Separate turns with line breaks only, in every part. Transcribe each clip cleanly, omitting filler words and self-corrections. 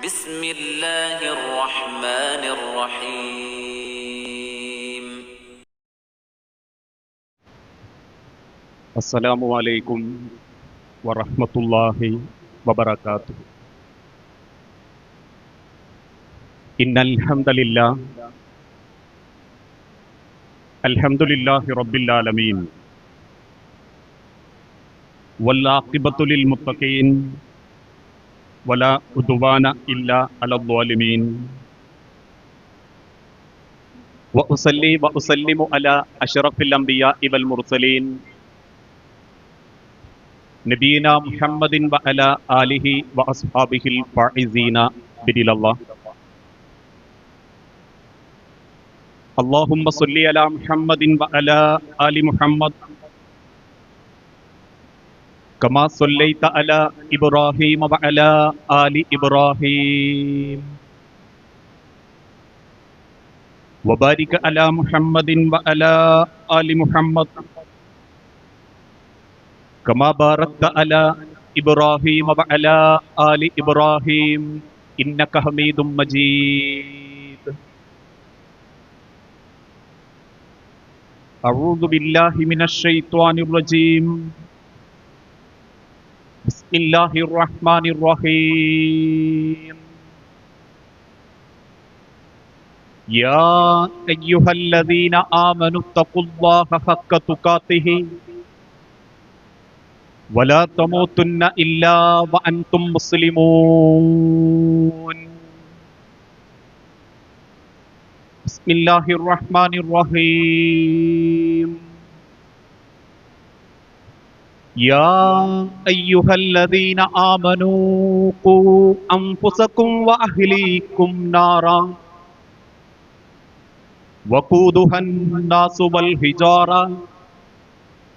بسم الله الرحمن الرحيم.
السلام عليكم ورحمة الله وبركاته. إن الحمد لله رب العالمين والعاقبة للمتقين ولا عدوان إلا على الظالمين وأصلي وأسلم على أشرف الأنبياء والمرسلين نبينا محمد وعلى آله وأصحابه الفائزين برضا الله. اللهم صل على محمد وعلى آل محمد كما صليت على إبراهيم وعلى آل إبراهيم وبارك على محمد وعلى آل محمد كما باركت على إبراهيم وعلى آل إبراهيم إنك حميد مجيد. أعوذ بالله من الشيطان الرجيم. بسم الله الرحمن الرحيم. يا أيها الذين آمنوا اتقوا الله حق تقاته ولا تموتن إلا وأنتم مسلمون. بسم الله الرحمن الرحيم. يا أيها الذين آمنوا قوا أنفسكم وأهليكم نارا وقودها الناس والحجارة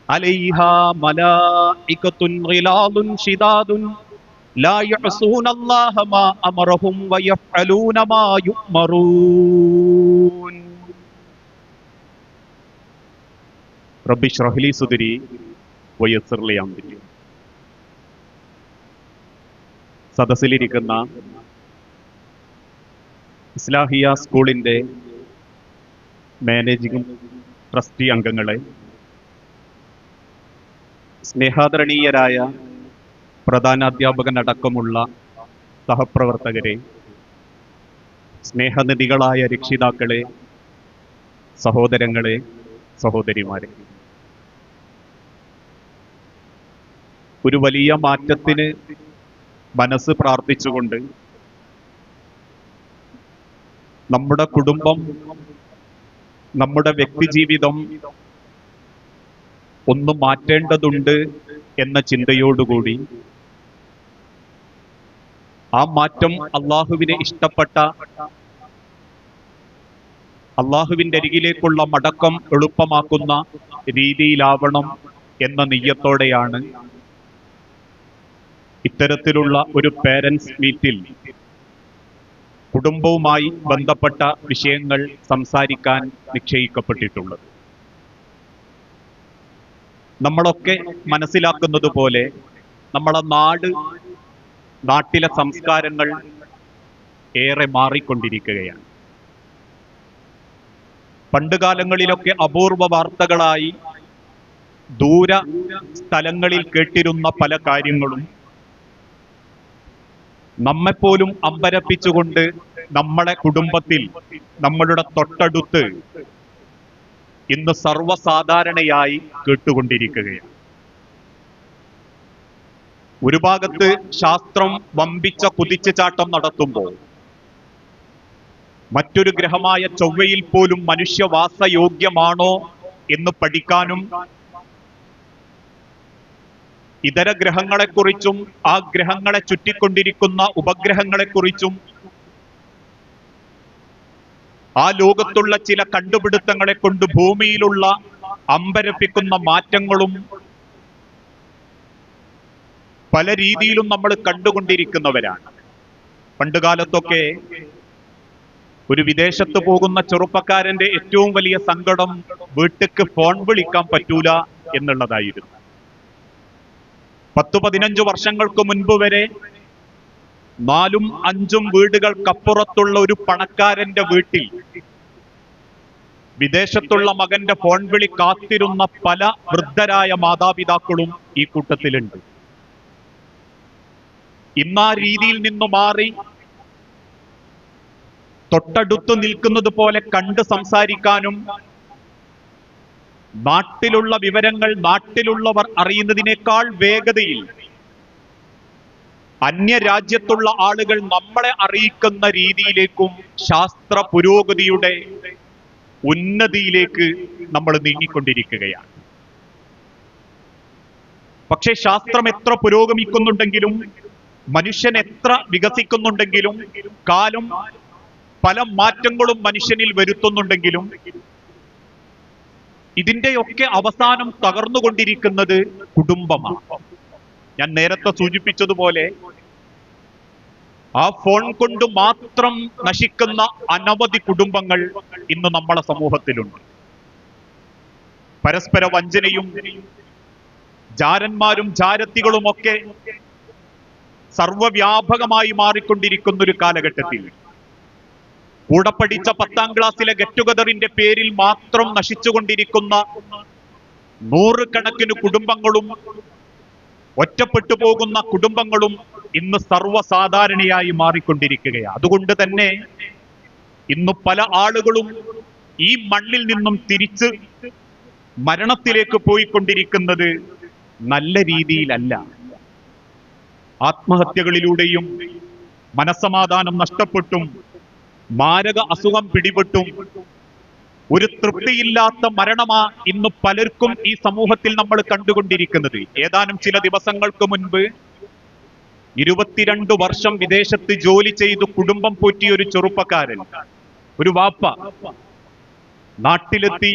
عليها ملائكة غلاظ شداد لا يعصون الله ما أمرهم ويفعلون ما يؤمرون. رب اشرح لي صدري ويسر لي أمري. സദസ്സിലിരിക്കുന്ന ഇസ്ലാഹിയ സ്കൂളിൻ്റെ managing trustee അംഗങ്ങളെ, സ്നേഹാദരണീയരായ പ്രധാനാധ്യാപകനടക്കമുള്ള സഹപ്രവർത്തകരെ, സ്നേഹനിധികളായ രക്ഷിതാക്കളെ, സഹോദരങ്ങളെ, സഹോദരിമാരെ, ഒരു വലിയ മാറ്റത്തിന് മനസ്സ് പ്രാർത്ഥിച്ചുകൊണ്ട് നമ്മുടെ കുടുംബം, നമ്മുടെ വ്യക്തിജീവിതം ഒന്ന് മാറ്റേണ്ടതുണ്ട് എന്ന ചിന്തയോടുകൂടി ആ മാറ്റം അള്ളാഹുവിനെ ഇഷ്ടപ്പെട്ട, അള്ളാഹുവിൻ്റെ അരികിലേക്കുള്ള മടക്കം എളുപ്പമാക്കുന്ന രീതിയിലാവണം എന്ന നിയ്യത്തോടെയാണ് ഇത്തരത്തിലുള്ള ഒരു പേരൻസ് മീറ്റിൽ കുടുംബവുമായി ബന്ധപ്പെട്ട വിഷയങ്ങൾ സംസാരിക്കാൻ നിശ്ചയിക്കപ്പെട്ടിട്ടുള്ളത്. നമ്മളൊക്കെ മനസ്സിലാക്കുന്നത് പോലെ നമ്മളെ നാട്ടിലെ സംസ്കാരങ്ങൾ ഏറെ മാറിക്കൊണ്ടിരിക്കുകയാണ്. പണ്ടുകാലങ്ങളിലൊക്കെ അപൂർവ വാർത്തകളായി ദൂര സ്ഥലങ്ങളിൽ കേട്ടിരുന്ന പല കാര്യങ്ങളും നമ്മെപ്പോലും അമ്പരപ്പിച്ചുകൊണ്ട് നമ്മളെ കുടുംബത്തിൽ, നമ്മളുടെ തൊട്ടടുത്ത് ഇന്ന് സർവ്വസാധാരണയായി കേട്ടുകൊണ്ടിരിക്കുകയാണ്. ഒരു ഭാഗത്ത് ശാസ്ത്രം വമ്പിച്ച കുതിച്ചുചാട്ടം നടത്തുമ്പോൾ മറ്റൊരു ഗ്രഹമായ ചൊവ്വയിൽ പോലും മനുഷ്യവാസയോഗ്യമാണോ എന്ന് പഠിക്കാനും ഇതര ഗ്രഹങ്ങളെക്കുറിച്ചും ആ ഗ്രഹങ്ങളെ ചുറ്റിക്കൊണ്ടിരിക്കുന്ന ഉപഗ്രഹങ്ങളെക്കുറിച്ചും ആ ലോകത്തുള്ള ചില കണ്ടുപിടുത്തങ്ങളെ കൊണ്ട് ഭൂമിയിലുള്ള അമ്പരപ്പിക്കുന്ന മാറ്റങ്ങളും പല രീതിയിലും നമ്മൾ കണ്ടുകൊണ്ടിരിക്കുന്നവരാണ്. പണ്ടുകാലത്തൊക്കെ ഒരു വിദേശത്ത് പോകുന്ന ചെറുപ്പക്കാരന്റെ ഏറ്റവും വലിയ സങ്കടം വീട്ടിക്ക് ഫോൺ വിളിക്കാൻ പറ്റൂല എന്നുള്ളതായിരുന്നു. 10-15 വർഷങ്ങൾക്ക് മുൻപ് വരെ 4ഉം 5ഉം വീടുകൾക്കപ്പുറത്തുള്ള ഒരു പണക്കാരന്റെ വീട്ടിൽ വിദേശത്തുള്ള മകന്റെ ഫോൺ വിളി കാത്തിരുന്ന പല വൃദ്ധരായ മാതാപിതാക്കളും ഈ കൂട്ടത്തിലുണ്ട്. ഇന്നാ രീതിയിൽ നിന്നു മാറി തൊട്ടടുത്ത് നിൽക്കുന്നത് പോലെ കണ്ട് സംസാരിക്കാനും നാട്ടിലുള്ള വിവരങ്ങൾ നാട്ടിലുള്ളവർ അറിയുന്നതിനേക്കാൾ വേഗതയിൽ അന്യരാജ്യത്തുള്ള ആളുകൾ നമ്മളെ അറിയിക്കുന്ന രീതിയിലേക്കും ശാസ്ത്ര പുരോഗതിയുടെ ഉന്നതിയിലേക്ക് നമ്മൾ നീങ്ങിക്കൊണ്ടിരിക്കുകയാണ്. പക്ഷേ ശാസ്ത്രം എത്ര പുരോഗമിക്കുന്നുണ്ടെങ്കിലും മനുഷ്യൻ എത്ര വികസിക്കുന്നുണ്ടെങ്കിലും കാലം പല മാറ്റങ്ങളും മനുഷ്യനിൽ വരുത്തുന്നുണ്ടെങ്കിലും ഇതിന്റെയൊക്കെ അവസാനം തകർന്നുകൊണ്ടിരിക്കുന്നത് കുടുംബമാണ്. ഞാൻ നേരത്തെ സൂചിപ്പിച്ചതുപോലെ ആ ഫോൺ കൊണ്ട് മാത്രം നശിക്കുന്ന അനവധി കുടുംബങ്ങൾ ഇന്ന് നമ്മളെ സമൂഹത്തിലുണ്ട്. പരസ്പര വഞ്ചനയും ജാരന്മാരും ജാരത്തികളുമൊക്കെ സർവവ്യാപകമായി മാറിക്കൊണ്ടിരിക്കുന്ന ഒരു കാലഘട്ടത്തിൽ കൂടെ പഠിച്ച 10ാം ക്ലാസ്സിലെ ഗെറ്റ് ടുഗദറിന്റെ പേരിൽ മാത്രം നശിച്ചുകൊണ്ടിരിക്കുന്ന നൂറുകണക്കിന് കുടുംബങ്ങളും ഒറ്റപ്പെട്ടു പോകുന്ന കുടുംബങ്ങളും ഇന്ന് സർവ്വസാധാരണയായി മാറിക്കൊണ്ടിരിക്കുകയാണ്. അതുകൊണ്ട് തന്നെ ഇന്ന് പല ആളുകളും ഈ മണ്ണിൽ നിന്നും തിരിച്ച് മരണത്തിലേക്ക് പോയിക്കൊണ്ടിരിക്കുന്നത് നല്ല രീതിയിലല്ല. ആത്മഹത്യകളിലൂടെയും മനസ്സമാധാനം നഷ്ടപ്പെട്ടും മാരക അസുഖം പിടിപെട്ടും ഒരു തൃപ്തിയില്ലാത്ത മരണമാ ഇന്ന് പലർക്കും ഈ സമൂഹത്തിൽ നമ്മൾ കണ്ടുകൊണ്ടിരിക്കുന്നത്. ഏതാനും ചില ദിവസങ്ങൾക്ക് മുൻപ് 22 വർഷം വിദേശത്ത് ജോലി ചെയ്തു കുടുംബം പോറ്റിയ ഒരു ചെറുപ്പക്കാരൻ, ഒരു വാപ്പ നാട്ടിലെത്തി.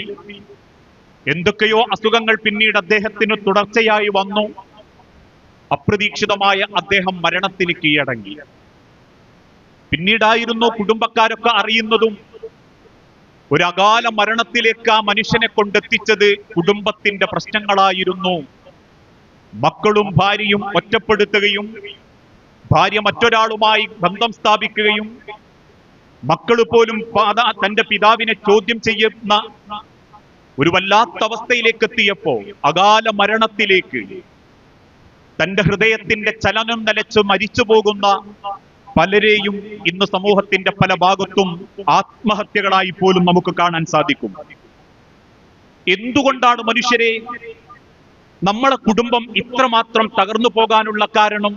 എന്തൊക്കെയോ അസുഖങ്ങൾ പിന്നീട് അദ്ദേഹത്തിന് തുടർച്ചയായി വന്നു. അപ്രതീക്ഷിതമായ അദ്ദേഹം മരണത്തിന് കീഴടങ്ങി. പിന്നീടായിരുന്നു കുടുംബക്കാരൊക്കെ അറിയുന്നതും ഒരു അകാല മരണത്തിലേക്ക് ആ മനുഷ്യനെ കൊണ്ടെത്തിച്ചത് കുടുംബത്തിന്റെ പ്രശ്നങ്ങളായിരുന്നു. മക്കളും ഭാര്യയും ഒറ്റപ്പെടുത്തുകയും ഭാര്യ മറ്റൊരാളുമായി ബന്ധം സ്ഥാപിക്കുകയും മക്കൾ പോലും തന്റെ പിതാവിനെ ചോദ്യം ചെയ്യുന്ന ഒരു വല്ലാത്ത അവസ്ഥയിലേക്ക് എത്തിയപ്പോ അകാല മരണത്തിലേക്ക് തന്റെ ഹൃദയത്തിന്റെ ചലനം നിലച്ച് മരിച്ചു പോകുന്ന പലരെയും ഇന്ന് സമൂഹത്തിന്റെ പല ഭാഗത്തും ആത്മഹത്യകളായി പോലും നമുക്ക് കാണാൻ സാധിക്കും. എന്തുകൊണ്ടാണ് മനുഷ്യരെ നമ്മളെ കുടുംബം ഇത്രമാത്രം തകർന്നു പോകാനുള്ള കാരണം?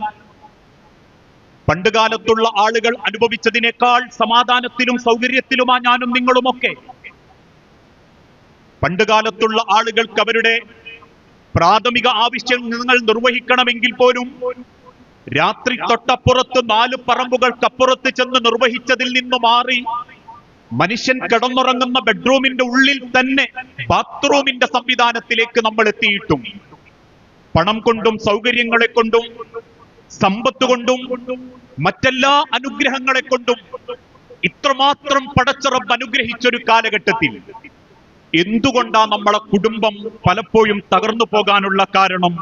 പണ്ടുകാലത്തുള്ള ആളുകൾ അനുഭവിച്ചതിനേക്കാൾ സമാധാനത്തിലും സൗകര്യത്തിലുമാ ഞാനും നിങ്ങളുമൊക്കെ. പണ്ടുകാലത്തുള്ള ആളുകൾക്ക് അവരുടെ പ്രാഥമിക ആവശ്യങ്ങൾ നിർവഹിക്കണമെങ്കിൽ പോലും രാത്രി തൊട്ടപ്പുറത്ത് 4 പറമ്പുകൾക്കപ്പുറത്ത് ചെന്ന് നിർവഹിച്ചതിൽ നിന്ന് മാറി മനുഷ്യൻ കിടന്നുറങ്ങുന്ന ബെഡ്റൂമിന്റെ ഉള്ളിൽ തന്നെ ബാത്റൂമിന്റെ സംവിധാനത്തിലേക്ക് നമ്മൾ എത്തിയിട്ടും പണം കൊണ്ടും സൗകര്യങ്ങളെ കൊണ്ടും സമ്പത്ത് കൊണ്ടും മറ്റെല്ലാ അനുഗ്രഹങ്ങളെ കൊണ്ടും ഇത്രമാത്രം പടച്ച റബ്ബ് അനുഗ്രഹിച്ചൊരു കാലഘട്ടത്തിൽ എന്തുകൊണ്ടാ നമ്മളെ കുടുംബം പലപ്പോഴും തകർന്നു പോകാനുള്ള കാരണം?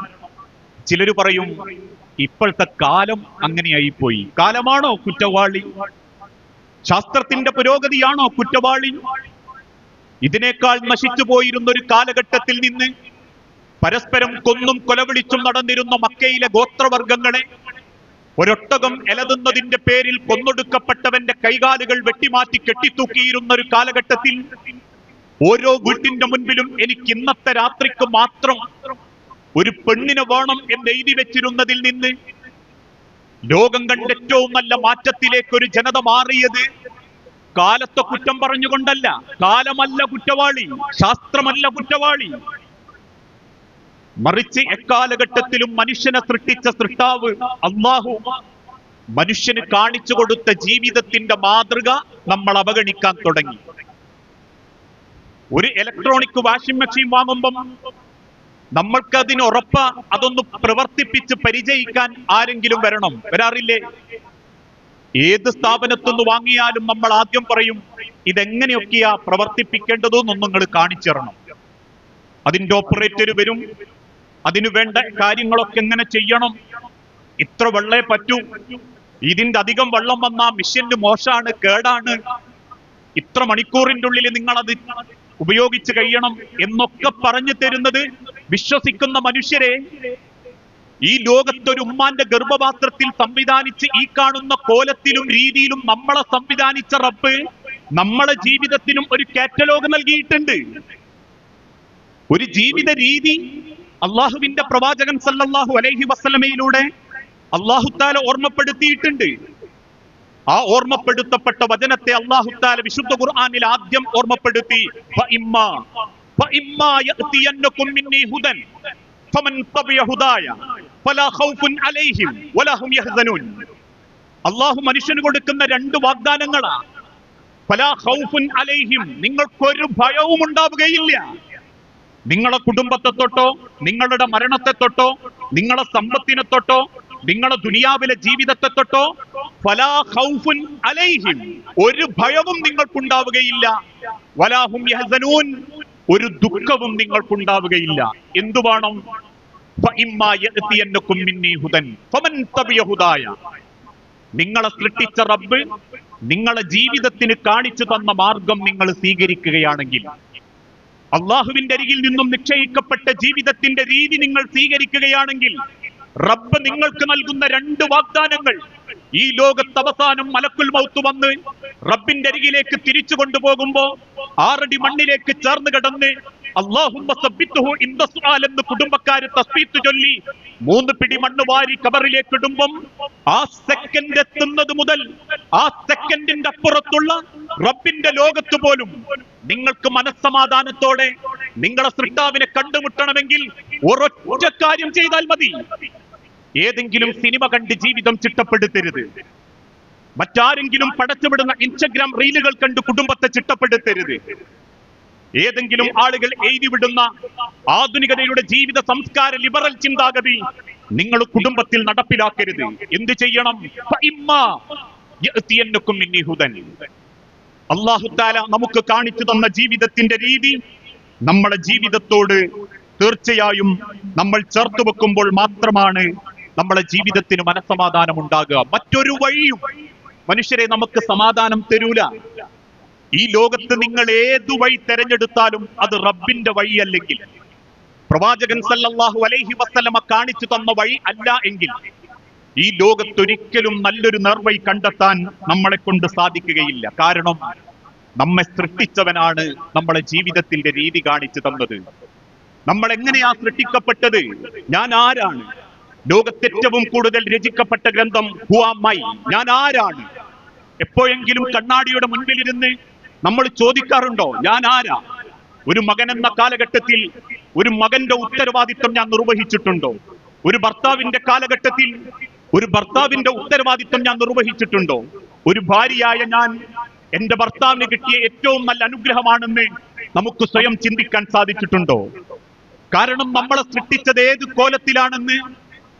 ചിലര് പറയും ഇപ്പോഴത്തെ കാലം അങ്ങനെയായിപ്പോയി. കാലമാണോ കുറ്റവാളി? ശാസ്ത്രത്തിന്റെ പുരോഗതിയാണോ കുറ്റവാളി? ഇതിനേക്കാൾ നശിച്ചു പോയിരുന്ന ഒരു കാലഘട്ടത്തിൽ നിന്ന് പരസ്പരം കൊന്നും കൊലവിളിച്ചും നടന്നിരുന്ന മക്കയിലെ ഗോത്രവർഗങ്ങളെ ഒരൊട്ടകം എലതുന്നതിന്റെ പേരിൽ കൊന്നൊടുക്കപ്പെട്ടവന്റെ കൈകാലുകൾ വെട്ടിമാറ്റി കെട്ടിത്തൂക്കിയിരുന്ന ഒരു കാലഘട്ടത്തിൽ ഓരോ വീട്ടിന്റെ മുൻപിലും എനിക്ക് ഇന്നത്തെ രാത്രിക്ക് മാത്രം ഒരു പെണ്ണിനെ വേണം എന്ന് എഴുതി വെച്ചിരുന്നതിൽ നിന്ന് ലോകം കണ്ട ഏറ്റവും നല്ല മാറ്റത്തിലേക്ക് ഒരു ജനത മാറിയത് കാലത്തെ കുറ്റം പറഞ്ഞുകൊണ്ടല്ല. കാലമല്ല കുറ്റവാളി, ശാസ്ത്രമല്ല കുറ്റവാളി, മറിച്ച് എക്കാലഘട്ടത്തിലും മനുഷ്യനെ സൃഷ്ടിച്ച സൃഷ്ടാവ് അല്ലാഹു മനുഷ്യന് കാണിച്ചു കൊടുത്ത ജീവിതത്തിന്റെ മാതൃക നമ്മൾ അവഗണിക്കാൻ തുടങ്ങി. ഒരു ഇലക്ട്രോണിക് വാഷിംഗ് മെഷീൻ വാങ്ങുമ്പം നമ്മൾക്കതിന് ഉറപ്പാ അതൊന്ന് പ്രവർത്തിപ്പിച്ച് പരിചയിക്കാൻ ആരെങ്കിലും വരാറില്ലേ? ഏത് സ്ഥാപനത്തുനിന്ന് വാങ്ങിയാലും നമ്മൾ ആദ്യം പറയും ഇതെങ്ങനെയൊക്കെയാ പ്രവർത്തിപ്പിക്കേണ്ടതെന്ന് നിങ്ങൾ കാണിച്ചു തരണം. അതിന്റെ ഓപ്പറേറ്റർ വരും, അതിനു വേണ്ട കാര്യങ്ങളൊക്കെ എങ്ങനെ ചെയ്യണം, ഇത്ര വെള്ളേ പറ്റൂ, ഇതിന്റെ അധികം വെള്ളം വന്ന മിഷ്യന് മോശാണ്, കേടാണ്, ഇത്ര മണിക്കൂറിന്റെ ഉള്ളിൽ നിങ്ങളത് ഉപയോഗിച്ച് കഴിയണം എന്നൊക്കെ പറഞ്ഞു തരുന്നത് വിശ്വസിക്കുന്ന മനുഷ്യരെ, ഈ ലോകത്തൊരു ഉമ്മാന്റെ ഗർഭപാത്രത്തിൽ സംവിധാനിച്ച് ഈ കാണുന്ന കോലത്തിലും രീതിയിലും നമ്മളെ സംവിധാനിച്ച റബ്ബ് നമ്മളെ ജീവിതത്തിനും ഒരു കാറ്റലോഗ് നൽകിയിട്ടുണ്ട്. ഒരു ജീവിത രീതി അള്ളാഹുവിന്റെ പ്രവാചകൻ സല്ലല്ലാഹു അലൈഹി വസല്ലമയിലൂടെ അള്ളാഹു തആല ഓർമ്മപ്പെടുത്തിയിട്ടുണ്ട്. ആ ഓർമ്മപ്പെടുത്തപ്പെട്ട വചനത്തെ അള്ളാഹു തആല വിശുദ്ധ ഖുർആനിൽ ആദ്യം ഓർമ്മപ്പെടുത്തി, ഫഇമ്മാ യഅതിയന്നകും മിന്നീ ഹുദൻ ഫമൻ തബിയ ഹുദായ ഫലാ ഖൗഫുൻ അലൈഹിം വലാ ഹും യഹ്സനൂൻ. അള്ളാഹു മനുഷ്യന് കൊടുക്കുന്ന രണ്ട് വാഗ്ദാനങ്ങളാ. ഫലാ ഖൗഫുൻ അലൈഹിം, നിങ്ങൾക്കൊരു ഭയവും ഉണ്ടാവുകയില്ല. നിങ്ങളെ കുടുംബത്തെ തൊട്ടോ, നിങ്ങളുടെ മരണത്തെ തൊട്ടോ, നിങ്ങളെ സമ്പത്തിനെ തൊട്ടോ, നിങ്ങളെ ദുനിയാവിലെ ജീവിതത്തെ തൊട്ടോ, ഫലാ ഖൗഫുൻ അലൈഹിം, ഒരു ഭയവും നിങ്ങൾക്കുണ്ടാവുകയില്ല. വലാ ഹും യഹ്സനൂൻ, ഒരു ദുഃഖവും നിങ്ങൾക്കുണ്ടാവുകയില്ല. എന്തു വേണം? ഫഇമ്മാ യഅതിയന്നകും മിന്നീ ഹുദൻ ഫമൻ തബിയ ഹുദായ, നിങ്ങളെ സൃഷ്ടിച്ച റബ്ബ് നിങ്ങളെ ജീവിതത്തിന് കാണിച്ചു തന്ന മാർഗം നിങ്ങൾ സ്വീകരിക്കുകയാണെങ്കിൽ, അള്ളാഹുവിന്റെ അരികിൽ നിന്നും നിശ്ചയിക്കപ്പെട്ട ജീവിതത്തിന്റെ രീതി നിങ്ങൾ സ്വീകരിക്കുകയാണെങ്കിൽ, റബ്ബ് നിങ്ങൾക്ക് നൽകുന്ന രണ്ട് വാഗ്ദാനങ്ങൾ ഈ ലോകത്ത് അവസാനം മലക്കുൽ മൗത്ത് വന്ന് റബ്ബിന്റെ അരികിലേക്ക് തിരിച്ചു കൊണ്ടുപോകുമ്പോ 6 അടി മണ്ണിലേക്ക് ചേർന്ന് കിടന്ന് അല്ലാഹുമ്മ സബ്ബിത്ഹു ഇൻദ സുആൽ എന്ന് കുടുംബക്കാര് തസ്ബീത്ത് ചൊല്ലി 3 പിടി മണ്ണ് വാരി കബറിലേക്ക് ഇടുമ്പം ആ സെക്കൻഡ് എത്തുന്നത് മുതൽ ആ സെക്കൻഡിന്റെ അപ്പുറത്തുള്ള റബ്ബിന്റെ ലോകത്ത് പോലും നിങ്ങൾക്ക് മനസ്സമാധാനത്തോടെ നിങ്ങളെ സൃഷ്ടാവിനെ കണ്ടുമുട്ടണമെങ്കിൽ ഒരൊറ്റ കാര്യം ചെയ്താൽ മതി. ഏതെങ്കിലും സിനിമ കണ്ട് ജീവിതം ചിട്ടപ്പെടുത്തരുത്. മറ്റാരെങ്കിലും പടച്ചുവിടുന്ന ഇൻസ്റ്റഗ്രാം റീലുകൾ കണ്ട് കുടുംബത്തെ ചിട്ടപ്പെടുത്തരുത്. ഏതെങ്കിലും ആളുകൾ എഴുതിവിടുന്ന ആധുനികതയുടെ ജീവിത സംസ്കാര ലിബറൽ ചിന്താഗതി നിങ്ങൾ കുടുംബത്തിൽ നടപ്പിലാക്കരുത്. എന്ത് ചെയ്യണം? അല്ലാഹു തആല നമുക്ക് കാണിച്ചു തന്ന ജീവിതത്തിന്റെ രീതി നമ്മളെ ജീവിതത്തോട് തീർച്ചയായും നമ്മൾ ചേർത്ത് വെക്കുമ്പോൾ മാത്രമാണ് നമ്മളെ ജീവിതത്തിന് മനസ്സമാധാനം ഉണ്ടാകുക. മറ്റൊരു വഴിയും മനുഷ്യരെ നമുക്ക് സമാധാനം തരൂല. ഈ ലോകത്ത് നിങ്ങൾ ഏതു വഴി തെരഞ്ഞെടുത്താലും അത് റബ്ബിന്റെ വഴിയല്ലെങ്കിൽ, പ്രവാചകൻ സല്ലല്ലാഹു അലൈഹി വസല്ലമ കാണിച്ചു തന്ന വഴി അല്ല എങ്കിൽ ഈ ലോകത്തൊരിക്കലും നല്ലൊരു നേർവഴി കണ്ടെത്താൻ നമ്മളെ കൊണ്ട് സാധിക്കുകയില്ല. കാരണം നമ്മെ സൃഷ്ടിച്ചവനാണ് നമ്മളെ ജീവിതത്തിന്റെ രീതി കാണിച്ചു തന്നത്. നമ്മൾ എങ്ങനെയാ സൃഷ്ടിക്കപ്പെട്ടത്? ഞാൻ ആരാണ്? ലോകത്തേറ്റവും കൂടുതൽ രചിക്കപ്പെട്ട ഗ്രന്ഥം ഹുവാമൈ, ഞാൻ ആരാണ്? എപ്പോഴെങ്കിലും കണ്ണാടിയുടെ മുൻപിലിരുന്ന് നമ്മൾ ചോദിക്കാറുണ്ടോ ഞാൻ ആരാ? ഒരു മകൻ എന്ന കാലഘട്ടത്തിൽ ഒരു മകന്റെ ഉത്തരവാദിത്വം ഞാൻ നിർവഹിച്ചിട്ടുണ്ടോ? ഒരു ഭർത്താവിന്റെ കാലഘട്ടത്തിൽ ഒരു ഭർത്താവിന്റെ ഉത്തരവാദിത്വം ഞാൻ നിർവഹിച്ചിട്ടുണ്ടോ? ഒരു ഭാര്യയായ ഞാൻ എന്റെ ഭർത്താവിന് കിട്ടിയ ഏറ്റവും നല്ല അനുഗ്രഹമാണെന്ന് നമുക്ക് സ്വയം ചിന്തിക്കാൻ സാധിച്ചിട്ടുണ്ടോ? കാരണം നമ്മളെ സൃഷ്ടിച്ചത് ഏത് കോലത്തിലാണെന്ന്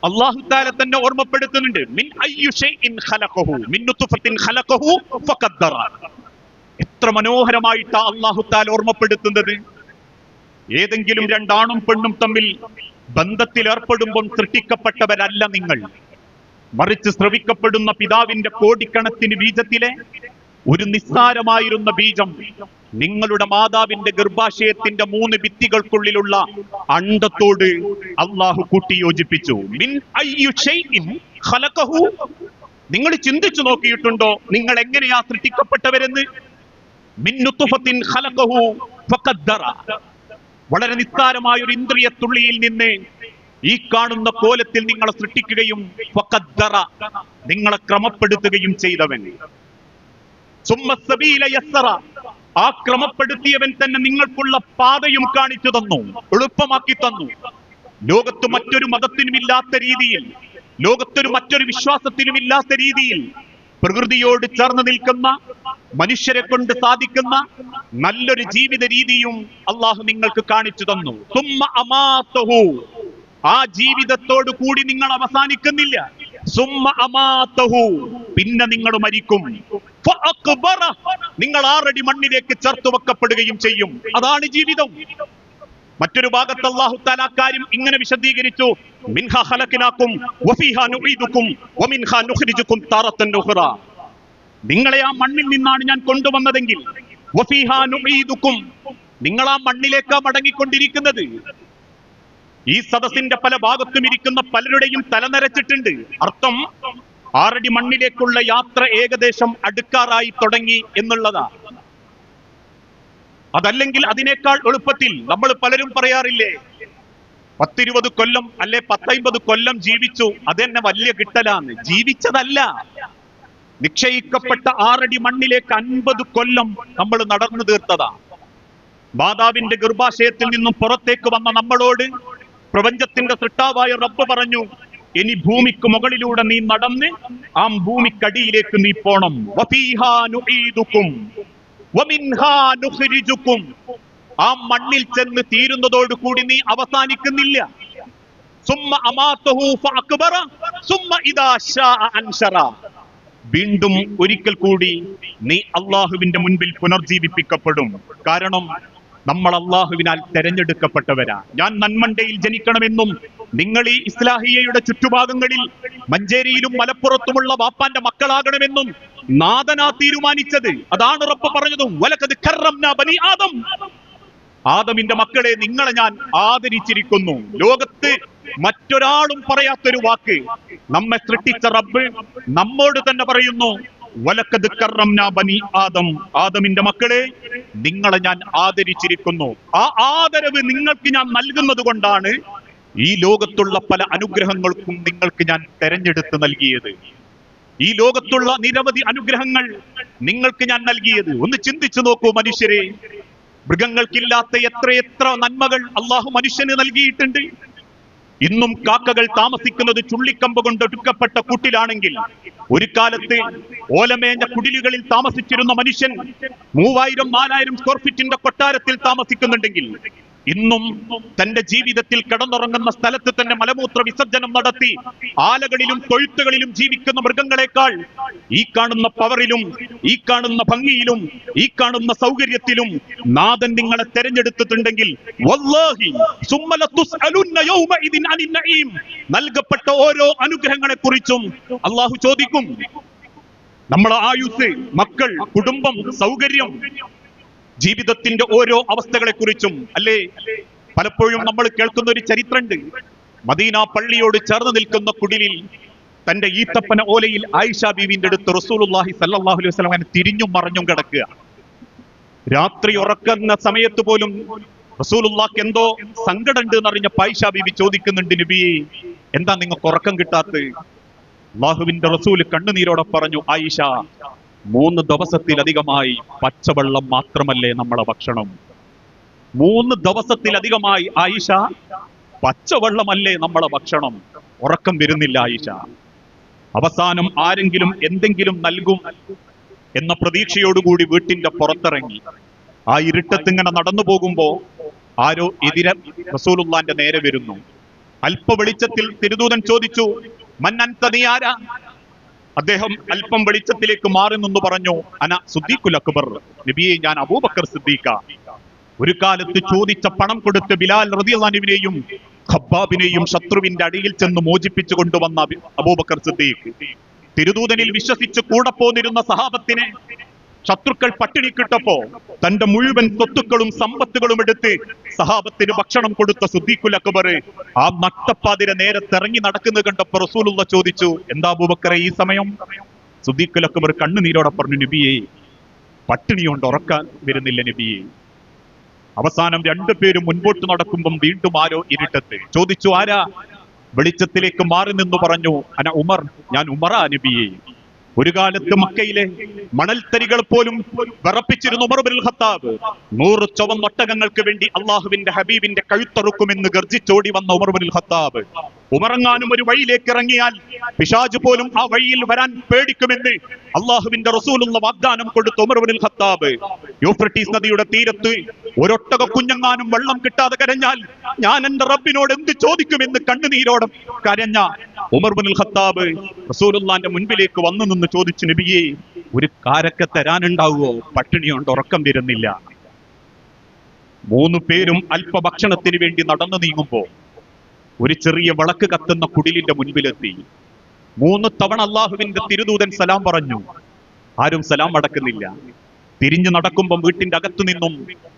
അല്ലാഹു തആല തന്നെ ഓർമ്മപ്പെടുത്തുന്നുണ്ട്. മിൻ അയ്യു ഷൈഇൻ ഖലഖഹു മിൻ നുത്ഫത്തിൻ ഖലഖഹു ഫഖദ്ദറ. എത്ര മനോഹരമായിട്ടാ അല്ലാഹു തആല ഓർമ്മപ്പെടുത്തുന്നത്. ഏതെങ്കിലും രണ്ടാണും പെണ്ണും തമ്മിൽ ബന്ധത്തിൽ ഏർപ്പെടുമ്പോൾ സൃഷ്ടിക്കപ്പെട്ടവരല്ല നിങ്ങൾ, മറിച്ച് ശ്രവിക്കപ്പെടുന്ന പിതാവിന്റെ കോടിക്കണക്കിന് ബീജത്തിലെ ഒരു നിസ്സാരമായിരുന്ന ബീജം നിങ്ങളുടെ മാതാവിന്റെ ഗർഭാശയത്തിന്റെ 3 ഭിത്തികൾക്കുള്ളിലുള്ള അണ്ഡത്തോട് അള്ളാഹു കൂട്ടിയോജിപ്പിച്ചു. മിൻ അയ്യു ഷൈഇൻ ഖലഖഹു. നിങ്ങൾ ചിന്തിച്ചു നോക്കിയിട്ടുണ്ടോ നിങ്ങൾ എങ്ങനെയാ സൃഷ്ടിക്കപ്പെട്ടവരെന്ന്? മിൻ നുത്ഫത്തിൻ ഖലഖഹു ഫഖദ്ദറ. വളരെ നിസ്സാരമായ ഒരു ഇന്ദ്രിയ തുള്ളിയിൽ നിന്ന് ഈ കാണുന്ന കോലത്തിൽ നിങ്ങളെ സൃഷ്ടിക്കുകയും ഫഖദ്ദറ, നിങ്ങളെ ക്രമപ്പെടുത്തുകയും ചെയ്തവൻ. സുമ്മ സബീല യസ്സറ. ആ ക്രമപ്പെടുത്തിയവൻ തന്നെ നിങ്ങൾക്കുള്ള പാതയും കാണിച്ചു തന്നു, എളുപ്പമാക്കി തന്നു. ലോകത്ത് മറ്റൊരു മതത്തിനും ഇല്ലാത്ത രീതിയിൽ, ലോകത്തൊരു മറ്റൊരു വിശ്വാസത്തിനും ഇല്ലാത്ത രീതിയിൽ പ്രകൃതിയോട് ചേർന്ന് നിൽക്കുന്ന മനുഷ്യരെ കൊണ്ട് സാധിക്കുന്ന നല്ലൊരു ജീവിത രീതിയും അള്ളാഹു നിങ്ങൾക്ക് കാണിച്ചു തന്നു. സുമ്മ അമാതഹു. ആ ജീവിതത്തോട് കൂടി നിങ്ങൾ അവസാനിക്കുന്നില്ല. സുമ്മ അമാതഹു. പിന്നെ നിങ്ങൾ മരിക്കും. നിങ്ങൾ 6 അടി മണ്ണിലേക്ക് ചേർത്ത് വെക്കപ്പെടുകയും ചെയ്യും. അതാണ് ജീവിതം. മറ്റൊരു ഭാഗത്ത് അല്ലാഹു തആല കാര്യം ഇങ്ങനെ വിശദീകരിച്ചു, മിൻഹാ ഖലഖനാകും വഫീഹാ നുഈദുകും വമിൻഹാ നുഖ്രിജുകും താറത്തൻ ഉഖ്റ. നിങ്ങളെ ആ മണ്ണിൽ നിന്നാണ് ഞാൻ കൊണ്ടുവന്നതെങ്കിൽ വഫീഹാ നുഈദുകും, നിങ്ങൾ ആ മണ്ണിലേക്കാ മടങ്ങിക്കൊണ്ടിരിക്കുന്നത്. ഈ സദസ്സിന്റെ പല ഭാഗത്തും ഇരിക്കുന്ന പലരുടെയും തലനരച്ചിട്ടുണ്ട്. അർത്ഥം 6 അടി മണ്ണിലേക്കുള്ള യാത്ര ഏകദേശം അടുക്കാറായി തുടങ്ങി എന്നുള്ളതാ. അതല്ലെങ്കിൽ അതിനേക്കാൾ എളുപ്പത്തിൽ നമ്മൾ പലരും പറയാറില്ലേ, 10-20 കൊല്ലം അല്ലെ 10-50 കൊല്ലം ജീവിച്ചു, അതെന്നെ വലിയ കിട്ടലാന്ന്. ജീവിച്ചതല്ല, നിശ്ചയിക്കപ്പെട്ട 6 അടി മണ്ണിലേക്ക് 50 കൊല്ലം നമ്മൾ നടന്നു തീർത്തതാ. മാതാവിന്റെ ഗർഭാശയത്തിൽ നിന്നും പുറത്തേക്ക് വന്ന നമ്മളോട് പ്രപഞ്ചത്തിന്റെ സൃഷ്ടാവായ റബ്ബ് പറഞ്ഞു, ഇനി ഭൂമിക്ക് മുകളിലൂടെ നീ നടന്ന് ആ ഭൂമിക്കടിയിലേക്ക് നീ പോണം. വഫീഹാ നുഈദുകും വമിൻഹാ നുഖ്രിജുകും. ആ മണ്ണിൽ ചെന്ന് തീരുന്നതോട് കൂടി നീ അവസാനിക്കുന്നില്ല. സുമ്മ അമാതഹു ഫഅക്ബറ സുമ്മ ഇദാ ശാഅ അൻശറ. വീണ്ടും ഒരിക്കൽ കൂടി നീ അള്ളാഹുവിന്റെ മുൻപിൽ പുനർജീവിപ്പിക്കപ്പെടും. കാരണം നമ്മൾ അള്ളാഹുവിനാൽ തെരഞ്ഞെടുക്കപ്പെട്ടവരാ. ഞാൻ നന്മണ്ടയിൽ ജനിക്കണമെന്നും നിങ്ങൾ ഈ ഇസ്ലാഹിയയുടെ ചുറ്റുഭാഗങ്ങളിൽ മഞ്ചേരിയിലും മലപ്പുറത്തുമുള്ള വാപ്പാന്റെ മക്കളാകണമെന്നും നാഥനാ തീരുമാനിച്ചത്. അതാണ് റബ്ബ് പറഞ്ഞതും, വലഖദ് കറംനാ ബനി ആദം. ആദമിന്റെ മക്കളെ, നിങ്ങളെ ഞാൻ ആദരിച്ചിരിക്കുന്നു. ലോകത്ത് മറ്റൊരാളും പറയാത്തൊരു വാക്ക് നമ്മെ സൃഷ്ടിച്ച റബ്ബ് നമ്മോട് തന്നെ പറയുന്നു, വലഖദ് കറംനാ ബനി ആദം. ആദമിന്റെ മക്കളെ, നിങ്ങളെ ഞാൻ ആദരിച്ചിരിക്കുന്നു. ആ ആദരവ് നിങ്ങൾക്ക് ഞാൻ നൽകുന്നത് കൊണ്ടാണ് ഈ ലോകത്തുള്ള പല അനുഗ്രഹങ്ങൾക്കും നിങ്ങൾക്ക് ഞാൻ തെരഞ്ഞെടുത്ത് നൽകിയത്. ഈ ലോകത്തുള്ള നിരവധി അനുഗ്രഹങ്ങൾ നിങ്ങൾക്ക് ഞാൻ നൽകിയത്. ഒന്ന് ചിന്തിച്ചു നോക്കൂ മനുഷ്യരെ, മൃഗങ്ങൾക്കില്ലാത്ത എത്രയെത്ര നന്മകൾ അള്ളാഹു മനുഷ്യന് നൽകിയിട്ടുണ്ട്. ഇന്നും കാക്കകൾ താമസിക്കുന്നത് ചുള്ളിക്കമ്പ് കൊണ്ട് ഒടുക്കപ്പെട്ട കൂട്ടിലാണെങ്കിൽ ഒരു കാലത്ത് ഓലമേഞ്ഞ കുടിലുകളിൽ താമസിച്ചിരുന്ന മനുഷ്യൻ 3000-4000 സ്ക്വയർ ഫീറ്റിന്റെ കൊട്ടാരത്തിൽ താമസിക്കുന്നുണ്ടെങ്കിൽ ഇന്നും തന്റെ ജീവിതത്തിൽ കിടന്നുറങ്ങുന്ന സ്ഥലത്ത് തന്നെ മലമൂത്ര വിസർജനം നടത്തി ആലകളിലും തൊഴുത്തുകളിലും ജീവിക്കുന്ന മൃഗങ്ങളെക്കാൾ ഈ കാണുന്ന പവറിലും ഈ കാണുന്ന ഭംഗിയിലും ഈ കാണുന്ന സൗകര്യത്തിലും നാഥൻ നിങ്ങളെ തെരഞ്ഞെടുത്തിട്ടുണ്ടെങ്കിൽ വല്ലാഹി സുമ്മ ലതുസ്അലുന്ന യൗമഇദിൻ അനിൻ നഈം, നൽകപ്പെട്ട ഓരോ അനുഗ്രഹങ്ങളെ കുറിച്ചും അല്ലാഹു ചോദിക്കും. നമ്മളെ ആയുസ്, മക്കൾ, കുടുംബം, സൗകര്യം, ജീവിതത്തിന്റെ ഓരോ അവസ്ഥകളെ കുറിച്ചും അല്ലേ. പലപ്പോഴും നമ്മൾ കേൾക്കുന്ന ഒരു ചരിത്രമുണ്ട്. മദീന പള്ളിയോട് ചേർന്ന് നിൽക്കുന്ന കുടിലിൽ തന്റെ ഈത്തപ്പന ഓലയിൽ ആയിഷ ബീവിന്റെ അടുത്ത് റസൂലുള്ളാഹി സ്വല്ലല്ലാഹു അലൈഹി വസല്ലം അങ്ങനെ തിരിഞ്ഞും മറഞ്ഞും കിടക്കുക. രാത്രി ഉറക്കുന്ന സമയത്ത് പോലും റസൂലുള്ളാഹിക്ക് എന്തോ സങ്കടമുണ്ട് എന്നറിഞ്ഞ ആയിഷ ബീവി ചോദിക്കുന്നുണ്ട്, നബിയെ എന്താ നിങ്ങൾക്ക് ഉറക്കം കിട്ടാത്തത്? അല്ലാഹുവിന്റെ റസൂല് കണ്ണുനീരോടെ പറഞ്ഞു, ആയിഷ, 3 ദിവസത്തിലധികമായി പച്ചവെള്ളം മാത്രമല്ലേ നമ്മളെ ഭക്ഷണം. 3 ദിവസത്തിലധികമായി ആയിഷ, പച്ചവെള്ളമല്ലേ നമ്മളെ ഭക്ഷണം. ഉറക്കം വരുന്നില്ല ആയിഷ. അവസാനം ആരെങ്കിലും എന്തെങ്കിലും നൽകും എന്ന പ്രതീക്ഷയോടുകൂടി വീട്ടിന്റെ പുറത്തിറങ്ങി. ആ ഇരുട്ടത്തിങ്ങനെ നടന്നു പോകുമ്പോ ആരോ എതിരെ റസൂലുള്ളാന്റെ നേരെ വരുന്നു. അല്പ വെളിച്ചത്തിൽ തിരുദൂതൻ ചോദിച്ചു, മൻ അൻത, നീ ആരാ? അദ്ദേഹം അല്പം വെളിച്ചത്തിലേക്ക് മാറി നിന്ന് പറഞ്ഞു, അന സിദ്ദീഖുൽ അക്ബർ. നബിയെ, ഞാൻ അബൂബക്കർ സിദ്ദീഖ. ഒരു കാലത്ത് ചോദിച്ച പണം കൊടുത്ത് ബിലാൽ റളിയല്ലാഹു അൻഹുവിനെയും ഖബ്ബാബിനെയും ശത്രുവിന്റെ അടിയിൽ ചെന്ന് മോചിപ്പിച്ചു കൊണ്ടുവന്ന അബൂബക്കർ സിദ്ദീഖ്. തിരുദൂതനിൽ വിശ്വസിച്ച് കൂടെ പോന്നിരുന്ന സഹാബത്തിനെ ശത്രുക്കൾ പട്ടിണിക്കിട്ടപ്പോ തന്റെ മുഴുവൻ സ്വത്തുക്കളും സമ്പത്തുകളും എടുത്ത് സഹാബത്തിന് ഭക്ഷണം കൊടുത്ത സിദ്ദീഖുൽ അക്ബർ ആ നട്ടപ്പാതിരെ നേരെ തിറങ്ങി നടക്കുന്നത് കണ്ടപ്പോ റസൂലുള്ള ചോദിച്ചു, എന്താ അബൂബക്കറെ ഈ സമയം? സിദ്ദീഖുൽ അക്ബർ കണ്ണുനീരോടെ പറഞ്ഞു, നബിയെ, പട്ടിണി കൊണ്ട് ഉറക്കാൻ വരുന്നില്ല നബിയെ. അവസാനം 2 പേരും മുൻപോട്ട് നടക്കുമ്പം വീണ്ടും ആരോ ഇരുട്ടത്ത് ചോദിച്ചു, ആരാ? വെളിച്ചത്തിലേക്ക് മാറി നിന്ന് പറഞ്ഞു, അന ഉമർ, ഞാൻ ഉമറാ നബിയെ. ഒരു കാലത്ത് മക്കയിലെ മണൽത്തരികൾ പോലും വിറപ്പിച്ചിരുന്ന ഉമർ ഇബ്നുൽ ഖത്താബ് 100 ചുവന്നൊട്ടകങ്ങൾക്ക് വേണ്ടി അള്ളാഹുവിന്റെ ഹബീബിന്റെ കഴുത്തറുക്കുമെന്ന് ഗർജിച്ചോടി വന്ന ഉമർ ഇബ്നുൽ ഖത്താബ് ഉമറങ്ങാനും ഒരു വഴിയിലേക്ക് ഇറങ്ങിയാൽ പിശാച് പോലും ആ വഴിയിൽ വരാൻ പേടിക്കുമെന്ന് അള്ളാഹുവിന്റെ റസൂലുള്ള വാഗ്ദാനം കൊടുത്ത ഉമർ ഇബ്നുൽ ഖത്താബ് യൂഫ്രട്ടീസ് നദിയുടെ തീരത്ത് ഒരൊട്ടക കുഞ്ഞങ്ങാനും വെള്ളം കിട്ടാതെ കരഞ്ഞാൽ ഞാൻ എന്റെ റബ്ബിനോട് എന്ത് ചോദിക്കുമെന്ന് കണ്ണുനീരോടെ കരഞ്ഞ ഉമർ ഇബ്നുൽ ഖത്താബ് റസൂലുള്ളാന്റെ മുൻപിലേക്ക് വന്നു നിന്ന് ചോദിച്ചു, നബിയെ, ഒരു കാരക്ക തരാനുണ്ടാവുമോ? പട്ടിണി കൊണ്ട് ഉറക്കം വരുന്നില്ല. മൂന്ന് പേരും അല്പഭക്ഷണത്തിന് വേണ്ടി നടന്നു നീങ്ങുമ്പോ ഒരു ചെറിയ വിളക്ക് കത്തുന്ന കുടിലിന്റെ മുൻപിലെത്തി. 3 തവണ അള്ളാഹുവിന്റെ തിരുദൂതൻ സലാം പറഞ്ഞു. ആരും സലാം അടക്കുന്നില്ല. തിരിഞ്ഞു നടക്കുമ്പം വീട്ടിന്റെ അകത്തു നിന്നും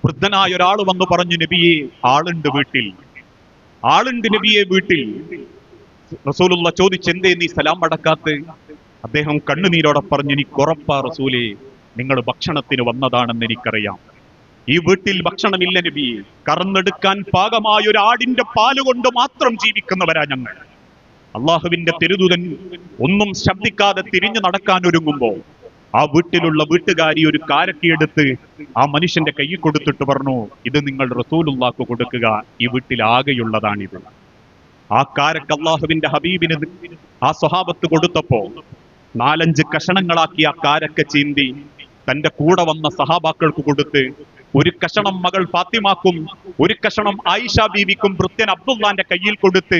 വൃദ്ധനായ ഒരാൾ വന്നു പറഞ്ഞു, നബിയെ, ആളുണ്ട് വീട്ടിൽ, ആളുണ്ട് നബിയെ വീട്ടിൽ. റസൂലുള്ള ചോദിച്ചു, എന്തേ നീ സലാം അടക്കാത്ത? അദ്ദേഹം കണ്ണുനീരോടെ പറഞ്ഞു, എനിക്ക് ഉറപ്പാ റസൂലേ, നിങ്ങൾ ഭക്ഷണത്തിന് വന്നതാണെന്ന് എനിക്കറിയാം. ഈ വീട്ടിൽ ഭക്ഷണമില്ല നബിയെ. കറന്നെടുക്കാൻ പാകമായ ഒരു ആടിന്റെ പാല് കൊണ്ട് മാത്രം ജീവിക്കുന്നവരാ ഞങ്ങൾ. അള്ളാഹുവിന്റെ തിരുദൂതൻ ഒന്നും ശബ്ദിക്കാതെ തിരിഞ്ഞു നടക്കാൻ ഒരുങ്ങുമ്പോ ആ വീട്ടിലുള്ള വീട്ടുകാരി ഒരു കാരക്കയെടുത്ത് ആ മനുഷ്യന്റെ കയ്യിൽ കൊടുത്തിട്ട് പറഞ്ഞു, ഇത് നിങ്ങൾ റസൂലുള്ളാഹ്ക്ക് കൊടുക്കുക, ഈ വീട്ടിൽ ആകെയുള്ളതാണിത്. ആ കാരക്ക അള്ളാഹുവിന്റെ ഹബീബിന് ആ സ്വഹാബത്ത് കൊടുത്തപ്പോ 4-5 കഷണങ്ങളാക്കി ആ കാരക്ക ചീന്തി തന്റെ കൂടെ വന്ന സഹാബാക്കൾക്ക് കൊടുത്ത്, ഒരു കഷണം മകൾ ഫാത്തിമാക്കും, ഒരു കഷണം ആയിഷ ബീവിക്കും ഭൃത്യൻ അബ്ദുള്ളാന്റെ കയ്യിൽ കൊടുത്ത്,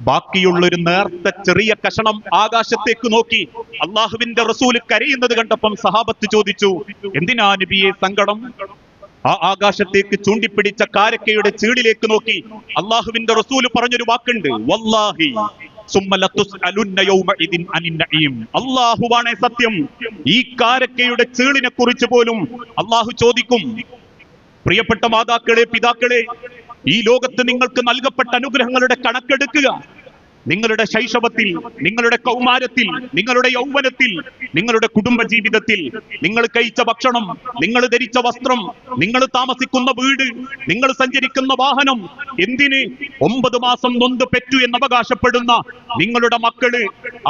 ബാക്കിയുള്ള ഒരു നേർത്ത ചെറിയ കഷണം ആകാശത്തേക്ക് നോക്കി അള്ളാഹുവിന്റെ റസൂല് കരയുന്നത് കണ്ടപ്പം സഹാബത്ത് ചോദിച്ചു, എന്തിനാ നബിയെ സങ്കടം? ആ ആകാശത്തേക്ക് ചൂണ്ടിപ്പിടിച്ച കാരക്കയുടെ ചീടിലേക്ക് നോക്കി അള്ളാഹുവിന്റെ റസൂല് പറഞ്ഞൊരു വാക്കുണ്ട്, വല്ലാഹി അല്ലാഹുവാണേ സത്യം, ഈ കാരക്കയുടെ ചീളിനെ കുറിച്ച് പോലും അള്ളാഹു ചോദിക്കും. പ്രിയപ്പെട്ട മാതാക്കളെ, പിതാക്കളെ, ഈ ലോകത്ത് നിങ്ങൾക്ക് നൽകപ്പെട്ട അനുഗ്രഹങ്ങളുടെ കണക്കെടുക്കുക. നിങ്ങളുടെ ശൈശവത്തിൽ, നിങ്ങളുടെ കൗമാരത്തിൽ, നിങ്ങളുടെ യൗവനത്തിൽ, നിങ്ങളുടെ കുടുംബ ജീവിതത്തിൽ നിങ്ങൾ കഴിച്ച ഭക്ഷണം, നിങ്ങൾ ധരിച്ച വസ്ത്രം, നിങ്ങൾ താമസിക്കുന്ന വീട്, നിങ്ങൾ സഞ്ചരിക്കുന്ന വാഹനം, എന്തിന് 9 മാസം നൊന്ത് പെറ്റു എന്ന് അവകാശപ്പെടുന്ന നിങ്ങളുടെ മക്കള്,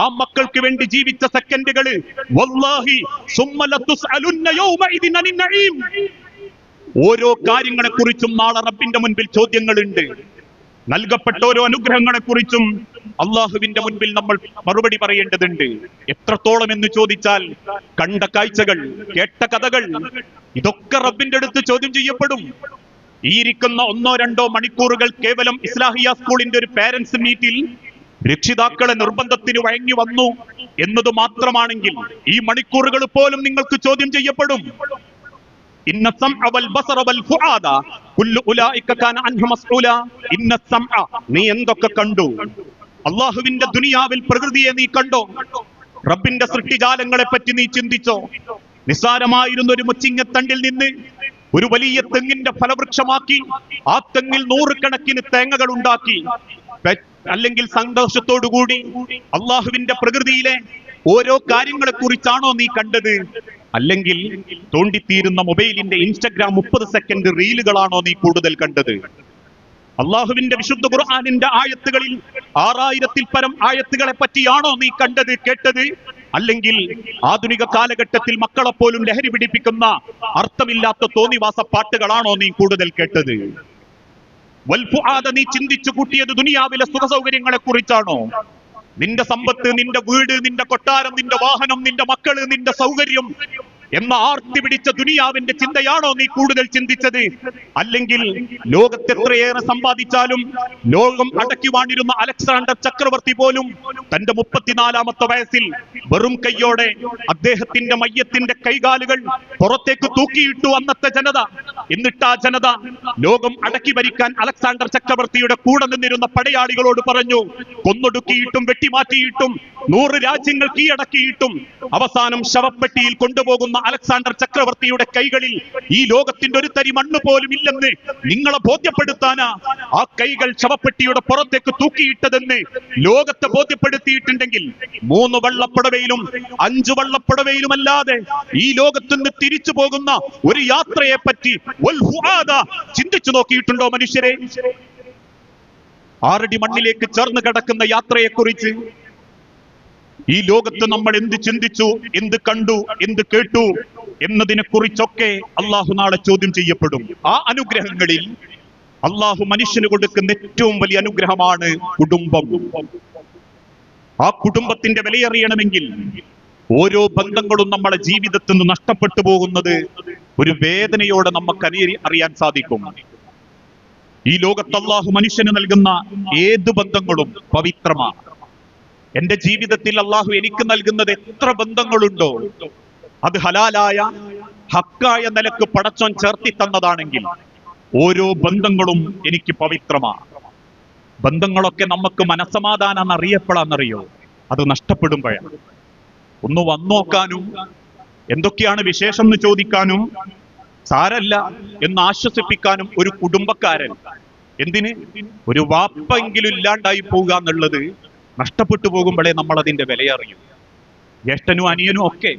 ആ മക്കൾക്ക് വേണ്ടി ജീവിച്ച സെക്കൻഡുകള്, വല്ലാഹി സുമ്മ ലതുസ്അലുന്ന യൗമഇദിൻ അനിൻ നഈം. ഓരോ കാര്യങ്ങളെ കുറിച്ചും നാളെ റബ്ബിന്റെ മുൻപിൽ ചോദ്യങ്ങളുണ്ട്. നൽകപ്പെട്ട ഓരോ അനുഗ്രഹങ്ങളെ കുറിച്ചും അള്ളാഹുവിന്റെ മുൻപിൽ നമ്മൾ മറുപടി പറയേണ്ടതുണ്ട്. എത്രത്തോളം എന്ന് ചോദിച്ചാൽ, കണ്ട കാഴ്ചകൾ, കേട്ട കഥകൾ, ഇതൊക്കെ റബ്ബിന്റെ അടുത്ത് ചോദ്യം ചെയ്യപ്പെടും. ഈ ഇരിക്കുന്ന 1-2 മണിക്കൂറുകൾ കേവലം ഇസ്ലാഹിയ സ്കൂളിന്റെ ഒരു പാരന്റ്സ് മീറ്റിൽ രക്ഷിതാക്കളെ നിർബന്ധത്തിന് വഴങ്ങി വന്നു എന്നത് മാത്രമാണെങ്കിൽ ഈ മണിക്കൂറുകൾ പോലും നിങ്ങൾക്ക് ചോദ്യം ചെയ്യപ്പെടും. ഇന്ന സമഅ വൽ ബസറ വൽ ഫുആദ കുല്ലു ഉലൈക കാന അൻഹു മസ്ഊല. ഇന്ന സമഅ, നീ എന്തൊക്കെ കണ്ടു? അല്ലാഹുവിന്റെ ദുനിയാവിൽ പ്രകൃതിയെ നീ കണ്ടോ? റബ്ബിന്റെ സൃഷ്ടിജാലങ്ങളെ പറ്റി നീ ചിന്തിച്ചോ? നിസ്സാരമായിരുന്ന ഒരു മുച്ചിങ്ങത്തണ്ടിൽ നിന്ന് ഒരു വലിയ തെങ്ങിന്റെ ഫലവൃക്ഷമാക്കി ആ തെങ്ങിൽ 100 കണക്കിന് തേങ്ങകൾ ഉണ്ടാക്കി, അല്ലെങ്കിൽ സന്തോഷത്തോടുകൂടി അള്ളാഹുവിന്റെ പ്രകൃതിയിലെ ഓരോ കാര്യങ്ങളെ കുറിച്ചാണോ നീ കണ്ടത്? അല്ലെങ്കിൽ തോണ്ടിത്തീരുന്ന മൊബൈലിന്റെ ഇൻസ്റ്റഗ്രാം 30 സെക്കൻഡ് റീലുകളാണോ നീ കൂടുതൽ കണ്ടത്? അള്ളാഹുവിന്റെ വിശുദ്ധ ഖുർആനിന്റെ ആയത്തുകളിൽ 6000-ൽ പരം ആയത്തുകളെ പറ്റിയാണോ നീ കണ്ടത്, കേട്ടത്? അല്ലെങ്കിൽ ആധുനിക കാലഘട്ടത്തിൽ മക്കളെപ്പോലും ലഹരി പിടിപ്പിക്കുന്ന അർത്ഥമില്ലാത്ത തോന്നിവാസ പാട്ടുകളാണോ നീ കൂടുതൽ കേട്ടത്? വൽഫുആദ, നീ ചിന്തിച്ചു കൂട്ടിയത് ദുനിയാവിലെ സുഖ സൗകര്യങ്ങളെ കുറിച്ചാണോ? നിന്റെ സമ്പത്ത്, നിന്റെ വീട്, നിന്റെ കൊട്ടാരം, നിന്റെ വാഹനം, നിന്റെ മക്കള്, നിന്റെ സൗകര്യം എന്ന ആർത്തി പിടിച്ച ദുനിയാവിന്റെ ചിന്തയാണോ നീ കൂടുതൽ ചിന്തിച്ചത്? അല്ലെങ്കിൽ ലോകത്ത് എത്രയേറെ സമ്പാദിച്ചാലും ലോകം അടക്കി വാണിരുന്ന അലക്സാണ്ടർ ചക്രവർത്തി പോലും തന്റെ 34-ാമത്തെ വയസ്സിൽ വെറും കൈയോടെ അദ്ദേഹത്തിന്റെ മയ്യത്തിന്റെ കൈകാലുകൾ പുറത്തേക്ക് തൂക്കിയിട്ടു അന്നത്തെ ജനത. എന്നിട്ട് ആ ജനത ലോകം അടക്കി ഭരിക്കാൻ അലക്സാണ്ടർ ചക്രവർത്തിയുടെ കൂടെ നിന്നിരുന്ന പടയാളികളോട് പറഞ്ഞു, കൊന്നൊടുക്കിയിട്ടും വെട്ടിമാറ്റിയിട്ടും 100 രാജ്യങ്ങൾ കീഴടക്കിയിട്ടും അവസാനം ശവപ്പെട്ടിയിൽ കൊണ്ടുപോകുന്ന അലക്സാണ്ടർ ചക്രവർത്തിയുടെ കൈകളിൽ ഈ ലോകത്തിന്റെ ഒരു തരി മണ്ണ് പോലും ഇല്ലെന്ന് നിങ്ങളെ ബോധ്യപ്പെടുത്താനാ ആ കൈകൾ ശവപ്പെട്ടിയുടെ പുറത്തേക്ക് തൂക്കിയിട്ടതെന്ന് ലോകത്തെ ബോധ്യപ്പെടുത്തിയിട്ടുണ്ടെങ്കിൽ 3 വള്ളപ്പടവയിലും 5 വള്ളപ്പടവയിലുമല്ലാതെ ഈ ലോകത്ത് നിന്ന് തിരിച്ചു പോകുന്ന ഒരു യാത്രയെ പറ്റി ചിന്തിച്ചു നോക്കിയിട്ടുണ്ടോ മനുഷ്യരെ? 6 അടി മണ്ണിലേക്ക് ചേർന്ന് കിടക്കുന്ന യാത്രയെ കുറിച്ച് ഈ ലോകത്ത് നമ്മൾ എന്ത് ചിന്തിച്ചു, എന്ത് കണ്ടു, എന്ത് കേട്ടു എന്നതിനെ കുറിച്ചൊക്കെ അള്ളാഹു നാളെ ചോദ്യം ചെയ്യപ്പെടും. ആ അനുഗ്രഹങ്ങളിൽ അള്ളാഹു മനുഷ്യന് കൊടുക്കുന്ന ഏറ്റവും വലിയ അനുഗ്രഹമാണ് കുടുംബം. ആ കുടുംബത്തിന്റെ വിലയറിയണമെങ്കിൽ ഓരോ ബന്ധങ്ങളും നമ്മളെ ജീവിതത്തിൽ നിന്ന് നഷ്ടപ്പെട്ടു പോകുന്നത് ഒരു വേദനയോടെ നമുക്ക് അറിയാൻ സാധിക്കും. ഈ ലോകത്ത് അള്ളാഹു മനുഷ്യന് നൽകുന്ന ഏത് ബന്ധങ്ങളും പവിത്രമാണ്. എന്റെ ജീവിതത്തിൽ അള്ളാഹു എനിക്ക് നൽകുന്നത് എത്ര ബന്ധങ്ങളുണ്ടോ അത് ഹലാലായ ഹക്കായ നിലക്ക് പടച്ചോൻ ചേർത്തി തന്നതാണെങ്കിൽ ഓരോ ബന്ധങ്ങളും എനിക്ക് പവിത്രമാണ്. ബന്ധങ്ങളൊക്കെ നമുക്ക് മനസ്സമാധാനം അറിയപ്പെടാന്നറിയോ? അത് നഷ്ടപ്പെടുമ്പോഴാണ്. ഒന്ന് വന്നോക്കാനും എന്തൊക്കെയാണ് വിശേഷം എന്ന് ചോദിക്കാനും സാരല്ല എന്ന് ആശ്വസിപ്പിക്കാനും ഒരു കുടുംബക്കാരൻ, എന്തിന് ഒരു വാപ്പെങ്കിലും ഇല്ലാണ്ടായി പോവുക എന്നുള്ളത് നഷ്ടപ്പെട്ടു പോകുമ്പോഴേ നമ്മൾ അതിന്റെ വിലയറിയും. ജ്യേഷ്ഠനും അനിയനും ഒക്കെ.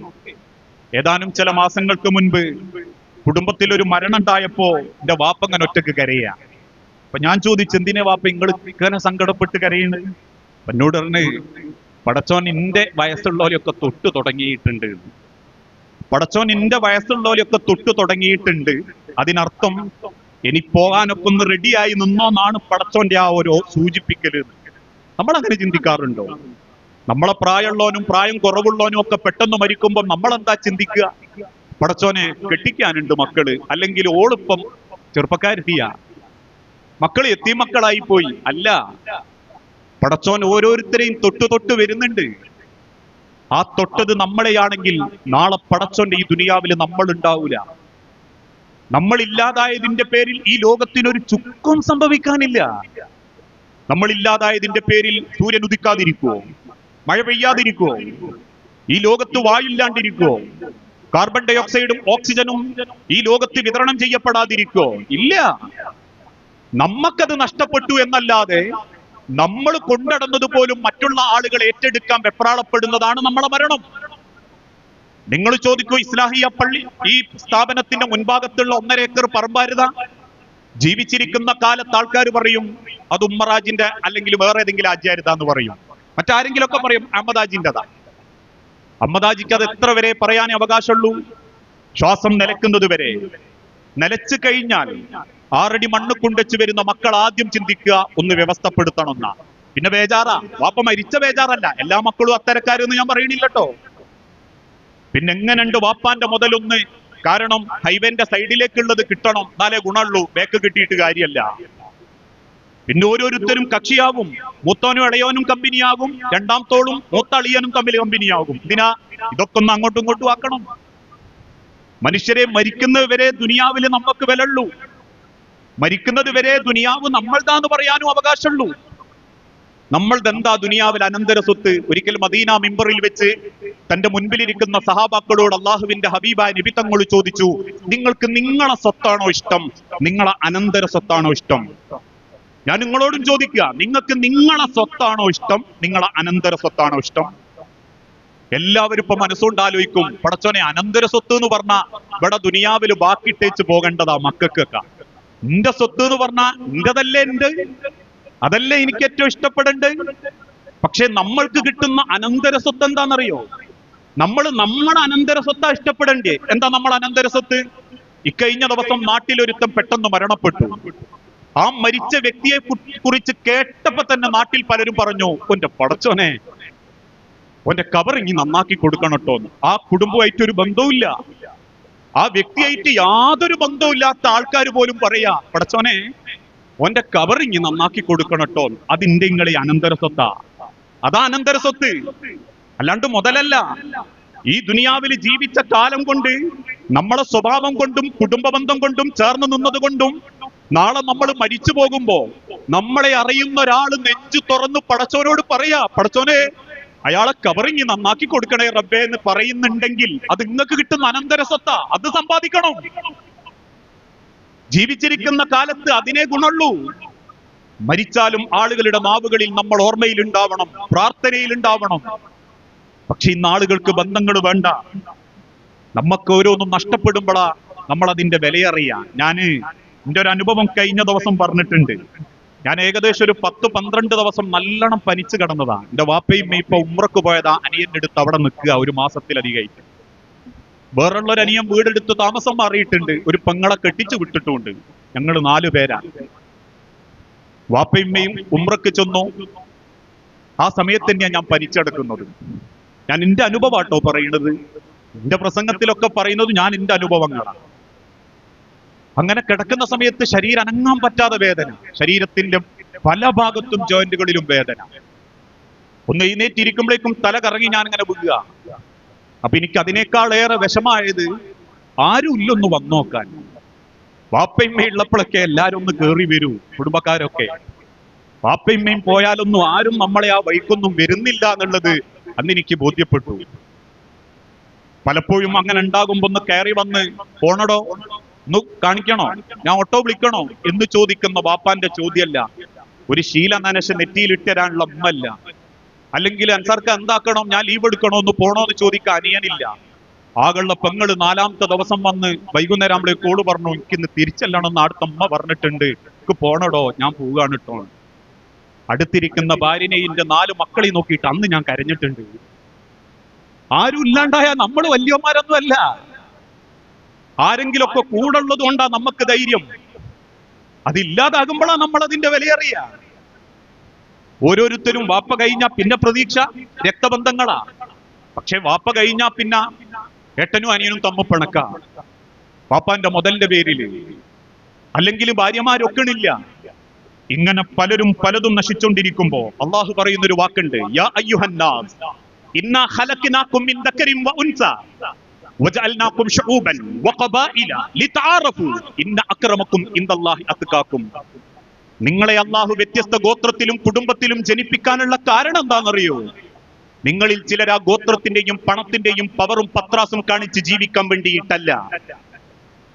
ഏതാനും ചില മാസങ്ങൾക്ക് മുൻപ് കുടുംബത്തിൽ ഒരു മരണം ഉണ്ടായപ്പോ എന്റെ വാപ്പങ്ങനെ ഒറ്റക്ക് കരയുക. അപ്പൊ ഞാൻ ചോദിച്ചു, എന്തിനെ വാപ്പ ഇങ്ങനെ സങ്കടപ്പെട്ട് കരയുന്നത്? എന്നോട് പറഞ്ഞ്, പടച്ചോൻ ഇന്റെ വയസ്സുള്ളവരെയൊക്കെ തൊട്ട് തുടങ്ങിയിട്ടുണ്ട്. പടച്ചോൻ ഇന്റെ വയസ്സുള്ളവരെയൊക്കെ തൊട്ട് തുടങ്ങിയിട്ടുണ്ട്. അതിനർത്ഥം ഇനി പോകാനൊക്കെ ഒന്ന് റെഡിയായി നിന്നോന്നാണ് പടച്ചോന്റെ ആ ഒരു സൂചിപ്പിക്കല്. നമ്മളങ്ങനെ ചിന്തിക്കാറുണ്ടോ? നമ്മളെ പ്രായമുള്ളവനും പ്രായം കുറവുള്ളവനും ഒക്കെ പെട്ടെന്ന് മരിക്കുമ്പോൾ നമ്മളെന്താ ചിന്തിക്കുക? പടച്ചോനെ കെട്ടിക്കാനുണ്ട് മക്കള്, അല്ലെങ്കിൽ ഓളിപ്പം ചെറുപ്പക്കാരെത്തിയ മക്കള് എത്തിമക്കളായി പോയി. അല്ല, പടച്ചോൻ ഓരോരുത്തരെയും തൊട്ട് തൊട്ട് വരുന്നുണ്ട്. ആ തൊട്ടത് നമ്മളെയാണെങ്കിൽ നാളെ പടച്ചോന്റെ ഈ ദുനിയാവിൽ നമ്മൾ ഉണ്ടാവൂല. നമ്മളില്ലാതായതിന്റെ പേരിൽ ഈ ലോകത്തിനൊരു ചുക്കും സംഭവിക്കാനില്ല. നമ്മളില്ലാതായതിന്റെ പേരിൽ സൂര്യൻ ഉദിക്കാതിരിക്കുവോ? മഴ പെയ്യാതിരിക്കുവോ? ഈ ലോകത്ത് വായില്ലാണ്ടിരിക്കുവോ? കാർബൺ ഡൈ ഓക്സൈഡും ഓക്സിജനും ഈ ലോകത്ത് വിതരണം ചെയ്യപ്പെടാതിരിക്കുവോ? ഇല്ല. നമ്മക്കത് നഷ്ടപ്പെട്ടു എന്നല്ലാതെ നമ്മൾ കൊണ്ടടന്നത് പോലും മറ്റുള്ള ആളുകൾ ഏറ്റെടുക്കാൻ വെപ്രാളപ്പെടുന്നതാണ് നമ്മളെ മരണം. നിങ്ങൾ ചോദിക്കൂ, ഇസ്ലാഹിയ പള്ളി ഈ സ്ഥാപനത്തിന്റെ മുൻഭാഗത്തുള്ള 1.5 ഏക്കർ പറമ്പാരുത ജീവിച്ചിരിക്കുന്ന കാലത്ത് ആൾക്കാർ പറയും അത് ഉമ്മറാജിന്റെ അല്ലെങ്കിൽ വേറെ ഏതെങ്കിലും ആചാര്യതാന്ന് പറയും. മറ്റാരെങ്കിലും ഒക്കെ പറയും അഹമ്മദാജിന്റെതാ. അഹമ്മദാജിക്ക് അത് എത്ര വരെ പറയാനേ അവകാശമുള്ളൂ? ശ്വാസം നിലക്കുന്നത് വരെ. നിലച്ചു കഴിഞ്ഞാൽ 6 അടി മണ്ണ് കൊണ്ടുവച്ച് വരുന്ന മക്കൾ ആദ്യം ചിന്തിക്കുക ഒന്ന് വ്യവസ്ഥപ്പെടുത്തണമെന്നാ. പിന്നെ ബേജാറാ. വാപ്പ മരിച്ച ബേജാറല്ല. എല്ലാ മക്കളും അത്തരക്കാരെന്ന് ഞാൻ പറയണില്ലട്ടോ. പിന്നെ എങ്ങനെയുണ്ട് വാപ്പാന്റെ മുതലൊന്ന്? കാരണം ഹൈവേന്റെ സൈഡിലേക്കുള്ളത് കിട്ടണം, എന്നാലേ ഗുണമുള്ളൂ. ബേക്ക് കിട്ടിയിട്ട് കാര്യമല്ല. പിന്നെ ഓരോരുത്തരും കക്ഷിയാകും. മൂത്തോനും ഇളയോനും കമ്പനിയാകും, രണ്ടാമത്തോളും മൂത്തളിയനും തമ്മിൽ കമ്പനിയാകും. ഇതിനാ ഇതൊക്കെ ഒന്ന് അങ്ങോട്ടും ഇങ്ങോട്ടും ആക്കണം. മനുഷ്യരെ മരിക്കുന്നത് വരെ ദുനിയാവിൽ നമുക്ക് വിലയുള്ളൂ. മരിക്കുന്നത് വരെ ദുനിയാവ് നമ്മൾതാന്ന് പറയാനും അവകാശമുള്ളൂ. നമ്മൾതെന്താ ദുനിയാവിൽ അനന്തര സ്വത്ത്? ഒരിക്കൽ മദീന മിമ്പറിൽ വെച്ച് തന്റെ മുൻപിലിരിക്കുന്ന സഹാബാക്കളോട് അള്ളാഹുവിന്റെ ഹബീബായ നബി തങ്ങൾ ചോദിച്ചു, നിങ്ങൾക്ക് നിങ്ങളെ സ്വത്താണോ ഇഷ്ടം, നിങ്ങളെ അനന്തര സ്വത്താണോ ഇഷ്ടം? ഞാൻ നിങ്ങളോടും ചോദിക്കുക, നിങ്ങൾക്ക് നിങ്ങളെ സ്വത്താണോ ഇഷ്ടം, നിങ്ങളെ അനന്തര സ്വത്താണോ ഇഷ്ടം? എല്ലാവരും ഇപ്പൊ മനസ്സുകൊണ്ട് ആലോചിക്കും, പടച്ചോനെ അനന്തര സ്വത്ത് എന്ന് പറഞ്ഞാ ഇവിടെ ദുനിയാവില് ബാക്കിട്ടേച്ച് പോകേണ്ടതാ മക്കൾക്കൊക്കെ. എന്റെ സ്വത്ത് എന്ന് പറഞ്ഞാ എന്റെതല്ലേ, എന്റെ അതല്ലേ എനിക്ക് ഏറ്റവും ഇഷ്ടപ്പെടേണ്ടത്. പക്ഷെ നമ്മൾക്ക് കിട്ടുന്ന അനന്തര സ്വത്ത് എന്താണെന്നറിയോ? നമ്മുടെ അനന്തര സ്വത്താ ഇഷ്ടപ്പെടേണ്ടേ. എന്താ നമ്മൾ അനന്തര സ്വത്ത്? ഇക്കഴിഞ്ഞ ദിവസം നാട്ടിലൊരുത്തം പെട്ടെന്ന് മരണപ്പെട്ടു. ആ മരിച്ച വ്യക്തിയെ കുറിച്ച് കേട്ടപ്പോ തന്നെ നാട്ടിൽ പലരും പറഞ്ഞു, ഓന്റെ പടച്ചോനെ ഓന്റെ കബറിങ്ങി നന്നാക്കി കൊടുക്കണട്ടോ. ആ കുടുംബമായിട്ട് ഒരു ബന്ധവുമില്ല, ആ വ്യക്തിയായിട്ട് യാതൊരു ബന്ധവുമില്ലാത്ത ആൾക്കാർ പോലും പറയാ, പടച്ചോനെ ഓന്റെ കബറിങ്ങി നന്നാക്കി കൊടുക്കണട്ടോ. അതിന്റെ ഇങ്ങളെ അനന്തര സ്വത്താ. അതാ അനന്തര സ്വത്ത്, അല്ലാണ്ട് മുതലല്ല. ഈ ദുനിയാവിൽ ജീവിച്ച കാലം കൊണ്ട് നമ്മളെ സ്വഭാവം കൊണ്ടും കുടുംബ ബന്ധം കൊണ്ടും ചേർന്ന് നിന്നത് കൊണ്ടും നാളെ നമ്മൾ മരിച്ചു പോകുമ്പോ നമ്മളെ അറിയുന്ന ഒരാള് നെഞ്ചു തുറന്നു പടച്ചോനോട് പറയാ, പടച്ചോനെ അയാളെ കബറിങ്ങി നന്നാക്കി കൊടുക്കണേ റബ്ബേ എന്ന് പറയുന്നുണ്ടെങ്കിൽ അത് നിങ്ങൾക്ക് കിട്ടുന്ന അനന്തര സ്വത്താ. അത് സമ്പാദിക്കണം. ജീവിച്ചിരിക്കുന്ന കാലത്ത് അതിനെ ഗുണുള്ളൂ. മരിച്ചാലും ആളുകളുടെ നാവുകളിൽ നമ്മൾ ഓർമ്മയിൽ ഉണ്ടാവണം, പ്രാർത്ഥനയിൽ ഉണ്ടാവണം. പക്ഷെ ഇന്ന് ആളുകൾക്ക് ബന്ധങ്ങൾ വേണ്ട. നമുക്ക് ഓരോന്നും നഷ്ടപ്പെടുമ്പോഴാ നമ്മൾ അതിന്റെ വിലയറിയാ. എന്റെ ഒരു അനുഭവം കഴിഞ്ഞ ദിവസം പറഞ്ഞിട്ടുണ്ട്. ഞാൻ ഏകദേശം ഒരു 10-12 ദിവസം നല്ലോണം പനിച്ചു കിടന്നതാ. എന്റെ വാപ്പയും ഇപ്പൊ ഉമ്രക്ക് പോയതാ. അനിയന്റെ അടുത്ത് അവിടെ നിൽക്കുക 1 മാസത്തിലധികമായിട്ട്. വേറുള്ളൊരു അനിയൻ വീടെടുത്ത് താമസം മാറിയിട്ടുണ്ട്. ഒരു പെങ്ങളെ കെട്ടിച്ചു വിട്ടിട്ടുമുണ്ട്. ഞങ്ങൾ 4 പേരാ. വാപ്പയമ്മയും ഉമ്രക്ക് ചെന്നു. ആ സമയത്ത് തന്നെയാണ് ഞാൻ പനിച്ചെടുക്കുന്നത്. ഞാൻ എന്റെ അനുഭവമാട്ടോ പറയുന്നത്. എന്റെ പ്രസംഗത്തിലൊക്കെ പറയുന്നത് ഞാൻ എന്റെ അനുഭവങ്ങളാണ്. അങ്ങനെ കിടക്കുന്ന സമയത്ത് ശരീരം അനങ്ങാൻ പറ്റാതെ വേദന, ശരീരത്തിന്റെ പല ഭാഗത്തും ജോയിന്റുകളിലും വേദന. ഒന്ന് എഴുന്നേറ്റിരിക്കുമ്പോഴേക്കും തല കറങ്ങി ഞാൻ ഇങ്ങനെ വീഴുക. അപ്പൊ എനിക്ക് അതിനേക്കാളേറെ വിഷമായത് ആരും ഇല്ലൊന്ന് വന്നോക്കാൻ. വാപ്പയമ്മ ഉള്ളപ്പോഴൊക്കെ എല്ലാരും ഒന്ന് കേറി വരൂ, കുടുംബക്കാരൊക്കെ. വാപ്പയമ്മയും പോയാലൊന്നും ആരും നമ്മളെ ആ വഴിക്കൊന്നും വരുന്നില്ല എന്നുള്ളത് അന്ന് എനിക്ക് ബോധ്യപ്പെട്ടു. പലപ്പോഴും അങ്ങനെ ഉണ്ടാകുമ്പോ ഒന്ന് കയറി വന്ന് പോണടോ, ഒന്ന് കാണിക്കണോ, ഞാൻ ഓട്ടോ വിളിക്കണോ എന്ന് ചോദിക്കുന്ന വാപ്പാന്റെ ചോദ്യമല്ല. ഒരു ശീല നനശ നെറ്റിയിലിട്ടരാനുള്ള ഉമ്മല്ല. അല്ലെങ്കിൽ അൻസാർക്ക് എന്താക്കണം, ഞാൻ ലീവ് എടുക്കണോ, ഒന്ന് പോണോ എന്ന് ചോദിക്കാൻ അനിയനില്ല. ആകളുള്ള പെങ്ങള് 4ാമത്തെ ദിവസം വന്ന് വൈകുന്നേരം നമ്മളെ കോള് പറഞ്ഞു, എനിക്കിന്ന് തിരിച്ചല്ലണമെന്ന് അടുത്ത അമ്മ പറഞ്ഞിട്ടുണ്ട്, എനിക്ക് പോണടോ, ഞാൻ പോവുകയാണ് കേട്ടോ. അടുത്തിരിക്കുന്ന ഭാര്യനെയും 4 മക്കളെയും നോക്കിയിട്ട് അന്ന് ഞാൻ കരഞ്ഞിട്ടുണ്ട്. ആരും ഇല്ലാണ്ടായ നമ്മൾ വലിയമാരൊന്നും അല്ല, ആരെങ്കിലൊക്കെ കൂടുള്ളത് കൊണ്ടാ നമുക്ക് ധൈര്യം. അതില്ലാതാകുമ്പോഴാണ് നമ്മൾ അതിന്റെ വിലയറിയ. ഓരോരുത്തരും വാപ്പ കഴിഞ്ഞാ പിന്നെ പ്രതീക്ഷ രക്തബന്ധങ്ങളാ. പക്ഷെ വാപ്പ കഴിഞ്ഞാ പിന്നെ ഏട്ടനും അനിയനും തമ്മിൽ പിണക്ക, വാപ്പാന്റെ മുതലിന്റെ പേരില്. അല്ലെങ്കിൽ ഭാര്യമാരൊക്കണില്ല. ഇങ്ങനെ പലരും പലതും നശിച്ചുകൊണ്ടിരിക്കുമ്പോ അള്ളാഹു പറയുന്നൊരു വാക്കുണ്ട്, യാ അയ്യുഹന്നാസ് ഇന്നാ ഖലഖനാകും മിൻ ദക്കരിൻ വ ഉൻസ വജഅൽനാകും ശുഊബൻ വഖബായില ലിതആറഫു ഇന്ന അക്രമക്കും ഇൻദല്ലാഹി അത്ഖാകും. നിങ്ങളെ അള്ളാഹു വ്യത്യസ്ത ഗോത്രത്തിലും കുടുംബത്തിലും ജനിപ്പിക്കാനുള്ള കാരണം എന്താണെന്നറിയോ? നിങ്ങളിൽ ചിലർ ആ ഗോത്രത്തിന്റെയും പണത്തിന്റെയും പവറും പത്രാസും കാണിച്ച് ജീവിക്കാൻ വേണ്ടിയിട്ടല്ല.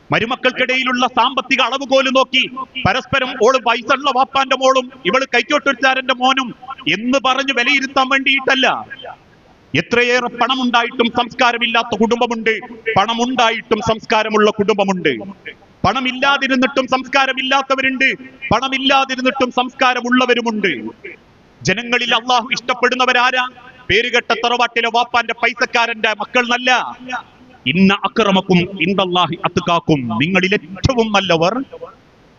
മരുമക്കൾക്കിടയിലുള്ള സാമ്പത്തിക അളവുകോല് നോക്കി പരസ്പരം ഓള് പൈസയുള്ള വാപ്പാന്റെ മോളും ഇവള് കൈക്കോട്ടൊരുത്താരന്റെ മോനും എന്ന് പറഞ്ഞ് വിലയിരുത്താൻ വേണ്ടിയിട്ടല്ല. എത്രയേറെ പണമുണ്ടായിട്ടും സംസ്കാരമില്ലാത്ത കുടുംബമുണ്ട്, പണമുണ്ടായിട്ടും സംസ്കാരമുള്ള കുടുംബമുണ്ട്. പണമില്ലാതിരുന്നിട്ടും സംസ്കാരമില്ലാത്തവരുണ്ട്, പണമില്ലാതിരുന്നിട്ടും സംസ്കാരമുള്ളവരുമുണ്ട്. ജനങ്ങളിൽ അള്ളാഹു ഇഷ്ടപ്പെടുന്നവരാരാ? പേരുകെട്ട തറവാട്ടിലെ വാപ്പാന്റെ പൈസക്കാരന്റെ മക്കൾ നല്ല. ഇന്ന അക്രമക്കും ഇൻദല്ലാഹി അത്ഖാകും. നിങ്ങളിൽ ഏറ്റവും നല്ലവർ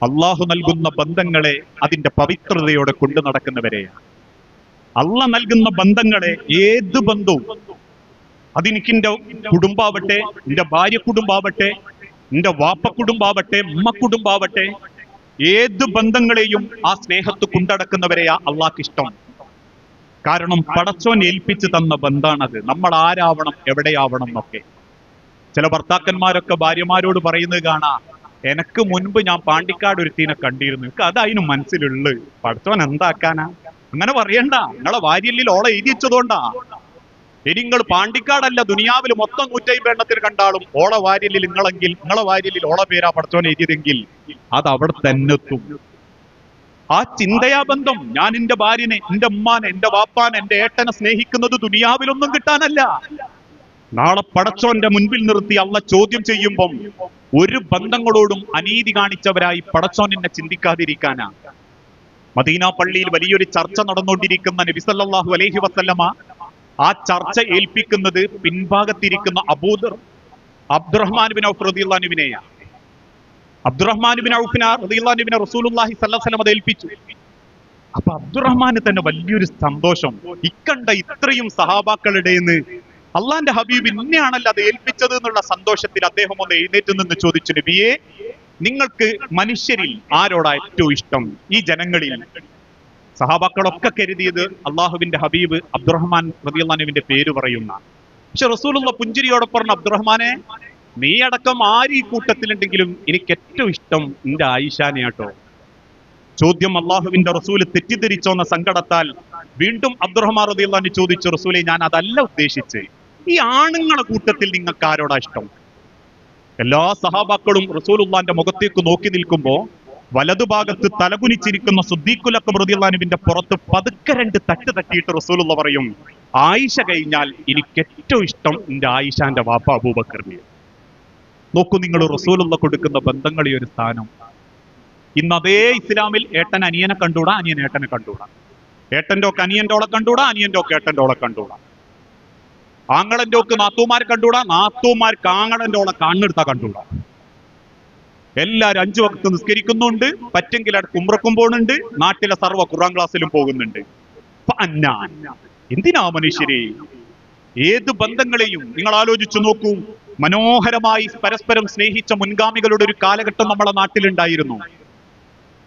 അള്ളാഹു നൽകുന്ന ബന്ധങ്ങളെ അതിന്റെ പവിത്രതയോടെ കൊണ്ടു നടക്കുന്നവരെയാണ്. അള്ള നൽകുന്ന ബന്ധങ്ങളെ, ഏത് ബന്ധവും, അതെനിക്കെന്റെ കുടുംബാവട്ടെ, എന്റെ ഭാര്യ കുടുംബാവട്ടെ, എന്റെ വാപ്പ കുടുംബാവട്ടെ, ഉമ്മ കുടുംബാവട്ടെ, ഏത് ബന്ധങ്ങളെയും ആ സ്നേഹത്ത് കൊണ്ടടക്കുന്നവരെയാ അള്ളാഹ്ക്ക് ഇഷ്ടം. കാരണം പടച്ചോൻ ഏൽപ്പിച്ചു തന്ന ബന്ധാണത്. നമ്മൾ ആരാവണം, എവിടെയാവണം എന്നൊക്കെ. ചില ഭർത്താക്കന്മാരൊക്കെ ഭാര്യമാരോട് പറയുന്നത് കാണാ, എനക്ക് മുൻപ് ഞാൻ പാണ്ടിക്കാട് ഒരുത്തീനെ കണ്ടിരുന്നു, എനിക്ക് അതതിന് മനസ്സിലുള്ളു, പടച്ചോൻ എന്താക്കാനാ? അങ്ങനെ പറയണ്ട. നിങ്ങളെ വാര്യല്ലിൽ ഓളെ എഴുതി വെച്ചതുകൊണ്ടാ. ഇനി നിങ്ങൾ പാണ്ടിക്കാടല്ല, ദുനിയാവിൽ മൊത്തം 150 എണ്ണത്തിന് കണ്ടാലും ഓളെ വാര്യല്ലിൽ നിങ്ങളെങ്കിൽ, നിങ്ങളെ വാര്യല്ലിൽ ഓളെ പേരാ പടച്ചോൻ എഴുതിയതെങ്കിൽ അത് അവിടെ തന്നെ എത്തും. ആ ചിന്തയാ ബന്ധം. ഞാൻ എന്റെ ഭാര്യനെ, എന്റെ ഉമ്മാനെ, എന്റെ വാപ്പാനെ, എന്റെ ഏട്ടനെ സ്നേഹിക്കുന്നത് ദുനിയാവിലൊന്നും കിട്ടാനല്ല. നാളെ പടച്ചോന്റെ മുൻപിൽ നിർത്തി അള്ള ചോദ്യം ചെയ്യുമ്പം ഒരു ബന്ധങ്ങളോടും അനീതി കാണിച്ചവരായി പടച്ചോൻ എന്നെ ചിന്തിക്കാതിരിക്കാനാ. മദീന പള്ളിയിൽ വലിയൊരു ചർച്ച നടന്നുകൊണ്ടിരിക്കുന്ന നബി സല്ലല്ലാഹു അലൈഹി വസല്ലമ ആ ചർച്ച ഏൽപ്പിക്കുന്നത് പിൻഭാഗത്തിരിക്കുന്ന അബ്ദുറഹ്മാൻ ബിൻ ഔഫ് റളിയല്ലാഹു അൻഹുവിനെയാണ്. അബ്ദുറഹ്മാൻ ബിൻ ഔഫിനെ റളിയല്ലാഹു അൻഹുവിനെ റസൂലുള്ളാഹി സ്വല്ലല്ലാഹു അലൈഹി വസല്ലം ഏൽപ്പിച്ചു. അപ്പൊ അബ്ദുറഹ്മാന് തന്നെ വലിയൊരു സന്തോഷം. ഇക്കണ്ട ഇത്രയും സഹാബാക്കളുടെന്ന് അള്ളാന്റെ ഹബീബ് ഇന്നെയാണല്ലോ അത് ഏൽപ്പിച്ചത് എന്നുള്ള സന്തോഷത്തിൽ അദ്ദേഹം ഒന്ന് എഴുന്നേറ്റ് നിന്ന് ചോദിച്ചു, നബിയെ, നിങ്ങൾക്ക് മനുഷ്യരിൽ ആരോടാ ഏറ്റവും ഇഷ്ടം ഈ ജനങ്ങളിൽ? സഹാബാക്കളൊക്കെ കരുതിയത് അള്ളാഹുവിന്റെ ഹബീബ് അബ്ദുറഹ്മാൻ റളിയല്ലാഹു അൻഹുവിന്റെ പേര് പറയുന്ന. പക്ഷെ റസൂലുള്ള പുഞ്ചിരിയോടെ പറഞ്ഞു, അബ്ദുറഹ്മാനെ, നീ അടക്കം ആര് ഈ കൂട്ടത്തിലുണ്ടെങ്കിലും എനിക്ക് ഏറ്റവും ഇഷ്ടം എന്റെ ആയിഷാനെയാട്ടോ. ചോദ്യം അള്ളാഹുവിന്റെ റസൂല് തെറ്റിദ്ധരിച്ചോന്ന സങ്കടത്താൽ വീണ്ടും അബ്ദുറഹ്മാൻ റളിയല്ലാഹു അൻഹു ചോദിച്ചു, റസൂലെ, ഞാൻ അതല്ല ഉദ്ദേശിച്ച്, ഈ ആണുങ്ങളെ കൂട്ടത്തിൽ നിങ്ങൾക്ക് ആരോടാ ഇഷ്ടം? എല്ലാ സഹാബാക്കളും റസൂലുള്ളാന്റെ മുഖത്തേക്ക് നോക്കി നിൽക്കുമ്പോ വലതുഭാഗത്ത് തലകുനിച്ചിരിക്കുന്ന സിദ്ദീഖുൽ അക്ബർ റളിയല്ലാഹു അൻഹുവിന്റെ പുറത്ത് പതുക്കെ 2 തട്ട് തട്ടിയിട്ട് റസൂലുള്ള പറയും, ആയിഷ കഴിഞ്ഞാൽ എനിക്ക് ഏറ്റവും ഇഷ്ടം എന്റെ ആയിഷാന്റെ വാപ്പ അബൂബക്കറിനെ. നോക്കൂ നിങ്ങൾ, റസൂലുള്ള കൊടുക്കുന്ന ബന്ധങ്ങളെ ഒരു സ്ഥാനം. ഇന്ന് അതേ ഇസ്ലാമിൽ ഏട്ടൻ അനിയനെ കണ്ടൂടാ, അനിയൻ ഏട്ടനെ കണ്ടൂടാ, ഏട്ടന്റെ ഒക്കെ അനിയന്റെ ഓളെ കണ്ടൂടാ, അനിയന്റെ ഒക്കെ ഏട്ടന്റെ ഓളെ കണ്ടൂടാ, ആങ്ങളന്റെ ഒക്കെ നാത്തൂമാരെ കണ്ടൂടാ, നാത്തൂമാർക്ക് ആങ്ങളന്റെ ഓളെ കണ്ണെടുത്താ കണ്ടൂടാ. എല്ലാരും 5 വക്ത് നിസ്കരിക്കുന്നുണ്ട്, പറ്റെങ്കിൽ അടുത്ത് ഉംറക്കും പോകുന്നുണ്ട്, നാട്ടിലെ സർവ്വ ഖുർആൻ ക്ലാസ്സിലും പോകുന്നുണ്ട്. എന്തിനാ മനുഷ്യരെ? ഏത് ബന്ധങ്ങളെയും നിങ്ങൾ ആലോചിച്ചു നോക്കൂ. മനോഹരമായി പരസ്പരം സ്നേഹിച്ച മുൻഗാമികളുടെ ഒരു കാലഘട്ടം നമ്മളെ നാട്ടിലുണ്ടായിരുന്നു.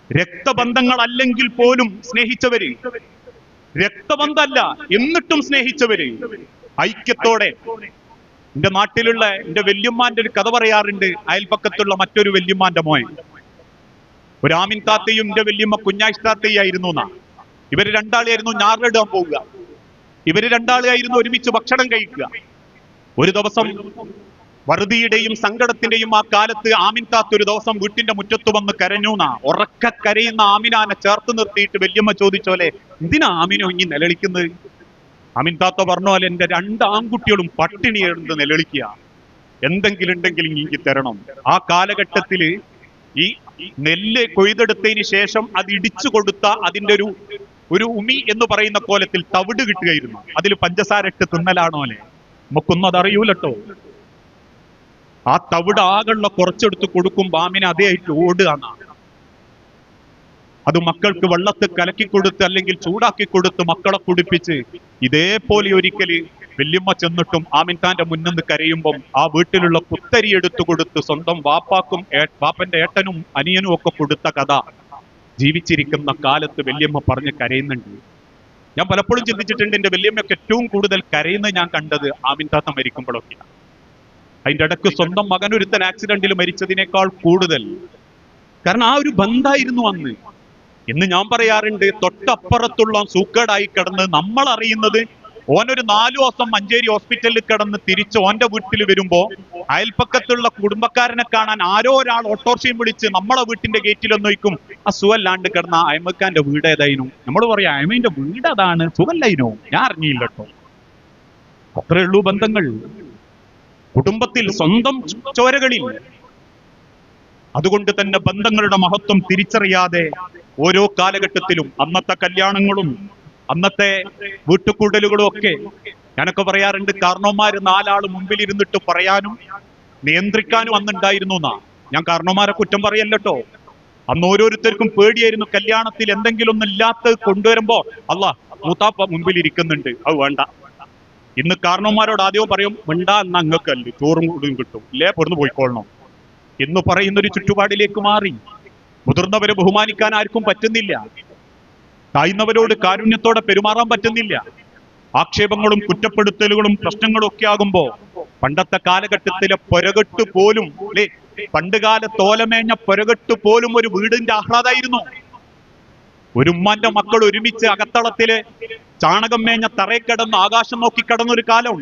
രക്തബന്ധങ്ങളല്ലെങ്കിൽ പോലും സ്നേഹിച്ചവര്, രക്തബന്ധമല്ല എന്നിട്ടും സ്നേഹിച്ചവര്, ഐക്യത്തോടെ എന്റെ നാട്ടിലുള്ള എന്റെ വല്യമ്മാന്റെ ഒരു കഥ പറയാറുണ്ട്. അയൽപക്കത്തുള്ള മറ്റൊരു വല്യമ്മാന്റെ മോൻ, ഒരു ആമിൻ താത്തയും എന്റെ വല്യമ്മ കുഞ്ഞാഴ്ച താത്തയായിരുന്നു എന്നാ. ഇവര് രണ്ടാളായിരുന്നു ഞാറിടാൻ പോവുക. ഇവര് രണ്ടാളായിരുന്നു ഒരുമിച്ച് ഭക്ഷണം കഴിക്കുക. ഒരു ദിവസം വറുതിയുടെയും സങ്കടത്തിന്റെയും ആ കാലത്ത് ആമിൻ താത്ത ഒരു ദിവസം വീട്ടിന്റെ മുറ്റത്ത് വന്ന് കരഞ്ഞൂന്നാ. ഉറക്ക കരയുന്ന ആമിനാനെ ചേർത്ത് നിർത്തിയിട്ട് വല്യമ്മ ചോദിച്ചോലെ, എന്തിനാ ആമിനോ ഇനി നിലവിളിക്കുന്നത്? ആമിൻ താത്ത പറഞ്ഞോലെ, എന്റെ 2 ആൺകുട്ടികളും പട്ടിണി എഴുന്ന് നിലവിളിക്കുക, എന്തെങ്കിലും ഉണ്ടെങ്കിൽ എനിക്ക് തരണം. ആ കാലഘട്ടത്തില് ഈ നെല്ല് കൊയ്തെടുത്തതിന് ശേഷം അത് ഇടിച്ചു കൊടുത്ത അതിന്റെ ഒരു ഉമി എന്ന് പറയുന്ന കോലത്തിൽ തവിട് കിട്ടുകയായിരുന്നു. അതിൽ പഞ്ചസാര ഇട്ട് തിന്നലാണോ അല്ലെ, നമുക്കൊന്നും അതറിയൂലട്ടോ. ആ തവിട് ആകെയുള്ള കുറച്ചെടുത്ത് കൊടുക്കുമ്പോ ആമിന അതേ ആയിട്ട് ഓടുകയാണ്. അത് മക്കൾക്ക് വെള്ളത്ത് കലക്കി കൊടുത്ത് അല്ലെങ്കിൽ ചൂടാക്കി കൊടുത്ത് മക്കളെ കുടിപ്പിച്ച് ഇതേപോലെ ഒരിക്കല് വല്യമ്മ ചെന്നിട്ടും ആമിൻ താന്റെ മുന്നിന്ന് കരയുമ്പം ആ വീട്ടിലുള്ള പുത്തരി എടുത്തു കൊടുത്ത് സ്വന്തം വാപ്പാക്കും വാപ്പന്റെ ഏട്ടനും അനിയനും ഒക്കെ കൊടുത്ത കഥ ജീവിച്ചിരിക്കുന്ന കാലത്ത് വല്യമ്മ പറഞ്ഞ് കരയുന്നുണ്ട്. ഞാൻ പലപ്പോഴും ചിന്തിച്ചിട്ടുണ്ട്, എന്റെ വല്യമ്മയൊക്കെ ഏറ്റവും കൂടുതൽ കരയുന്നത് ഞാൻ കണ്ടത് ആമിൻ താത്ത മരിക്കുമ്പോഴൊക്കെയാണ്. അതിന്റെ ഇടയ്ക്ക് സ്വന്തം മകനൊരുത്തൻ ആക്സിഡന്റിൽ മരിച്ചതിനേക്കാൾ കൂടുതൽ. കാരണം ആ ഒരു ബന്ധായിരുന്നു അന്ന്. ഇന്ന് ഞാൻ പറയാറുണ്ട്, തൊട്ടപ്പുറത്തുള്ള സൂക്കേടായി കിടന്ന് നമ്മൾ അറിയുന്നത് ഓനൊരു 4 ദിവസം മഞ്ചേരി ഹോസ്പിറ്റലിൽ കിടന്ന് തിരിച്ച് ഓന്റെ വീട്ടിൽ വരുമ്പോ അയൽപ്പക്കത്തുള്ള കുടുംബക്കാരനെ കാണാൻ ആരോ ഒരാൾ ഓട്ടോറിക്ഷയും വിളിച്ച് നമ്മളെ വീട്ടിന്റെ ഗേറ്റിലൊന്നും വയ്ക്കും, ആ സുഖല്ലാണ്ട് കിടന്ന അയമക്കാന്റെ വീട് ഏതായിരുന്നു. നമ്മൾ പറയാം അയമന്റെ വീട് അതാണ്, സുഖല്ലായിനോ, ഞാൻ അറിഞ്ഞില്ല കേട്ടോ. അത്രേ ഉള്ളൂ ബന്ധങ്ങൾ കുടുംബത്തിൽ, സ്വന്തം ചോരകളിൽ. അതുകൊണ്ട് തന്നെ ബന്ധങ്ങളുടെ മഹത്വം തിരിച്ചറിയാതെ ഓരോ കാലഘട്ടത്തിലും അന്നത്തെ കല്യാണങ്ങളും അന്നത്തെ വീട്ടുകൂടലുകളും ഒക്കെ ഞാനൊക്കെ പറയാറുണ്ട്, കാരണവന്മാര് 4 ആള് മുമ്പിൽ ഇരുന്നിട്ട് പറയാനും നിയന്ത്രിക്കാനും അന്നുണ്ടായിരുന്നു എന്നാ. ഞാൻ കാരണവന്മാരെ കുറ്റം പറയല്ലോ. അന്ന് ഓരോരുത്തർക്കും പേടിയായിരുന്നു. കല്യാണത്തിൽ എന്തെങ്കിലും ഒന്നും ഇല്ലാത്തത് കൊണ്ടുവരുമ്പോ അല്ലാ മൂത്താപ്പ മുമ്പിൽ ഇരിക്കുന്നുണ്ട്, അത് വേണ്ട. ഇന്ന് കാരണവന്മാരോട് ആദ്യം പറയും, മിണ്ടാ എന്നാ അങ്ങക്കല്ലേ, ചോറും കൂടും കിട്ടും, ഇല്ലേ പൊറന്ന് പോയിക്കൊള്ളണം എന്ന് പറയുന്നൊരു ചുറ്റുപാടിലേക്ക് മാറി. മുതിർന്നവരെ ബഹുമാനിക്കാൻ ആർക്കും പറ്റുന്നില്ല. താഴ്ന്നവരോട് കാരുണ്യത്തോടെ പെരുമാറാൻ പറ്റുന്നില്ല. ആക്ഷേപങ്ങളും കുറ്റപ്പെടുത്തലുകളും പ്രശ്നങ്ങളും ഒക്കെ ആകുമ്പോ പണ്ടത്തെ കാലഘട്ടത്തിലെ പൊരകെട്ട് പോലും അല്ലെ, പണ്ടുകാല തോലമേഞ്ഞ പൊരകെട്ട് പോലും ഒരു വീടിന്റെ ആഹ്ലാദമായിരുന്നു. ഒരു ഉമ്മാന്റെ മക്കൾ ഒരുമിച്ച് അകത്തളത്തില് ചാണകം മേഞ്ഞ തറയെ കിടന്ന് ആകാശം നോക്കി കിടന്നൊരു കാലം.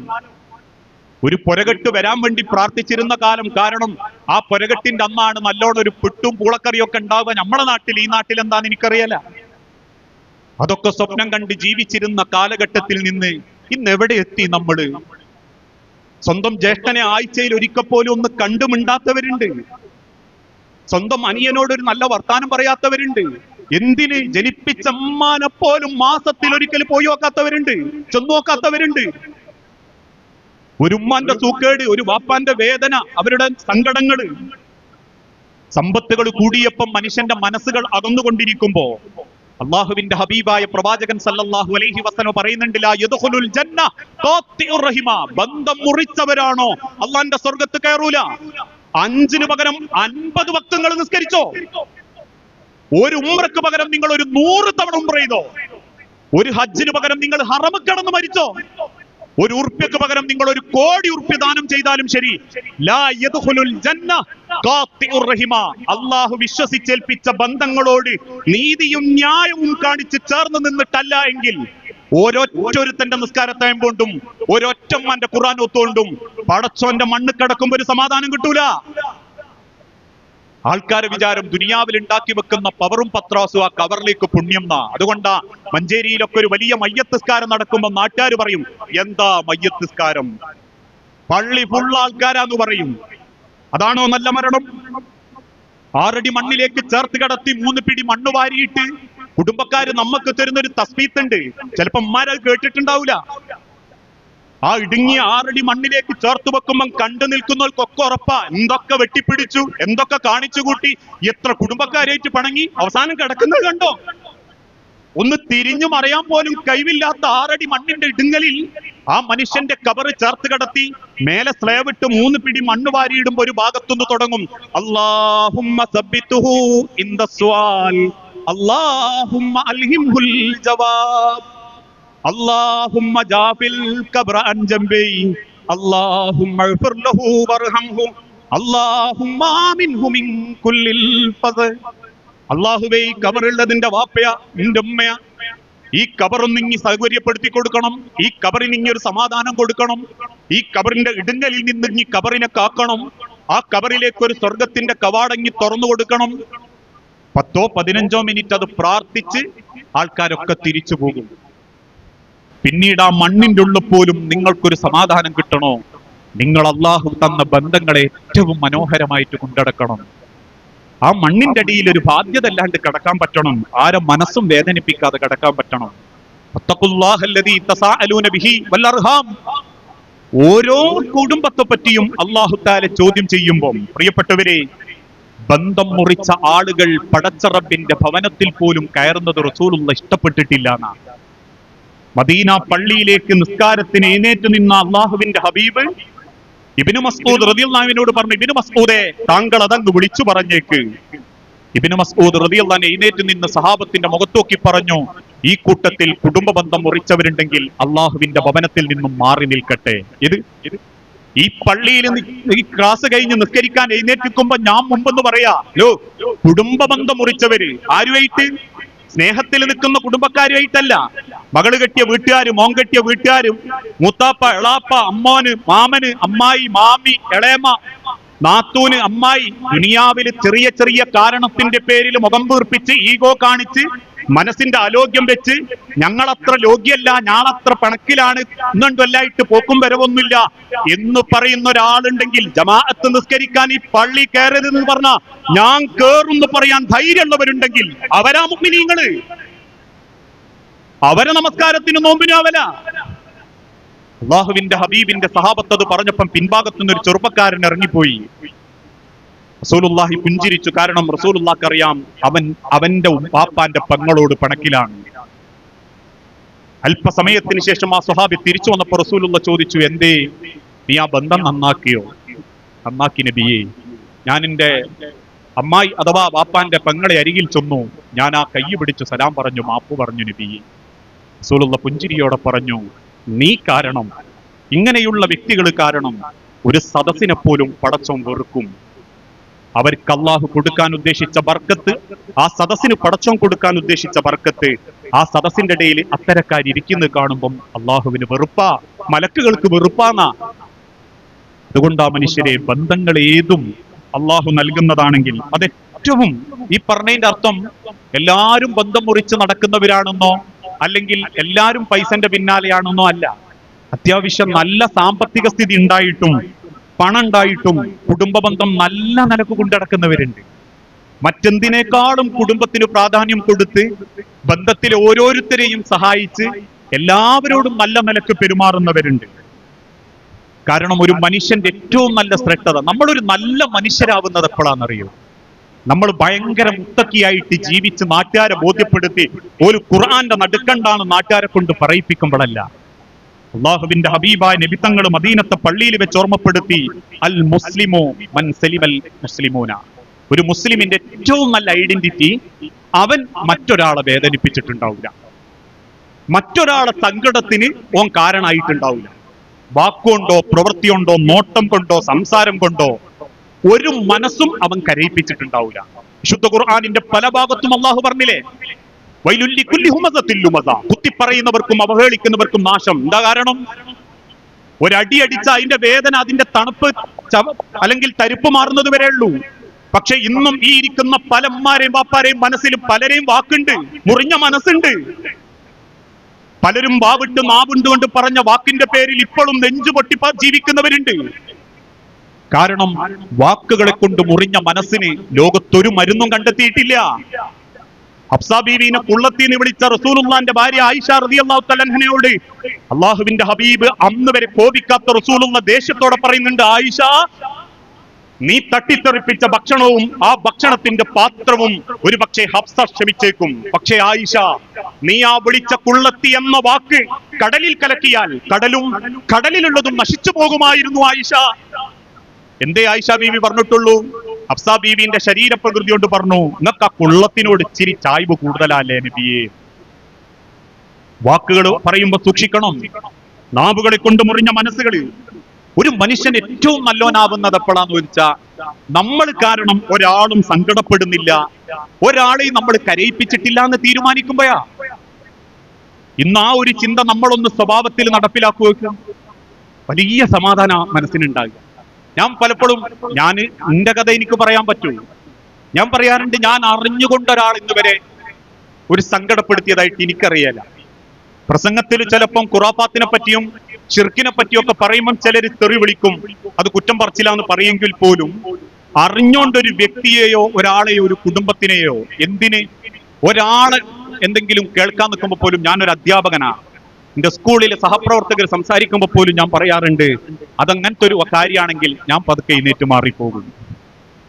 ഒരു പൊരകെട്ട് വരാൻ വേണ്ടി പ്രാർത്ഥിച്ചിരുന്ന കാലം. കാരണം ആ പൊരകെട്ടിന്റെ അന്നാണ് നല്ലോണം ഒരു പുട്ടും പൂളക്കറിയും ഒക്കെ ഉണ്ടാവുക. നമ്മളെ നാട്ടിൽ, ഈ നാട്ടിൽ എന്താന്ന് എനിക്കറിയാല. അതൊക്കെ സ്വപ്നം കണ്ട് ജീവിച്ചിരുന്ന കാലഘട്ടത്തിൽ നിന്ന് ഇന്ന് എവിടെ എത്തി നമ്മള്? സ്വന്തം ജ്യേഷ്ഠനെ ആഴ്ചയിൽ ഒരിക്കൽ പോലും ഒന്ന് കണ്ടുമിണ്ടാത്തവരുണ്ട്. സ്വന്തം അനിയനോട് ഒരു നല്ല വർത്താനം പറയാത്തവരുണ്ട്. എന്തിന് ജനിപ്പിച്ച അമ്മാനെ പോലും മാസത്തിൽ ഒരിക്കൽ പോയി നോക്കാത്തവരുണ്ട്, ചെന്നു നോക്കാത്തവരുണ്ട്. ഒരു ഉമ്മാന്റെ സൂക്കേട്, ഒരു വാപ്പാന്റെ വേദന, അവരുടെ സങ്കടങ്ങള്, സമ്പത്തുകൾ കൂടിയപ്പം മനുഷ്യന്റെ മനസ്സുകൾ അകന്നുകൊണ്ടിരിക്കുമ്പോ അള്ളാഹുവിന്റെ ഹബീബായ പ്രവാചകൻ സല്ലല്ലാഹു അലൈഹി വസല്ലം പറയുന്നുണ്ട്, ലാ യദ്ഖുലുൽ ജന്ന ഖാത്തിഉർ റഹിമ. ബന്ധം മുറിച്ചവരാണോ അള്ളാന്റെ സ്വർഗ്ഗത്ത് കയറൂല. 5 പകരം 50 വക്തങ്ങൾ നിസ്കരിച്ചോ. ഒരു ഉംറക്ക് പകരം നിങ്ങൾ ഒരു 100 തവണ ഉംറ ചെയ്തോ. ഒരു ഹജ്ജിന് പകരം നിങ്ങൾ ഹറമ് കടന്ന് മരിച്ചോ. ഒരു ഉറുപ്പ്യക്ക് പകരം നിങ്ങൾ 1 കോടി ഉറുപ്പ്യ ദാനം ചെയ്താലും ശരി, ലാ യദ്ഖുലുൽ ജന്ന ഖാത്തിഉർ റഹിമ. അല്ലാഹു വിശ്വസിച്ചേൽപ്പിച്ച ബന്ധങ്ങളോട് നീതിയും ന്യായവും കാണിച്ച് ചേർന്ന് നിന്നിട്ടല്ല എങ്കിൽ ഓരോരുത്തന്റെ നിസ്കാരത്തായം കൊണ്ടും ഓരോറ്റമ്മന്റെ ഖുർആൻ ഒത്തുകൊണ്ടും പടച്ചോന്റെ മണ്ണ് കിടക്കുമ്പോ ഒരു സമാധാനം കിട്ടൂല. ആൾക്കാരെ വിചാരം ദുനിയാവിൽ ഉണ്ടാക്കി വെക്കുന്ന പവറും പത്രാസും ആ കവറിലേക്ക് പുണ്യം എന്നാ. അതുകൊണ്ടാ മഞ്ചേരിയിലൊക്കെ ഒരു വലിയ മയ്യത്തിസ്കാരം നടക്കുമ്പോ നാട്ടുകാർ പറയും, എന്താ മയ്യത്തിസ്കാരം, പള്ളി ഫുൾ ആൾക്കാരാന്ന് പറയും. അതാണോ നല്ല മരണം? 6 അടി മണ്ണിലേക്ക് ചേർത്ത് കിടത്തി 3 പിടി മണ്ണ് വാരിയിട്ട് കുടുംബക്കാര് നമുക്ക് തരുന്നൊരു തസ്ബീത്തുണ്ട്. ചിലപ്പോ ഉമ്മാരത് കേട്ടിട്ടുണ്ടാവൂല. ആ ഇടുങ്ങിയ 6 അടി മണ്ണിലേക്ക് ചേർത്ത് വെക്കുമ്പം കണ്ടു നിൽക്കുന്നവർക്കൊക്കെ ഉറപ്പാ, എന്തൊക്കെ വെട്ടിപ്പിടിച്ചു, എന്തൊക്കെ കാണിച്ചു കൂട്ടി, എത്ര കുടുംബക്കാരായിട്ട് പണങ്ങി, അവസാനം കിടക്കുന്നത് കണ്ടോ. ഒന്ന് തിരിഞ്ഞു മറിയാൻ പോലും കഴിവില്ലാത്ത 6 അടി മണ്ണിന്റെ ഇടുങ്ങലിൽ ആ മനുഷ്യന്റെ കബറ് ചേർത്ത് കിടത്തി മേലെ സ്ലേവ് ഇട്ട് 3 പിടി മണ്ണ് വാരിയിടുമ്പോ ഒരു ഭാഗത്തുനിന്ന് തുടങ്ങും, അല്ലാഹുമ്മ സബ്ബിതുഹു ഇൻദ സ്വാൽ, അല്ലാഹുമ്മ അൽഹിംഹുൽ ജവാബ്, അല്ലാഹുമ്മ ജാഫിൽ ഖബ്റ അൻ ജംബി, അല്ലാഹുമ്മ ഇഗ്ഫിർ ലഹു വർഹംഹു അല്ലാഹുമ്മ ആമിൻഹു മിൻ കുല്ലിൽ ഫസ്. അല്ലാഹുവേ, ഈ ഖബറുള്ളതിന്റെ വാപ്പയാ, നിന്റെ ഉമ്മയാ, ഈ ഖബറൊന്ന് ഇങ്ങി സൗകര്യപ്പെടുത്തി കൊടുക്കണം, ഈ ഖബറിന് ഇങ്ങി ഒരു സമാധാനം കൊടുക്കണം, ഈ ഖബറിന്റെ ഇടുങ്ങലിൽ നിന്ന് ഇങ്ങി ഖബറിനെ കാക്കണം, ആ ഖബറിലേക്ക് ഒരു സ്വർഗത്തിന്റെ കവാടങ്ങി തുറന്നു കൊടുക്കണം. 10-15 മിനിറ്റ് അത് പ്രാർത്ഥിച്ച് ആൾക്കാരൊക്കെ തിരിച്ചു പോകും. പിന്നീട് ആ മണ്ണിന്റെ ഉള്ളിൽ പോലും നിങ്ങൾക്കൊരു സമാധാനം കിട്ടണോ? നിങ്ങൾ അള്ളാഹു തന്ന ബന്ധങ്ങളെ ഏറ്റവും മനോഹരമായിട്ട് കൊണ്ടടക്കണം. ആ മണ്ണിന്റെ അടിയിൽ ഒരു ബാധ്യത അല്ലാണ്ട് കിടക്കാൻ പറ്റണം, ആരെ മനസ്സും വേദനിപ്പിക്കാതെ കിടക്കാൻ പറ്റണം. ഓരോ കുടുംബത്തെ പറ്റിയും അല്ലാഹു തആല ചോദ്യം ചെയ്യുമ്പോൾ, പ്രിയപ്പെട്ടവരെ, ബന്ധം മുറിച്ച ആളുകൾ പടച്ച റബ്ബിന്റെ ഭവനത്തിൽ പോലും കയറുന്നത് റസൂലുള്ളാഹി ഇഷ്ടപ്പെട്ടിട്ടില്ല എന്നാണ്. മദീന പള്ളിയിലേക്ക് നിസ്കാരത്തിന് എഴുന്നേറ്റ് നിന്ന അള്ളാഹുവിന്റെ ഹബീബ് ഇബ്നു മസ്ഊദ് റളിയല്ലാഹു അൻഹുവിനോട് പറഞ്ഞു, ഇബ്നു മസ്ഊദേ, താങ്കൾ അതങ്ങ് വിളിച്ചു പറഞ്ഞേക്ക്. ഇബ്നു മസ്ഊദ് റളിയല്ലാഹു അൻഹു എഴുന്നേറ്റ് നിന്ന് സഹാബത്തിന്റെ മുഖത്തോക്കി പറഞ്ഞു, ഈ കൂട്ടത്തിൽ കുടുംബ ബന്ധം മുറിച്ചവരുണ്ടെങ്കിൽ അള്ളാഹുവിന്റെ ഭവനത്തിൽ നിന്നും മാറി നിൽക്കട്ടെ. ഈ പള്ളിയിൽ ഈ ക്ലാസ് കഴിഞ്ഞ് നിസ്കരിക്കാൻ എഴുന്നേറ്റിക്കുമ്പോ ഞാൻ മുമ്പെന്ന് പറയാ, കുടുംബ ബന്ധം മുറിച്ചവര് ആരുമായിട്ട്? സ്നേഹത്തിൽ നിൽക്കുന്ന കുടുംബക്കാരുമായിട്ടല്ല, മകള് കെട്ടിയ വീട്ടുകാരും മോൻ കെട്ടിയ വീട്ടുകാരും, മൂത്താപ്പ, എളാപ്പ, അമ്മോന്, മാമന്, അമ്മായി, മാമി, എളേമ, നാത്തൂന്, അമ്മായി. ദുനിയാവില് ചെറിയ ചെറിയ കാരണത്തിന്റെ പേരിൽ മുഖം വീർപ്പിച്ച് ഈഗോ കാണിച്ച് മനസ്സിന്റെ ആരോഗ്യം വെച്ച് ഞങ്ങളത്ര യോഗ്യല്ല, ഞാനത്ര പണക്കിലാണ്, എന്നുണ്ടല്ലായിട്ട് പോക്കും വരവൊന്നുമില്ല എന്ന് പറയുന്ന ഒരാളുണ്ടെങ്കിൽ, ജമാഅത്ത് നിസ്കരിക്കാൻ ഈ പള്ളി കയറരുതെന്ന് പറഞ്ഞാ ഞാൻ കേറുന്ന് പറയാൻ ധൈര്യമുള്ളവരുണ്ടെങ്കിൽ അവരാ മുഅ്മിനീങ്ങള്. അവരെ നമസ്കാരത്തിന് നോമ്പിനും അവല. അള്ളാഹുവിന്റെ ഹബീബിന്റെ സഹാബത്ത് അത് പറഞ്ഞപ്പം പിൻഭാഗത്തുനിന്ന് ഒരു ചെറുപ്പക്കാരൻ ഇറങ്ങിപ്പോയി. റസൂലുള്ളാഹി പുഞ്ചിരിച്ചു. കാരണം റസൂലുള്ളാഹിക്ക് അറിയാം അവന്റെ പാപ്പാന്റെ പെങ്ങളോട് പണക്കിലാണ്. അല്പസമയത്തിന് ശേഷം ആ സ്വഹാബി തിരിച്ചു വന്നപ്പോൾ റസൂലുള്ളാഹി ചോദിച്ചു, എന്തേ, നീ ആ ബന്ധം നന്നാക്കിയോ? നന്നാക്കി നബിയേ. ഞാൻ എന്റെ അമ്മായി അഥവാ പാപ്പാന്റെ പെങ്ങളെ അരികിൽ ചെന്നു, ഞാൻ ആ കൈ പിടിച്ചു സലാം പറഞ്ഞു, മാപ്പ് പറഞ്ഞു നബിയേ. റസൂലുള്ളാഹി പുഞ്ചിരിയോടെ പറഞ്ഞു, നീ കാരണം, ഇങ്ങനെയുള്ള വ്യക്തികൾ കാരണം ഒരു സദസ്സിനെ പോലും പടച്ചോൻ വെറുക്കും. അവർക്ക് അള്ളാഹു കൊടുക്കാൻ ഉദ്ദേശിച്ച ബർക്കത്ത്, ആ സദസ്സിന് പടച്ചോൻ കൊടുക്കാൻ ഉദ്ദേശിച്ച ബർക്കത്ത്, ആ സദസ്സിന്റെ ഇടയിൽ അത്തരക്കാരിയ്ക്കുന്നത് കാണുമ്പം അള്ളാഹുവിന് വെറുപ്പാ, മലക്കുകൾക്ക് വെറുപ്പാന്നാ. അതുകൊണ്ടാ മനുഷ്യരെ, ബന്ധങ്ങൾ ഏതും അള്ളാഹു നൽകുന്നതാണെങ്കിൽ അതേറ്റവും, ഈ പറഞ്ഞതിന്റെ അർത്ഥം എല്ലാരും ബന്ധം മുറിച്ച് നടക്കുന്നവരാണെന്നോ അല്ലെങ്കിൽ എല്ലാരും പൈസന്റെ പിന്നാലെയാണെന്നോ അല്ല. അത്യാവശ്യം നല്ല സാമ്പത്തിക സ്ഥിതി ഉണ്ടായിട്ടും പണം ഉണ്ടായിട്ടും കുടുംബ ബന്ധം നല്ല നിലക്ക് കൊണ്ടടക്കുന്നവരുണ്ട്. മറ്റെന്തിനേക്കാളും കുടുംബത്തിന് പ്രാധാന്യം കൊടുത്ത് ബന്ധത്തിലെ ഓരോരുത്തരെയും സഹായിച്ച് എല്ലാവരോടും നല്ല നിലക്ക് പെരുമാറുന്നവരുണ്ട്. കാരണം ഒരു മനുഷ്യന്റെ ഏറ്റവും നല്ല ശ്രദ്ധത, നമ്മളൊരു നല്ല മനുഷ്യരാവുന്നത് എപ്പോഴാണെന്നറിയോ? നമ്മൾ ഭയങ്കര മുത്തക്കിയായിട്ട് ജീവിച്ച് നാട്ടുകാരെ ബോധ്യപ്പെടുത്തി ഒരു ഖുർആന്റെ നടുക്കണ്ടാണ് നാട്ടുകാരെ കൊണ്ട് പറയിപ്പിക്കുമ്പോഴല്ല. അള്ളാഹുവിന്റെ ഹബീബായ നബി തങ്ങൾ മദീനത്തെ പള്ളിയിൽ വെച്ച് ഓർമ്മപ്പെടുത്തി, അൽ മുസ്ലിമു മൻ സലിമൽ മുസ്ലിമൂന. ഒരു മുസ്ലിമിന്റെ ഏറ്റവും നല്ല ഐഡന്റിറ്റി, അവൻ മറ്റൊരാളെ വേദനിപ്പിച്ചിട്ടുണ്ടാവില്ല, മറ്റൊരാളെ സങ്കടത്തിന് ഓൻ കാരണമായിട്ടുണ്ടാവില്ല. വാക്കുകൊണ്ടോ പ്രവൃത്തിയുണ്ടോ നോട്ടം കൊണ്ടോ സംസാരം കൊണ്ടോ ഒരു മനസ്സും അവൻ കരയിപ്പിച്ചിട്ടുണ്ടാവില്ല. വിശുദ്ധ ഖുർആനിന്റെ പല ഭാഗത്തും അള്ളാഹു പറഞ്ഞില്ലേ, വൈലുല്ലി കുല്ലി ഹുമസത്തിൽ ലുമസ, കുത്തിപ്പറയുന്നവർക്കും അവഹേളിക്കുന്നവർക്കും നാശം. എന്താ കാരണം? ഒരടി അടിച്ച അതിന്റെ വേദന, അതിന്റെ തണുപ്പ് അല്ലെങ്കിൽ തരിപ്പ് മാറുന്നത് വരെ ഉള്ളൂ. പക്ഷെ ഇന്നും ഈ ഇരിക്കുന്ന പല അമ്മാരെയും വാപ്പാരെയും മനസ്സിൽ പലരെയും വാക്കുണ്ട്, മുറിഞ്ഞ മനസ്സുണ്ട്. പലരും വാവിട്ട് നാവുണ്ട് കൊണ്ട് പറഞ്ഞ വാക്കിന്റെ പേരിൽ ഇപ്പോഴും നെഞ്ചു പൊട്ടിപ്പാ ജീവിക്കുന്നവരുണ്ട്. കാരണം വാക്കുകളെ കൊണ്ട് മുറിഞ്ഞ മനസ്സിന് ലോകത്തൊരു മരുന്നും കണ്ടെത്തിയിട്ടില്ല. ഹഫ്സ ബീവിനെ കുള്ളത്തിന്ന് വിളിച്ച റസൂലുള്ളാന്റെ ഭാര്യ ആയിഷ റളിയല്ലാഹു തആല അൻഹയോട് അള്ളാഹുവിന്റെ ഹബീബ് അന്ന് വരെ കോപിക്കാത്ത റസൂലുള്ള ദേഷ്യത്തോടെ പറയുന്നുണ്ട്, ആയിഷ, നീ തട്ടിത്തെറിപ്പിച്ച ഭക്ഷണവും ആ ഭക്ഷണത്തിന്റെ പാത്രവും ഒരു പക്ഷേ ഹഫ്സ ക്ഷമിച്ചേക്കും. പക്ഷേ ആയിഷ, നീ ആ വിളിച്ച കുള്ളത്തി എന്ന വാക്ക് കടലിൽ കലക്കിയാൽ കടലും കടലിലുള്ളതും നശിച്ചു പോകുമായിരുന്നു ആയിഷ. എന്തേ ആയിഷ ബീവി പറഞ്ഞിട്ടുള്ളൂ? ഹഫ്സ ബീവിന്റെ ശരീരപ്രകൃതി കൊണ്ട് പറഞ്ഞു, നിങ്ങൾക്ക് ആ കുള്ളത്തിനോട് ഇച്ചിരി ചായ്വ് കൂടുതലല്ലേ നബിയെ. വാക്കുകൾ പറയുമ്പോ സൂക്ഷിക്കണം. നാവുകളെ കൊണ്ട് മുറിഞ്ഞ മനസ്സുകൾ, ഒരു മനുഷ്യൻ ഏറ്റവും നല്ലോനാവുന്നത് എപ്പോഴാന്ന് ചോദിച്ചാൽ നമ്മൾ കാരണം ഒരാളും സങ്കടപ്പെടുന്നില്ല, ഒരാളെയും നമ്മൾ കരയിപ്പിച്ചിട്ടില്ല എന്ന് തീരുമാനിക്കുമ്പോഴാ. ഇന്ന് ആ ഒരു ചിന്ത നമ്മളൊന്ന് സ്വഭാവത്തിൽ നടപ്പിലാക്കുക, വലിയ സമാധാന മനസ്സിനുണ്ടാകുക. ഞാൻ പലപ്പോഴും എന്റെ കഥ എനിക്ക് പറയാൻ പറ്റൂ. ഞാൻ പറയാറുണ്ട്, ഞാൻ അറിഞ്ഞുകൊണ്ട് ഒരാൾ ഇന്നുവരെ ഒരു സങ്കടപ്പെടുത്തിയതായിട്ട് എനിക്കറിയാല. പ്രസംഗത്തിൽ ചിലപ്പം ഖുറാഫാത്തിനെ പറ്റിയും ഷിർക്കിനെ പറ്റിയൊക്കെ പറയുമ്പോൾ ചിലർ തെറി വിളിക്കും, അത് കുറ്റം പറച്ചില്ലാന്ന് പറയുമെങ്കിൽ പോലും അറിഞ്ഞോണ്ടൊരു വ്യക്തിയെയോ ഒരാളെയോ ഒരു കുടുംബത്തിനെയോ എന്തിന് ഒരാളെ എന്തെങ്കിലും കേൾക്കാൻ നിൽക്കുമ്പോൾ പോലും, ഞാനൊരു അധ്യാപകനാ, എന്റെ സ്കൂളിലെ സഹപ്രവർത്തകർ സംസാരിക്കുമ്പോൾ പോലും ഞാൻ പറയാറുണ്ട്, അതങ്ങനത്തെ ഒരു കാര്യമാണെങ്കിൽ ഞാൻ പതുക്കെ എഴുന്നേറ്റ് മാറിപ്പോകും.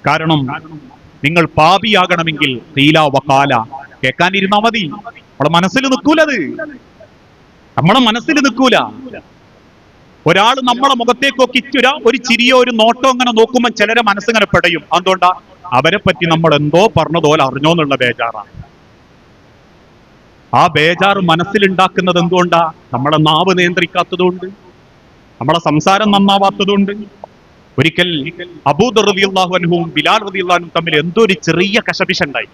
കാരണം നിങ്ങൾ പാപിയാകണമെങ്കിൽ തീല വകാല കേൾക്കാനിരുന്നാ മതി. നമ്മളെ മനസ്സിൽ നിൽക്കൂലത്, നമ്മളെ മനസ്സിൽ നിൽക്കൂല. ഒരാൾ നമ്മളെ മുഖത്തേക്കൊക്കെ ഒരു ചിരിയോ ഒരു നോട്ടോ അങ്ങനെ നോക്കുമ്പോൾ ചിലരെ മനസ്സിങ്ങനെ പെടയും. അതുകൊണ്ടാ അവരെ പറ്റി നമ്മൾ എന്തോ പറഞ്ഞതുപോലെ അറിഞ്ഞോന്നുള്ള ബേജാറാണ്. ആ ബേജാറ് മനസ്സിലുണ്ടാക്കുന്നത് എന്തുകൊണ്ടാ? നമ്മളെ നാവ് നിയന്ത്രിക്കാത്തതുകൊണ്ട്, നമ്മളെ സംസാരം നന്നാവാത്തതുകൊണ്ട്. ഒരിക്കൽ അബൂദർ റളിയല്ലാഹു അൻഹുവും ബിലാൽ റളിയല്ലാഹു അൻഹുവും തമ്മിൽ എന്തോ ഒരു ചെറിയ കശപിശുണ്ടായി.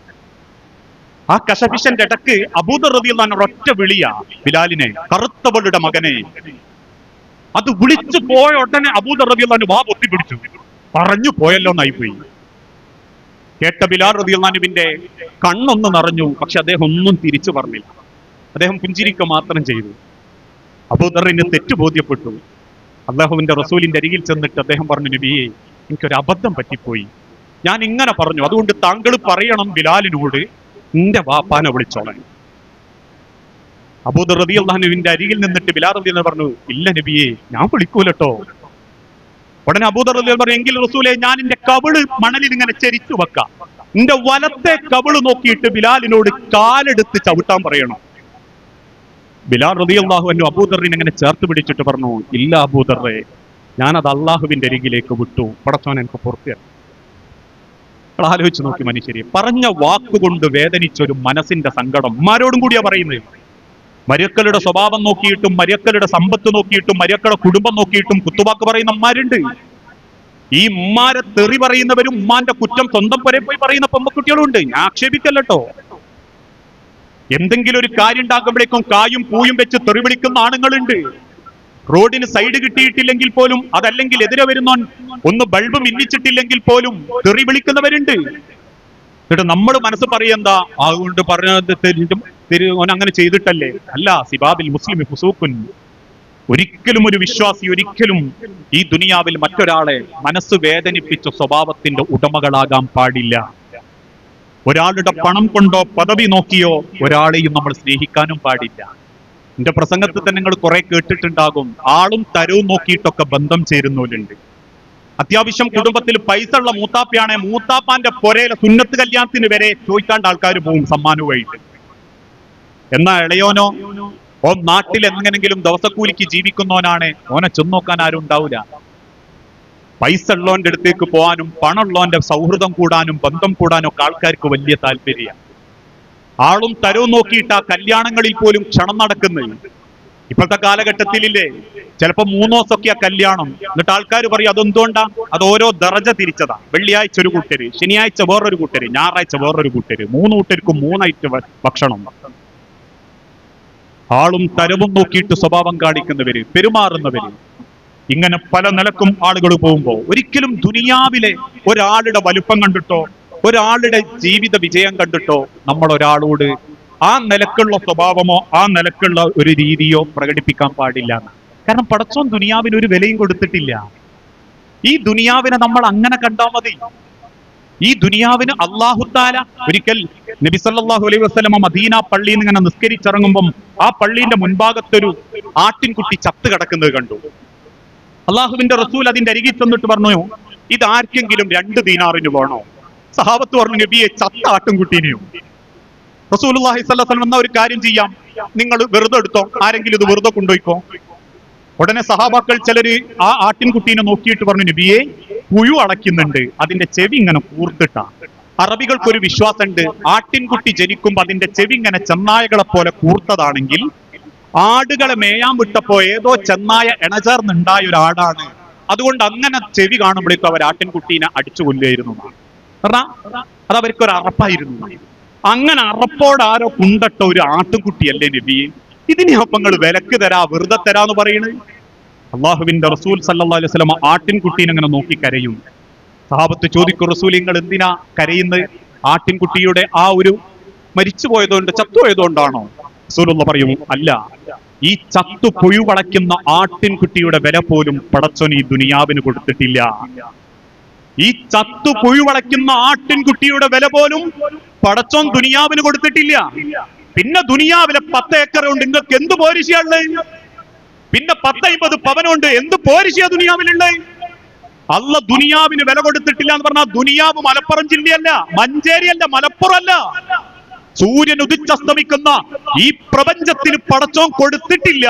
ആ കശപിശന്റെ ഇടക്ക് അബൂദർ റളിയല്ലാഹു അൻഹു ഒറ്റ വിളിയാ ബിലാലിനെ, കറുത്തവളുടെ മകനെ. അത് വിളിച്ചു പോയ ഉടനെ അബൂദർ റളിയല്ലാഹു അൻഹു വാ പൊത്തിപ്പിടിച്ചു, പറഞ്ഞു പോയല്ലോ എന്നായിപ്പോയി. കേട്ട ബിലാൽ റളിയല്ലാഹു അൻഹുവിന്റെ കണ്ണൊന്ന് നിറഞ്ഞു, പക്ഷെ അദ്ദേഹം ഒന്നും തിരിച്ചു പറഞ്ഞില്ല. അദ്ദേഹം പുഞ്ചിരിക്കുക മാത്രം ചെയ്തു. അബൂദറിന് തെറ്റ് ബോധ്യപ്പെട്ടു. അല്ലാഹുവിന്റെ റസൂലിന്റെ അരികിൽ ചെന്നിട്ട് അദ്ദേഹം പറഞ്ഞു, നബിയെ, എനിക്കൊരു അബദ്ധം പറ്റിപ്പോയി, ഞാൻ ഇങ്ങനെ പറഞ്ഞു, അതുകൊണ്ട് താങ്കൾ പറയണം ബിലാലിനോട് എന്റെ വാപ്പാനെ വിളിച്ചോളാൻ. അബൂദർ റളിയല്ലാഹു അൻഹുവിന്റെ അരികിൽ നിന്നിട്ട് ബിലാൽ റളിയല്ലാഹു അൻഹു പറഞ്ഞു, ഇല്ല നബിയെ, ഞാൻ വിളിക്കൂലട്ടോ. ഉടനെ അബൂദർ റളിയല്ലാഹു അൻഹു പറഞ്ഞു, എങ്കിൽ റസൂലേ, ഞാൻ എന്റെ കവിള് മണലിൽ ഇങ്ങനെ ചരിച്ചു വെക്കാം, എന്റെ വലത്തെ കവിള് നോക്കിയിട്ട് ബിലാലിനോട് കാലെടുത്ത് ചവിട്ടാൻ പറയണം. ബിലാൽ റളിയല്ലാഹു അൻഹു അബൂദറിനെ ഇങ്ങനെ ചേർത്ത് പിടിച്ചിട്ട് പറഞ്ഞു, ഇല്ല അബൂദറെ, ഞാനത് അള്ളാഹുവിന്റെ അരികിലേക്ക് വിട്ടു, പടച്ചോൻ എനിക്ക് പുറത്തിറങ്ങി. ആലോചിച്ച് നോക്കി മനുഷ്യരെ, പറഞ്ഞ വാക്കുകൊണ്ട് വേദനിച്ചൊരു മനസ്സിന്റെ സങ്കടം ഉമ്മാരോടും കൂടിയാ പറയുന്നത്. മര്യക്കളുടെ സ്വഭാവം നോക്കിയിട്ടും മര്യക്കളുടെ സമ്പത്ത് നോക്കിയിട്ടും മര്യക്കളുടെ കുടുംബം നോക്കിയിട്ടും കുത്തുവാക്ക് പറയുന്ന ഉമ്മാരുണ്ട്. ഈ ഉമ്മാരെ തെറി പറയുന്നവരും ഉമ്മാന്റെ കുറ്റം സ്വന്തം പുരയിൽ പോയി പറയുന്ന പെമ്മക്കുട്ടികളും ഉണ്ട്. ഞാൻ ആക്ഷേപിക്കല്ലോ. എന്തെങ്കിലും ഒരു കാര്യം ഉണ്ടാക്കുമ്പോഴേക്കും കായും പൂയും വെച്ച് തെറി വിളിക്കുന്ന ആണുങ്ങളുണ്ട്. റോഡിന് സൈഡ് കിട്ടിയിട്ടില്ലെങ്കിൽ പോലും, അതല്ലെങ്കിൽ എതിരെ വരുന്നോൻ ഒന്ന് ബൾബ് മിന്നിച്ചിട്ടില്ലെങ്കിൽ പോലും തെറി വിളിക്കുന്നവരുണ്ട്. എന്നിട്ട് നമ്മൾ മനസ്സ് പറയെന്താ, അതുകൊണ്ട് പറഞ്ഞത് ഓൻ അങ്ങനെ ചെയ്തിട്ടല്ലേ? അല്ല, സിബാബിൽ മുസ്ലിം ഫുസൂഖുൻ. ഒരിക്കലും ഒരു വിശ്വാസി ഒരിക്കലും ഈ ദുനിയാവിൽ മറ്റൊരാളെ മനസ്സ് വേദനിപ്പിച്ച സ്വഭാവത്തിന്റെ ഉടമകളാകാൻ പാടില്ല. ഒരാളുടെ പണം കൊണ്ടോ പദവി നോക്കിയോ ഒരാളെയും നമ്മൾ സ്നേഹിക്കാനും പാടില്ല. എന്റെ പ്രസംഗത്തിൽ തന്നെ നിങ്ങൾ കുറെ കേട്ടിട്ടുണ്ടാകും, ആളും തരവും നോക്കിയിട്ടൊക്കെ ബന്ധം ചേരുന്നവരുണ്ട്. അത്യാവശ്യം കുടുംബത്തിൽ പൈസ ഉള്ള മൂത്താപ്പയാണെ മൂത്താപ്പാന്റെ പൊരയിലെ സുന്നത്ത് കല്യാണത്തിന് വരെ ചോദിക്കാണ്ട് ആൾക്കാർ പോകും സമ്മാനവുമായിട്ട്. എന്നാ ഇളയോനോ നാട്ടിൽ എങ്ങനെങ്കിലും ദിവസക്കൂലിക്ക് ജീവിക്കുന്നവനാണ്, ഓനെ ചെന്നോക്കാൻ ആരും ഉണ്ടാവില്ല. പൈസ ഉള്ളവന്റെ അടുത്തേക്ക് പോകാനും പണമുള്ളവന്റെ സൗഹൃദം കൂടാനും ബന്ധം കൂടാനും ഒക്കെ ആൾക്കാർക്ക് വലിയ താല്പര്യമാണ്. ആളും തരവും നോക്കിയിട്ട് ആ കല്യാണങ്ങളിൽ പോലും ക്ഷണം നടക്കുന്നത്. ഇപ്പോഴത്തെ കാലഘട്ടത്തിലില്ലേ, ചിലപ്പോ 3 ദിവസമൊക്കെ ആ കല്യാണം. എന്നിട്ട് ആൾക്കാർ പറയും അതെന്തുകൊണ്ടാ? അത് ഓരോ ദറജ തിരിച്ചതാ. വെള്ളിയാഴ്ച ഒരു കൂട്ടര്, ശനിയാഴ്ച വേറൊരു കൂട്ടര്, ഞായറാഴ്ച വേറൊരു കൂട്ടര്, 3 കൂട്ടർക്കും 3 ഐറ്റം ഭക്ഷണം. ആളും തരവും നോക്കിയിട്ട് സ്വഭാവം കാണിക്കുന്നവര്, പെരുമാറുന്നവര്, ഇങ്ങനെ പല നിലക്കും ആളുകൾ പോകുമ്പോ ഒരിക്കലും ദുനിയാവിലെ ഒരാളുടെ വലുപ്പം കണ്ടിട്ടോ ഒരാളുടെ ജീവിത വിജയം കണ്ടിട്ടോ നമ്മൾ ഒരാളോട് ആ നിലക്കുള്ള സ്വഭാവമോ ആ നിലക്കുള്ള ഒരു രീതിയോ പ്രകടിപ്പിക്കാൻ പാടില്ല. കാരണം പടച്ചോൻ ദുനിയാവിന് ഒരു വിലയും കൊടുത്തിട്ടില്ല. ഈ ദുനിയാവിനെ നമ്മൾ അങ്ങനെ കണ്ടാൽ മതി. ഈ ദുനിയാവിന് അല്ലാഹു തആല ഒരിക്കൽ നബി സല്ലല്ലാഹു അലൈഹി വസല്ലമ മദീന പള്ളിയിൽ നിന്ന് ഇങ്ങനെ നിസ്കരിച്ചിറങ്ങുമ്പം ആ പള്ളിയുടെ മുൻഭാഗത്തൊരു ആട്ടിൻകുട്ടി ചത്ത് കിടക്കുന്നത് കണ്ടു. അള്ളാഹുവിന്റെ റസൂൽ അതിന്റെ അരികിൽ ചെന്നിട്ട് പറഞ്ഞു, ഇത് ആർക്കെങ്കിലും 2 ദീനാറിന് വേണോ? സഹാബത്ത് പറഞ്ഞു, നബിയെ, ചത്ത ആട്ടിൻകുട്ടീനെയോ? റസൂലുള്ളാഹി സ്വല്ലല്ലാഹു അലൈഹി വസല്ലം എന്നാ ഒരു കാര്യം ചെയ്യാം, നിങ്ങൾ വെറുതെ എടുത്തോ, ആരെങ്കിലും ഇത് വെറുതെ കൊണ്ടുപോയിക്കോ. ഉടനെ സഹാബാക്കൾ ചിലര് ആ ആട്ടിൻകുട്ടീനെ നോക്കിയിട്ട് പറഞ്ഞു, നബിയെ, പുഴു അടയ്ക്കുന്നുണ്ട്, അതിന്റെ ചെവി ഇങ്ങനെ കൂർത്തിട്ടാ. അറബികൾക്കൊരു വിശ്വാസമുണ്ട്, ആട്ടിൻകുട്ടി ജനിക്കുമ്പോ അതിന്റെ ചെവി ഇങ്ങനെ ചെന്നായകളെ പോലെ കൂർത്തതാണെങ്കിൽ ആടുകളെ മേയാൻ വിട്ടപ്പോ ഏതോ ചെന്നായ ഇണചേർന്നുണ്ടായ ഒരു ആടാണ്, അതുകൊണ്ട് അങ്ങനെ ചെവി കാണുമ്പോഴേക്കും അവർ ആട്ടിൻകുട്ടീനെ അടിച്ചു കൊല്ലുകയായിരുന്നു അത് അവർക്കൊരു അറപ്പായിരുന്നു. അങ്ങനെ അറപ്പോട് ആരോ കുണ്ടട്ട ഒരു ആട്ടുകുട്ടിയല്ലേ നബിയെ, ഇതിനെ അപ്പങ്ങൾ വിലക്ക് തരാ വെറുതെ തരാന്ന് പറയുന്നത്? അള്ളാഹുവിന്റെ റസൂൽ സല്ലല്ലാഹു അലൈഹി വസല്ലം ആട്ടിൻകുട്ടീനെ അങ്ങനെ നോക്കി കരയും. സഹാബത്ത് ചോദിക്കും, റസൂൽ നിങ്ങൾ എന്തിനാ കരയുന്നത്? ആട്ടിൻകുട്ടിയുടെ ആ ഒരു മരിച്ചുപോയതുകൊണ്ട് ചത്തുപോയതുകൊണ്ടാണോ? റസൂലുള്ള പറയും, അല്ല, ഈ ചത്തു പുഴുവളയ്ക്കുന്ന ആട്ടിൻകുട്ടിയുടെ വില പോലും പടച്ചോൻ ഈ ദുനിയാവിന് കൊടുത്തിട്ടില്ല. ഈ ചത്തു പുഴുവളയ്ക്കുന്ന ആട്ടിൻകുട്ടിയുടെ വില പോലും പടച്ചോൻ ദുനിയാവിന് കൊടുത്തിട്ടില്ല. പിന്നെ ദുനിയാവിലെ 10 ഏക്കർ കൊണ്ട് നിങ്ങൾക്ക് എന്ത് പോരിശയുള്ളത്? പിന്നെ 10-50 പവനുണ്ട് എന്ത് പോരിശയാ ദുനിയാവിലുള്ളത്? അല്ല ദുനിയാവിന് വില കൊടുത്തിട്ടില്ല എന്ന് പറഞ്ഞാൽ ദുനിയാവ് മലപ്പുറം ജില്ലയല്ല, മഞ്ചേരിയല്ല, മലപ്പുറമല്ല. സൂര്യൻ ഉദിച്ചസ്തമിക്കുന്ന ഈ പ്രപഞ്ചത്തിന് പടച്ചോൻ കൊടുത്തിട്ടില്ല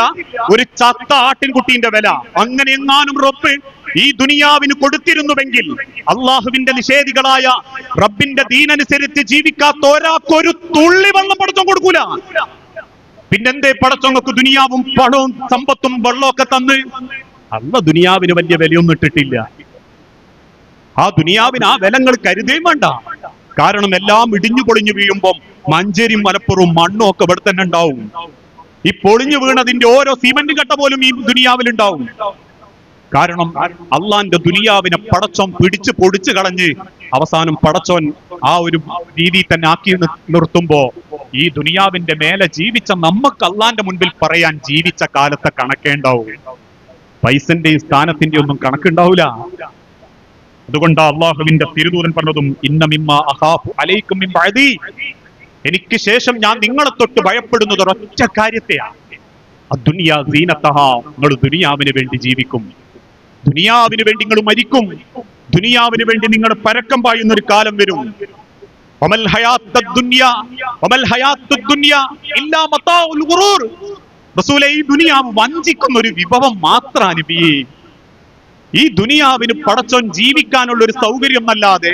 ഒരു ചത്ത ആട്ടിൻകുട്ടീന്റെ വില. അങ്ങനെ എങ്ങാനും റബ്ബ് ഈ ദുനിയാവിന് കൊടുത്തിരുന്നുവെങ്കിൽ അള്ളാഹുവിന്റെ നിഷേധികളായ റബ്ബിന്റെ ദീനനുസരിച്ച് ജീവിക്കാത്ത ഒരാൾക്കൊരു തുള്ളി വെള്ളം പടച്ചോൻ കൊടുക്കൂല. പിന്നെന്തേ പടച്ചോങ്ങൾക്ക് ദുനിയാവും പണവും സമ്പത്തും വെള്ളമൊക്കെ തന്ന്? അല്ല ദുനിയാവിന് വലിയ വിലയൊന്നും ഇട്ടിട്ടില്ല. ആ ദുനിയാവിന് ആ വിലങ്ങൾ കരുതേം വേണ്ട. കാരണം എല്ലാം ഇടിഞ്ഞു പൊളിഞ്ഞു വീഴുമ്പം മഞ്ചേരിയും മലപ്പുറവും മണ്ണും ഒക്കെ ഇവിടെ തന്നെ ഉണ്ടാവും. ഈ പൊളിഞ്ഞു വീണതിന്റെ ഓരോ സിമന്റ് കട്ട പോലും ഈ ദുനിയാവിൽ ഉണ്ടാവും. കാരണം അള്ളാന്റെ ദുനിയാവിനെ പടച്ചോൻ പിടിച്ച് പൊടിച്ചു കളഞ്ഞ് അവസാനം പടച്ചോൻ ആ ഒരു രീതിയിൽ തന്നെ ആക്കി നിർത്തുമ്പോ ഈ ദുനിയാവിന്റെ മേലെ ജീവിച്ച നമുക്ക് അള്ളാന്റെ മുൻപിൽ പറയാൻ ജീവിച്ച കാലത്തെ കണക്കേണ്ടാവും. പൈസന്റെയും സ്ഥാനത്തിന്റെയും ഒന്നും കണക്കുണ്ടാവൂല. അതുകൊണ്ട് അള്ളാഹുവിന്റെ തിരുദൂതൻ പറഞ്ഞതും ഇന്ന മിമ്മ അഖാഫു അലൈക്കും മിൻ ബഅദി, എനിക്ക് ശേഷം ഞാൻ നിങ്ങളെ തൊട്ട് ഭയപ്പെടുന്നത് ഒരൊറ്റ കാര്യത്തെയാണ്. അദ്ദുനിയാ സീനത്തഹാ, നിങ്ങൾ ദുനിയാവിന് വേണ്ടി ജീവിക്കും, ദുനിയാവിന് വേണ്ടി നിങ്ങൾ മരിക്കും, ദുനിയാവിന് വേണ്ടി നിങ്ങൾ പരക്കം പായുന്ന ഒരു കാലം വരും. വമൽ ഹയാത്തുദ് ദുനിയ ഇല്ലാ മതാഉൽ ഗുറൂർ. റസൂലേ, ഈ ദുനിയാവ് വഞ്ചിക്കുന്ന ഒരു വിഭവം മാത്രമാണ് നബിയേ. ഈ ദുനിയാവിന് പടച്ചോൻ ജീവിക്കാനുള്ള ഒരു സൗകര്യം അല്ലാതെ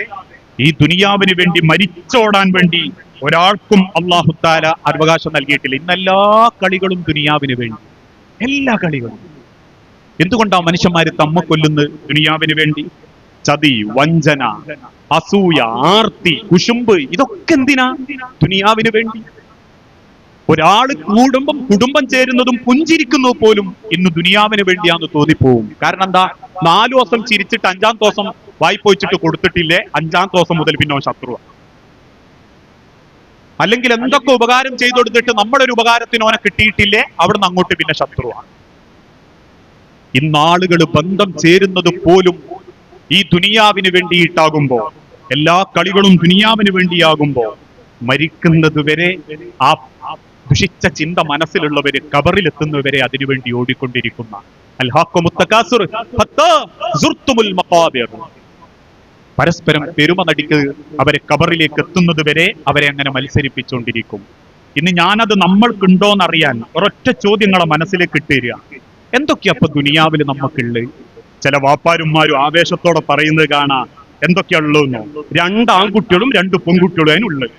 ഈ ദുനിയാവിന് വേണ്ടി മരിച്ചോടാൻ വേണ്ടി ഒരാൾക്കും അല്ലാഹു തആല അവകാശം നൽകിയിട്ടില്ല. ഇന്നെല്ലാ കളികളും ദുനിയാവിന് വേണ്ടി, എല്ലാ കളികളും. എന്തുകൊണ്ടാ മനുഷ്യന്മാര് തമ്മ കൊല്ലുന്നത്? ദുനിയാവിന് വേണ്ടി. ചതി, വഞ്ചന, അസൂയ, ആർത്തി, കുശുമ്പ്, ഇതൊക്കെ എന്തിനാ? ദുനിയാവിന് വേണ്ടി. ഒരാള് കൂടുമ്പം കുടുംബം ചേരുന്നതും പുഞ്ചിരിക്കുന്നത് പോലും ഇന്ന് ദുനിയാവിന് വേണ്ടിയാന്ന് തോന്നിപ്പോവും. കാരണം എന്താ? 4 ദിവസം ചിരിച്ചിട്ട് 5-ാം ദിവസം വായ്പോയിച്ചിട്ട് കൊടുത്തിട്ടില്ലേ, 5-ാം ദിവസം മുതൽ പിന്നെ ശത്രുവ. അല്ലെങ്കിൽ എന്തൊക്കെ ഉപകാരം ചെയ്തു കൊടുത്തിട്ട് നമ്മുടെ ഒരു ഉപകാരത്തിന് ഓനെ കിട്ടിയിട്ടില്ലേ, അവിടുന്ന് അങ്ങോട്ട് പിന്നെ ശത്രുവാണ്. ഇന്നാളുകൾ ബന്ധം ചേരുന്നത് പോലും ഈ ദുനിയാവിന് വേണ്ടിയിട്ടാകുമ്പോ, എല്ലാ കളികളും ദുനിയാവിന് വേണ്ടിയാകുമ്പോ മരിക്കുന്നത് വരെ ആ ദുഷിച്ച ചിന്ത മനസ്സിലുള്ളവര് ഖബറിലെത്തുന്നവരെ അതിനുവേണ്ടി ഓടിക്കൊണ്ടിരിക്കുന്ന പരസ്പരം പെരുമ നടിക്ക് അവരെ ഖബറിലേക്ക് എത്തുന്നത് വരെ അവരെ അങ്ങനെ മത്സരിപ്പിച്ചുകൊണ്ടിരിക്കും. ഇന്ന് ഞാനത് നമ്മൾക്കുണ്ടോന്നറിയാൻ ഒരൊറ്റ ചോദ്യങ്ങളെ മനസ്സിലേക്ക് ഇട്ടുതരിക. എന്തൊക്കെയാ അപ്പൊ ദുനിയാവിൽ നമുക്കുള്ളത്? ചില വാപ്പാരുമാരും ആവേശത്തോടെ പറയുന്നത് കാണാം. എന്തൊക്കെയുള്ളൂന്നോ? 2 ആൺകുട്ടികളും 2 പെൺകുട്ടികളും അതിനുള്ളത്.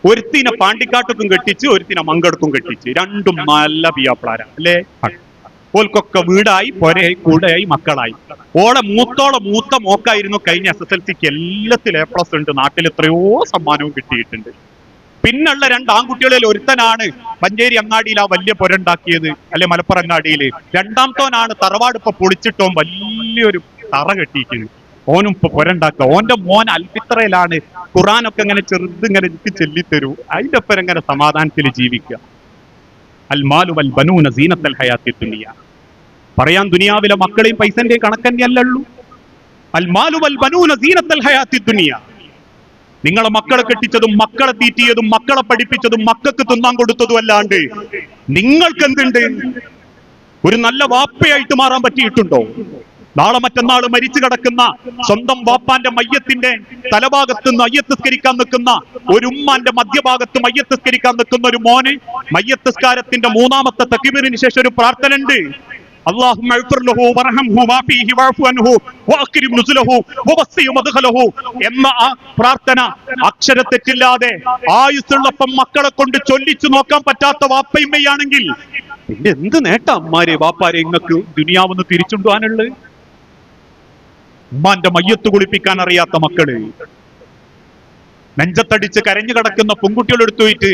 ഒരുത്തിനെ പാണ്ടിക്കാട്ടുക്കും കെട്ടിച്ച്, ഒരുത്തിനെ മങ്കടക്കും കെട്ടിച്ച്. 2ഉം നല്ല ബിയാപ്ലാര അല്ലേ? ഓൽക്കൊക്കെ വീടായി, പൊരയായി, കൂടെയായി, മക്കളായി. മൂത്ത മോക്കായിരുന്നു കഴിഞ്ഞ SSLCക്ക് എല്ലാത്തിലും A+ ഉണ്ട്. നാട്ടിൽ എത്രയോ സമ്മാനവും കിട്ടിയിട്ടുണ്ട്. പിന്നുള്ള 2 ആൺകുട്ടികളിൽ ഒരുത്തനാണ് മഞ്ചേരി അങ്ങാടിയിൽ ആ വലിയ പുരണ്ടാക്കിയത്, അല്ലെ മലപ്പുറം അങ്ങാടിയില്. 2ാമത്തോനാണ് തറവാട് ഇപ്പൊ പൊളിച്ചിട്ടോ വലിയൊരു തറ കെട്ടിയിരിക്കുന്നത്. ഓനും ഇപ്പൊ പുരണ്ടാക്കുക. ഓന്റെ മോൻ അൽഫിത്രയിലാണ്. ഖുറാനൊക്കെ ഇങ്ങനെ ചെറുതിങ്ങനെ എനിക്ക് ചെല്ലിത്തരൂ. അതിന്റെ ഒപ്പം ഇങ്ങനെ സമാധാനത്തിൽ ജീവിക്കുക. അൽ മാലു വൽ ബനൂന സീനത്തൽ ഹയാത്തി ദുനിയ. പറയാൻ ദുനിയാവിലെ മക്കളെയും പൈസന്റെയും കണക്കന്നെയല്ലുള്ളൂ. അൽ മാലു വൽ ബനൂന സീനത്തൽ ഹയാത്തി ദുനിയ. നിങ്ങളെ മക്കളെ കെട്ടിച്ചതും മക്കളെ തീറ്റിയതും മക്കളെ പഠിപ്പിച്ചതും മക്കൾക്ക് തിന്നാൻ കൊടുത്തതും അല്ലാണ്ട് നിങ്ങൾക്ക് എന്തുണ്ട്? ഒരു നല്ല വാപ്പയായിട്ട് മാറാൻ പറ്റിയിട്ടുണ്ടോ? നാളെ മറ്റന്നാള് മരിച്ചു കിടക്കുന്ന സ്വന്തം വാപ്പാന്റെ മയ്യത്തിന്റെ തലഭാഗത്ത് മയ്യത്തസ്കരിക്കാൻ നിൽക്കുന്ന ഒരു ഉമ്മാന്റെ മധ്യഭാഗത്ത് മയ്യത്തസ്കരിക്കാൻ നിൽക്കുന്ന ഒരു മോന് മയ്യത്തസ്കാരത്തിന്റെ 3ാമത്തെ തക്ബീറിന് ശേഷം ഒരു പ്രാർത്ഥന ഉണ്ട്. اللهم اغفر له وارحمه وعافيه واعف عنه واكرم نزله ووسع مدخله എന്ന ആ പ്രാർത്ഥന അക്ഷരത്തെറ്റില്ലാതെ ആയുസ്സുള്ളപ്പം മക്കളെ കൊണ്ട് ചൊല്ലിച്ചു നോക്കാൻ പറ്റാത്ത വാപ്പയമ്മയാണെങ്കിൽ പിന്നെ എന്ത് നേട്ടം അമ്മാരെ വാപ്പാരെ ഇങ്ങക്ക് ദുനിയാവെന്ന് തിരിച്ചുകൊണ്ടുവാനുള്ളത്? ഉമ്മാന്റെ മയ്യത്ത് കുളിപ്പിക്കാൻ അറിയാത്ത മക്കള്, നെഞ്ചത്തടിച്ച് കരഞ്ഞു കിടക്കുന്ന പെൺകുട്ടികൾ എടുത്തു പോയിട്ട്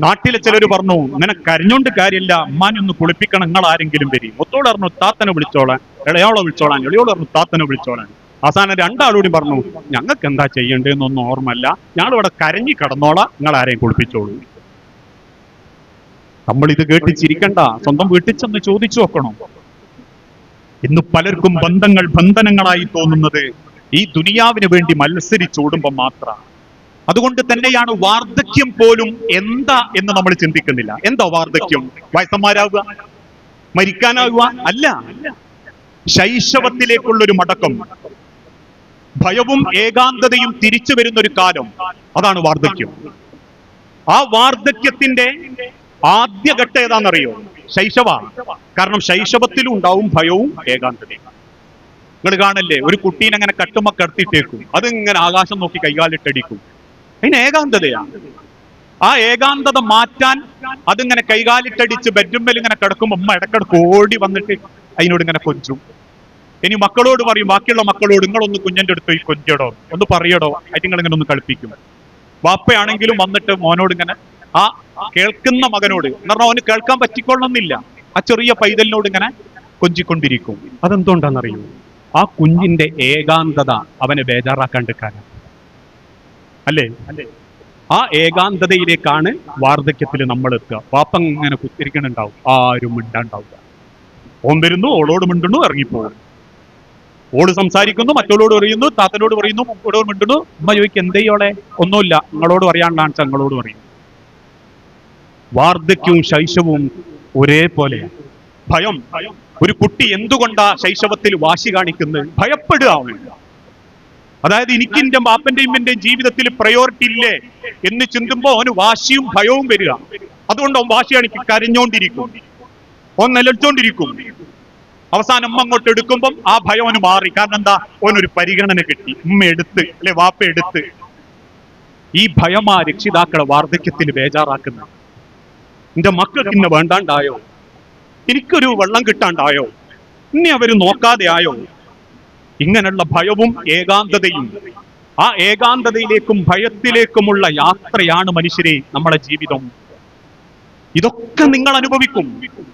നാട്ടിലെ ചിലര് പറഞ്ഞു, ഇങ്ങനെ കരഞ്ഞോണ്ട് കാര്യമില്ല, ഉമ്മാനെ ഒന്ന് കുളിപ്പിക്കണം, നിങ്ങൾ ആരെങ്കിലും വരും. ഒത്തോട് പറഞ്ഞു താത്തനെ വിളിച്ചോളാൻ, ഇളയോളെ വിളിച്ചോളാൻ, ഇളയോട് പറഞ്ഞു താത്തനെ വിളിച്ചോളാൻ. അവസാനം രണ്ടാളോടും പറഞ്ഞു, ഞങ്ങൾക്ക് എന്താ ചെയ്യേണ്ടതെന്നൊന്നും ഓർമ്മല്ല, ഞങ്ങളിവിടെ കരഞ്ഞു കിടന്നോളാം, നിങ്ങൾ ആരെയും കുളിപ്പിച്ചോളൂ. നമ്മൾ ഇത് കേട്ട് ചിരിക്കണ്ട, സ്വന്തം വീട്ടിൽ ചെന്ന് ചോദിച്ചു നോക്കണം. ഇന്ന് പലർക്കും ബന്ധങ്ങൾ ബന്ധനങ്ങളായി തോന്നുന്നത് ഈ ദുനിയാവിന് വേണ്ടി മത്സരിച്ചോടുമ്പോൾ മാത്രമാണ്. അതുകൊണ്ട് തന്നെയാണ് വാർദ്ധക്യം പോലും എന്താ എന്ന് നമ്മൾ ചിന്തിക്കുന്നില്ല. എന്താ വാർദ്ധക്യം? വയസ്സന്മാരാകുക, മരിക്കാനാകുക അല്ല. ശൈശവത്തിലേക്കുള്ളൊരു മടക്കം, ഭയവും ഏകാന്തതയും തിരിച്ചു വരുന്ന ഒരു കാലം, അതാണ് വാർദ്ധക്യം. ആ വാർദ്ധക്യത്തിന്റെ ആദ്യഘട്ടം ഏതാണെന്നറിയോ? ശൈശവ. കാരണം ശൈശവത്തിലും ഉണ്ടാവും ഭയവും ഏകാന്തതയും. നിങ്ങൾ കാണല്ലേ, ഒരു കുട്ടീനെ അങ്ങനെ കട്ടുമ്മ കടത്തിയിട്ടേക്കും, അത് ഇങ്ങനെ ആകാശം നോക്കി കൈകാലിട്ടടിക്കും. അതിന് ഏകാന്തതയാണ്. ആ ഏകാന്തത മാറ്റാൻ അതിങ്ങനെ കൈകാലിട്ടടിച്ച് ബെഡ്റൂമിൽ ഇങ്ങനെ കിടക്കുമ്പോൾ ഉമ്മ ഇടക്കിടക്ക് ഓടി വന്നിട്ട് അതിനോട് ഇങ്ങനെ കൊഞ്ചും. ഇനി മക്കളോട് പറയും, ബാക്കിയുള്ള മക്കളോട്, നിങ്ങളൊന്ന് കുഞ്ഞിന്റെ അടുത്ത് പോയി കൊഞ്ചടോ, ഒന്ന് പറയടോ, ആയിട്ട് നിങ്ങൾ ഇങ്ങനെ ഒന്ന് കളിപ്പിക്കും. വാപ്പയാണെങ്കിലും വന്നിട്ട് മോനോട് ഇങ്ങനെ, ആ കേൾക്കുന്ന മകനോട്, എന്ന് പറഞ്ഞാൽ അവന് കേൾക്കാൻ പറ്റിക്കൊള്ളണമെന്നില്ല, ആ ചെറിയ പൈതലിനോട് ഇങ്ങനെ കൊഞ്ചിക്കൊണ്ടിരിക്കും. അതെന്തുകൊണ്ടാണെന്നറിയൂ? ആ കുഞ്ഞിന്റെ ഏകാന്തത അവനെ ബേജാറാക്കാണ്ടിരിക്കാനാണ്. അല്ലേ? ആ ഏകാന്തതയിലേക്കാണ് വാർദ്ധക്യത്തിൽ നമ്മൾ എത്തുക. വാപ്പ ഇങ്ങനെ കുത്തിരിക്കണുണ്ടാവും, ആരും മിണ്ടാണ്ടാവുക. ഓൻ വരുന്നു, ഓളോട് മിണ്ടുന്നു, ഇറങ്ങിപ്പോകും. ഓള് സംസാരിക്കുന്നു, മറ്റോളോട് പറയുന്നു, താത്തനോട് പറയുന്നു, മുക്കോടോട് മിണ്ടുന്നു. ഉമ്മ ചോദിക്കും, എന്തേയോളെ? ഒന്നുമില്ല, നിങ്ങളോട് പറയാണ്ടാണ് ഞങ്ങളോട് പറയും. വാർദ്ധക്യവും ശൈശവവും ഒരേപോലെയാണ്. ഭയം. ഒരു കുട്ടി എന്തുകൊണ്ടാ ശൈശവത്തിൽ വാശി കാണിക്കുന്നത്? ഭയപ്പെടുക അവൻ. അതായത് എനിക്ക് എന്റെ ബാപ്പന്റെയും ഇമ്മന്റെയും ജീവിതത്തിൽ പ്രയോറിറ്റി ഇല്ലേ എന്ന് ചിന്തുമ്പോ അവന് വാശിയും ഭയവും വരിക. അതുകൊണ്ട് അവൻ വാശി കാണിക്കും, കരഞ്ഞോണ്ടിരിക്കും, ഓൻ നിലച്ചോണ്ടിരിക്കും. അവസാനം ഉമ്മ അങ്ങോട്ട് എടുക്കുമ്പം ആ ഭയം അവന് മാറി. കാരണം എന്താ? ഓനൊരു പരിഗണന കിട്ടി, ഉമ്മ എടുത്ത്, അല്ലെ വാപ്പ എടുത്ത്. ഈ ഭയമാ രക്ഷിതാക്കളെ വാർദ്ധക്യത്തിൽ ബേജാറാക്കുന്നത്. എന്റെ മക്കൾക്ക് ഇന്ന് വേണ്ടാണ്ടായോ? എനിക്കൊരു വെള്ളം കിട്ടാണ്ടായോ? ഇനി അവര് നോക്കാതെ ആയോ? ഇങ്ങനെയുള്ള ഭയവും ഏകാന്തതയും, ആ ഏകാന്തതയിലേക്കും ഭയത്തിലേക്കുമുള്ള യാത്രയാണ് മനുഷ്യരെ നമ്മുടെ ജീവിതം. ഇതൊക്കെ നിങ്ങൾ അനുഭവിക്കും.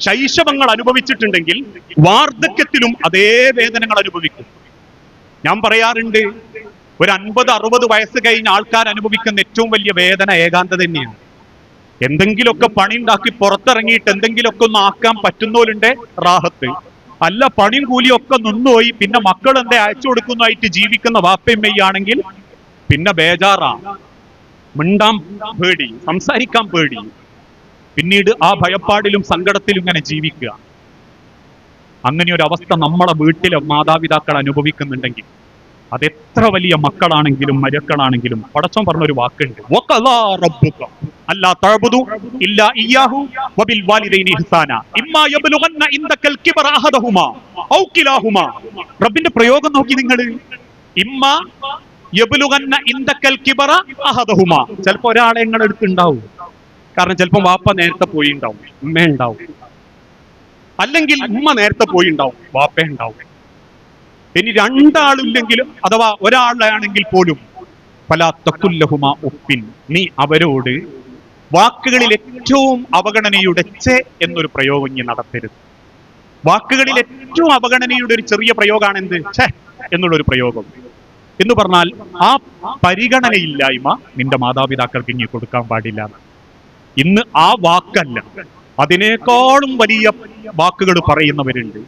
ശൈശവങ്ങൾ അനുഭവിച്ചിട്ടുണ്ടെങ്കിൽ വാർദ്ധക്യത്തിലും അതേ വേദനകൾ അനുഭവിക്കും. ഞാൻ പറയാറുണ്ട്, ഒരു 50-60 വയസ്സ് കഴിഞ്ഞ ആൾക്കാർ അനുഭവിക്കുന്ന ഏറ്റവും വലിയ വേദന ഏകാന്തത തന്നെയാണ്. എന്തെങ്കിലുമൊക്കെ പണി ഉണ്ടാക്കി പുറത്തിറങ്ങിയിട്ട് എന്തെങ്കിലുമൊക്കെ ഒന്ന് ആക്കാൻ പറ്റുന്നോലുണ്ട്, റാഹത്ത്. അല്ല, പണിയും കൂലിയും ഒക്കെ നിന്നുപോയി, പിന്നെ മക്കൾ എന്തേ അയച്ചു കൊടുക്കുന്നതായിട്ട് ജീവിക്കുന്ന വാപ്പയും മെയ്യാണെങ്കിൽ പിന്നെ ബേജാറാ, മിണ്ടാൻ പേടി, സംസാരിക്കാൻ പേടി. പിന്നീട് ആ ഭയപ്പാടിലും സങ്കടത്തിലും ഇങ്ങനെ ജീവിക്കുക. അങ്ങനെ ഒരു അവസ്ഥ നമ്മളെ വീട്ടിലെ മാതാപിതാക്കൾ അനുഭവിക്കുന്നുണ്ടെങ്കിൽ, അതെത്ര വലിയ മക്കളാണെങ്കിലും മരുക്കളാണെങ്കിലും, പടച്ചോൻ പറഞ്ഞൊരു വാക്കുണ്ട്, വഖളാ റബ്ബുക അല്ലാ തഅബുദു ഇല്ലാ ഇയ്യാഹു വബിൽ വാലിദൈനി ഇഹ്സാന ഇമ്മാ യബ്ലുഗന്ന ഇൻദകൽ കിബറ അഹദഹുമാ ഔ കിലാഹുമാ. റബ്ബിന്റെ പ്രയോഗം നോക്കി നിങ്ങൾ. ഇമ്മാ യബ്ലുഗന്ന ഇൻദകൽ കിബറ അഹദഹുമാ. ചിലപ്പോൾ ഒരാളെ നിങ്ങളുടെ അടുത്തുണ്ടാവും, കാരണം ചിലപ്പോൾ വാപ്പ നേരത്തെ പോയി ഉണ്ടാവും, ഉമ്മ ഉണ്ടാവും. അല്ലെങ്കിൽ ഉമ്മ നേരത്തെ പോയി ഉണ്ടാവും, വാപ്പ ഉണ്ടാവും. ഇനി രണ്ടാളില്ലെങ്കിലും അഥവാ ഒരാളാണെങ്കിൽ പോലും ഫലാ തഖുല്ലഹുമാ ഉഫ്ഫിൻ, നീ അവരോട് വാക്കുകളിൽ ഏറ്റവും അവഗണനയുടെ ചെ എന്നൊരു പ്രയോഗം ഇനി നടത്തരുത്. വാക്കുകളിൽ ഏറ്റവും അവഗണനയുടെ ഒരു ചെറിയ പ്രയോഗമാണ് എന്ത്? ഛെ എന്നുള്ളൊരു പ്രയോഗം. എന്ന് പറഞ്ഞാൽ ആ പരിഗണനയില്ലായ്മ നിന്റെ മാതാപിതാക്കൾക്ക് ഇനി കൊടുക്കാൻ പാടില്ല. ഇന്ന് ആ വാക്കല്ല, അതിനേക്കാളും വലിയ വാക്കുകൾ പറയുന്നവരുണ്ട്.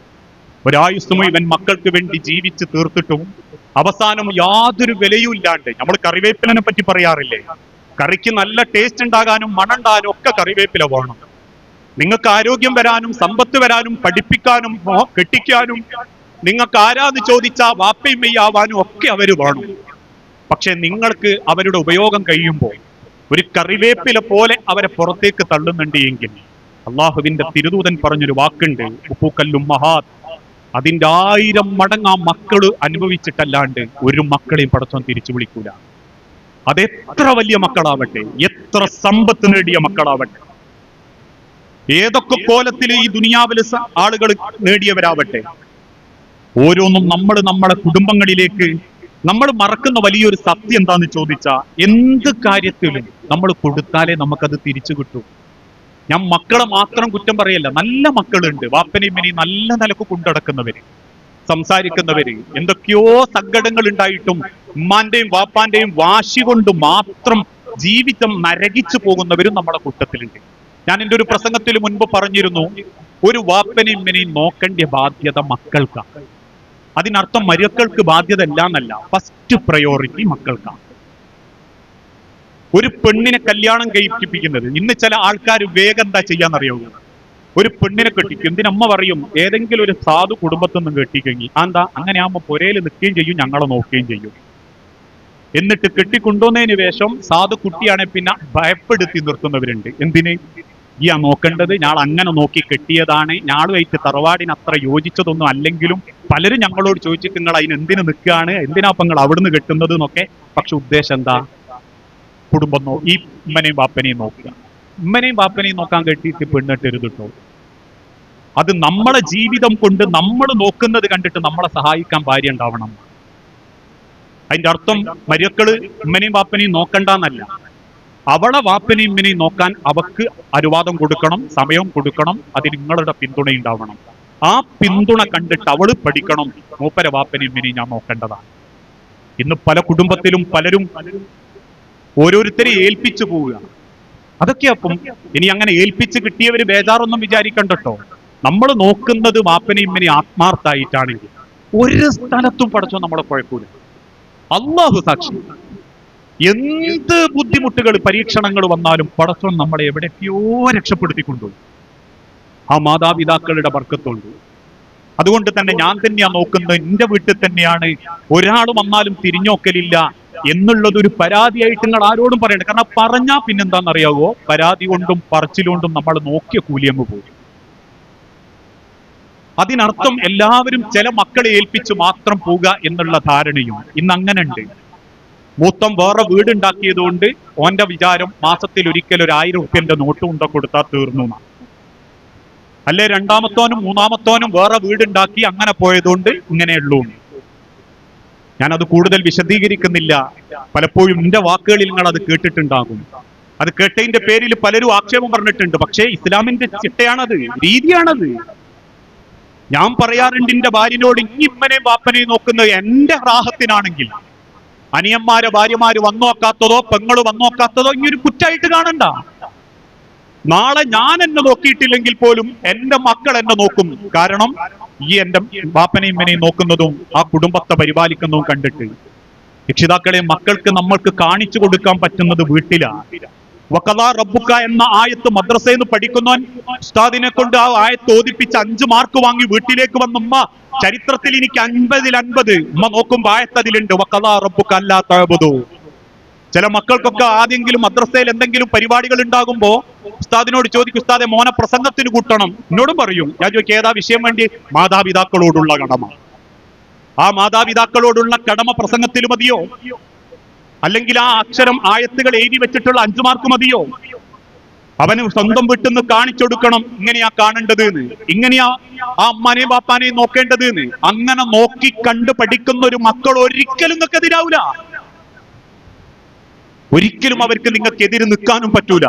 ഒരായുസ് മുഴുവൻ മക്കൾക്ക് വേണ്ടി ജീവിച്ച് തീർത്തിട്ടും അവസാനം യാതൊരു വിലയും ഇല്ലാണ്ട്. നമ്മൾ കറിവേപ്പിലിനെ പറ്റി പറയാറില്ലേ? കറിക്ക് നല്ല ടേസ്റ്റ് ഉണ്ടാകാനും മണണ്ടാകാനും ഒക്കെ കറിവേപ്പില വേണം. നിങ്ങൾക്ക് ആരോഗ്യം വരാനും സമ്പത്ത് വരാനും പഠിപ്പിക്കാനും കെട്ടിക്കാനും നിങ്ങൾക്ക് ആരാന്ന് ചോദിച്ചാൽ വാപ്പയും മെയ്യാവാനും ഒക്കെ അവര് വേണം. പക്ഷെ നിങ്ങൾക്ക് അവരുടെ ഉപയോഗം കഴിയുമ്പോൾ ഒരു കറിവേപ്പില പോലെ അവരെ പുറത്തേക്ക് തള്ളുന്നുണ്ട് എങ്കിൽ, അള്ളാഹുവിന്റെ തിരുദൂതൻ പറഞ്ഞൊരു വാക്കുണ്ട്, ഉപ്പൂക്കല്ലും മഹാത്, അതിന്റെ 1000 മടങ്ങ് ആ മക്കള് അനുഭവിച്ചിട്ടല്ലാണ്ട് ഒരു മക്കളെയും പടച്ചോൻ തിരിച്ചു വിളിക്കൂല. അതെത്ര വലിയ മക്കളാവട്ടെ, എത്ര സമ്പത്ത് നേടിയ മക്കളാവട്ടെ, ഏതൊക്കെ കോലത്തിൽ ഈ ദുനിയാവിൽ ആളുകൾ നേടിയവരാവട്ടെ, ഓരോന്നും നമ്മളെ കുടുംബങ്ങളിലേക്ക് നമ്മൾ മറക്കുന്ന വലിയൊരു സത്യം എന്താന്ന് ചോദിച്ചാ, എന്ത് കാര്യത്തിലും നമ്മൾ കൊടുത്താലേ നമുക്കത് തിരിച്ചു കിട്ടൂ. ഞാൻ മക്കളെ മാത്രം കുറ്റം പറയല്ല, നല്ല മക്കളുണ്ട്, വാപ്പനെയും ഇനി നല്ല നിലക്ക് കൊണ്ടടക്കുന്നവര്, സംസാരിക്കുന്നവര്, എന്തൊക്കെയോ സങ്കടങ്ങൾ ഉണ്ടായിട്ടും ഉമ്മാന്റെയും വാപ്പാന്റെയും വാശി കൊണ്ട് മാത്രം ജീവിതം നരകിച്ചു പോകുന്നവരും നമ്മുടെ കൂട്ടത്തിലുണ്ട്. ഞാൻ എൻ്റെ ഒരു പ്രസംഗത്തിൽ മുൻപ് പറഞ്ഞിരുന്നു, ഒരു വാപ്പനെയും ഇമ്മനെയും നോക്കേണ്ട ബാധ്യത മക്കൾക്കാണ്. അതിനർത്ഥം മരുക്കൾക്ക് ബാധ്യത അല്ല എന്നല്ല, ഫസ്റ്റ് പ്രയോറിറ്റി മക്കൾക്കാണ്. ഒരു പെണ്ണിനെ കല്യാണം കഴിപ്പിക്കുന്നത് ഇന്ന് ചില ആൾക്കാർ വേഗം എന്താ ചെയ്യാന്നറിയാവൂ, ഒരു പെണ്ണിനെ കെട്ടിക്കും. എന്തിനമ്മ പറയും, ഏതെങ്കിലും ഒരു സാധു കുടുംബത്തിൽ നിന്ന് കെട്ടിക്കഴിഞ്ഞി എന്താ അങ്ങനെ ആകുമ്പോൾ പുരയിൽ നിൽക്കുകയും ചെയ്യും, ഞങ്ങളെ നോക്കുകയും ചെയ്യും. എന്നിട്ട് കെട്ടിക്കൊണ്ടുവന്നതിന് ശേഷം സാധു കുട്ടിയാണെ പിന്നെ ഭയപ്പെടുത്തി നിർത്തുന്നവരുണ്ട്. എന്തിന്, ഈ നോക്കേണ്ടത് ഞാൾ അങ്ങനെ നോക്കി കെട്ടിയതാണ്, ഞാളുമായിട്ട് തറവാടിന് അത്ര യോജിച്ചതൊന്നും അല്ലെങ്കിലും പലരും ഞങ്ങളോട് ചോദിച്ചിട്ട് നിങ്ങൾ അതിന് എന്തിനു നിൽക്കുകയാണ്, എന്തിനാ അപ്പൊ നിങ്ങൾ അവിടുന്ന് കെട്ടുന്നത് എന്നൊക്കെ. പക്ഷെ ഉദ്ദേശം എന്താ, കുടുംബം ഈ ഉമ്മനെയും ബാപ്പനെയും നോക്കുക. ഉമ്മനെയും ബാപ്പനെയും നോക്കാൻ കെട്ടിയിട്ട് പെണ്ണിട്ടരുത് കേട്ടോ. അത് നമ്മളെ ജീവിതം കൊണ്ട് നമ്മൾ നോക്കുന്നത് കണ്ടിട്ട് നമ്മളെ സഹായിക്കാൻ ഭാര്യ ഉണ്ടാവണം. അതിന്റെ അർത്ഥം മരുക്കള് ഉമ്മനെയും ബാപ്പനെയും നോക്കണ്ടെന്നല്ല, അവളെ വാപ്പനെയും ഉമ്മനെയും നോക്കാൻ അവക്ക് അനുവാദം കൊടുക്കണം, സമയം കൊടുക്കണം, അതിന് നിങ്ങളുടെ പിന്തുണ ഉണ്ടാവണം. ആ പിന്തുണ കണ്ടിട്ട് അവള് പഠിക്കണം, മൂപ്പര വാപ്പനെയും ഉമ്മനെയും ഞാൻ നോക്കേണ്ടതാണ്. ഇന്ന് പല കുടുംബത്തിലും പലരും ഓരോരുത്തരെ ഏൽപ്പിച്ചു പോവുക. അതൊക്കെ അപ്പം ഇനി അങ്ങനെ ഏൽപ്പിച്ച് കിട്ടിയവര് ബേജാറൊന്നും വിചാരിക്കണ്ടോ. നമ്മൾ നോക്കുന്നത് വാപ്പനെയും ഉമ്മനെയും ആത്മാർത്ഥായിട്ടാണെങ്കിൽ ഒരു സ്ഥലത്തും പടച്ചോ നമ്മളെ കുഴക്കൂല. അല്ലാഹു സാക്ഷി, എന്ത് ബുദ്ധിമുട്ടുകൾ പരീക്ഷണങ്ങൾ വന്നാലും പടച്ചോൻ നമ്മളെ എവിടെയൊക്കെയോ രക്ഷപ്പെടുത്തിക്കൊണ്ടുപോയി. ആ മാതാപിതാക്കളുടെ ബർക്കത്തുണ്ട്. അതുകൊണ്ട് തന്നെ ഞാൻ തന്നെയാ നോക്കുന്നത്, എന്റെ വീട്ടിൽ തന്നെയാണ്, ഒരാൾ വന്നാലും തിരിഞ്ഞോക്കലില്ല എന്നുള്ളതൊരു പരാതിയായിട്ട് നിങ്ങൾ ആരോടും പറയണ്ട. കാരണം പറഞ്ഞാ പിന്നെന്താണെന്നറിയാവോ, പരാതി കൊണ്ടും പറച്ചിലുകൊണ്ടും നമ്മൾ നോക്കിയ കൂലിയങ്ങ് പോകും. അതിനർത്ഥം എല്ലാവരും ചില മക്കളെ ഏൽപ്പിച്ച് മാത്രം പോവുക എന്നുള്ള ധാരണയും ഇന്ന് അങ്ങനെ ഉണ്ട്. മൂത്തം വേറെ വീടുണ്ടാക്കിയതുകൊണ്ട് ഓന്റെ വിചാരം മാസത്തിൽ ഒരിക്കൽ 1000 റുപ്യന്റെ നോട്ട് കൊണ്ട കൊടുത്താൽ തീർന്നു. അല്ലെ രണ്ടാമത്തോനും മൂന്നാമത്തോനും വേറെ വീടുണ്ടാക്കി അങ്ങനെ പോയതുകൊണ്ട് ഇങ്ങനെയുള്ളൂ. ഞാനത് കൂടുതൽ വിശദീകരിക്കുന്നില്ല. പലപ്പോഴും എന്റെ വാക്കുകളിൽ നിങ്ങൾ അത് കേട്ടിട്ടുണ്ടാകും. അത് കേട്ടതിന്റെ പേരിൽ പലരും ആക്ഷേപം പറഞ്ഞിട്ടുണ്ട്. പക്ഷേ ഇസ്ലാമിന്റെ ചിട്ടയാണത്, രീതിയാണത്. ഞാൻ പറയാറുണ്ട് എന്റെ ഭാര്യനോട്, ഇനി ഇമ്മനെയും ബാപ്പനെയും നോക്കുന്നത് എന്റെ റാഹത്തിനാണെങ്കിൽ അനിയന്മാരെ ഭാര്യമാര് വന്നോക്കാത്തതോ പെങ്ങള് വന്നോക്കാത്തതോ ഇനി ഒരു കുറ്റായിട്ട് കാണണ്ട. നാളെ ഞാൻ എന്നെ നോക്കിയിട്ടില്ലെങ്കിൽ പോലും എന്റെ മക്കൾ എന്നെ നോക്കും. കാരണം ഈ എന്റെ ബാപ്പനെയും ഇമ്മനെയും നോക്കുന്നതും ആ കുടുംബത്തെ പരിപാലിക്കുന്നതും കണ്ടിട്ട് രക്ഷിതാക്കളെ മക്കൾക്ക് നമ്മൾക്ക് കാണിച്ചു കൊടുക്കാൻ പറ്റുന്നത് വീട്ടിലാണ്. വഖദാ റബ്ബുക എന്ന ആയത്ത് മദ്രസയിൽ നിന്ന് പഠിക്കുന്നവൻ ഉസ്താദിനെ കൊണ്ട് ആ ആയത്ത് ഓതിപ്പിച്ച് 5 മാർക്ക് വാങ്ങി വീട്ടിലേക്ക് വന്ന ഉമ്മ, ചരിത്രത്തിൽ എനിക്ക് 50ൽ 50. ഉമ്മ നോക്കുമ്പോ ആയത്ത് അതിലുണ്ട്, വഖദാ റബ്ബുക അല്ലാ തഅബുദൂ. ചില മക്കൾക്കൊക്കെ ആദ്യെങ്കിലും മദ്രസയിൽ എന്തെങ്കിലും പരിപാടികൾ ഉണ്ടാകുമ്പോ ഉസ്താദിനോട് ചോദിക്കും, ഉസ്താദെ മോനെ പ്രസംഗത്തിന് കൂട്ടണം. എന്നോടും പറയും. ഞാൻ ചോദിക്കും ഏതാ വിഷയം വേണ്ടി? മാതാപിതാക്കളോടുള്ള കടമ. ആ മാതാപിതാക്കളോടുള്ള കടമ പ്രസംഗത്തിൽ മതിയോ? അല്ലെങ്കിൽ ആ അക്ഷരം ആയത്തുകൾ എഴുതി വെച്ചിട്ടുള്ള 5 മാർക്ക് മതിയോ? അവന് സ്വന്തം വീട്ടിൽ നിന്ന് കാണിച്ചു കൊടുക്കണം, ഇങ്ങനെയാ കാണേണ്ടത് എന്ന്, ഇങ്ങനെയാ ആ അമ്മാനെയും ബാപ്പാനെയും നോക്കേണ്ടത് എന്ന്. അങ്ങനെ നോക്കി കണ്ട് പഠിക്കുന്ന ഒരു മക്കൾ ഒരിക്കലും നിങ്ങൾക്ക് എതിരാവൂല. ഒരിക്കലും അവർക്ക് നിങ്ങൾക്ക് എതിര് നിൽക്കാനും പറ്റൂല.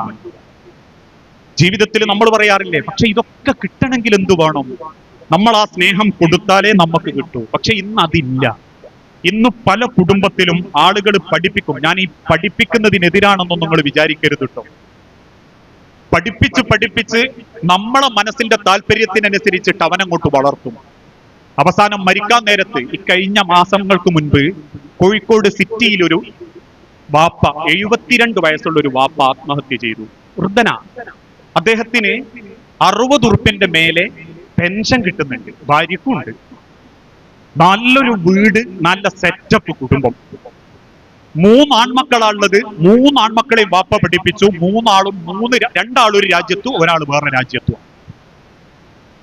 ജീവിതത്തിൽ നമ്മൾ പറയാറില്ലേ, പക്ഷെ ഇതൊക്കെ കിട്ടണമെങ്കിൽ എന്തു വേണം? നമ്മൾ ആ സ്നേഹം കൊടുത്താലേ നമുക്ക് കിട്ടൂ. പക്ഷെ ഇന്ന് അതില്ല. ഇന്ന് പല കുടുംബത്തിലും ആളുകൾ പഠിപ്പിക്കും. ഞാൻ ഈ പഠിപ്പിക്കുന്നതിനെതിരാണെന്നും നിങ്ങൾ വിചാരിക്കരുത് കേട്ടോ. പഠിപ്പിച്ച് നമ്മളെ മനസ്സിന്റെ താല്പര്യത്തിനനുസരിച്ചിട്ട് അവനങ്ങോട്ട് വളർത്തും. അവസാനം മരിക്കാൻ നേരത്ത് ഈ കഴിഞ്ഞ മാസങ്ങൾക്ക് മുൻപ് കോഴിക്കോട് സിറ്റിയിൽ ഒരു വാപ്പ, 72 വയസ്സുള്ള ഒരു വാപ്പ ആത്മഹത്യ ചെയ്തു. വൃദ്ധന. അദ്ദേഹത്തിന് 60 ഉറുപ്പിന്റെ മേലെ പെൻഷൻ കിട്ടുന്നുണ്ട്, ഭാര്യക്കും ഉണ്ട്, നല്ലൊരു വീട്, നല്ല സെറ്റപ്പ് കുടുംബം. 3 ആൺമക്കളാണുള്ളത്. 3 ആൺമക്കളെയും വാപ്പ പഠിപ്പിച്ചു. 2 ഒരു രാജ്യത്തും ഒരാൾ വേറെ രാജ്യത്തും.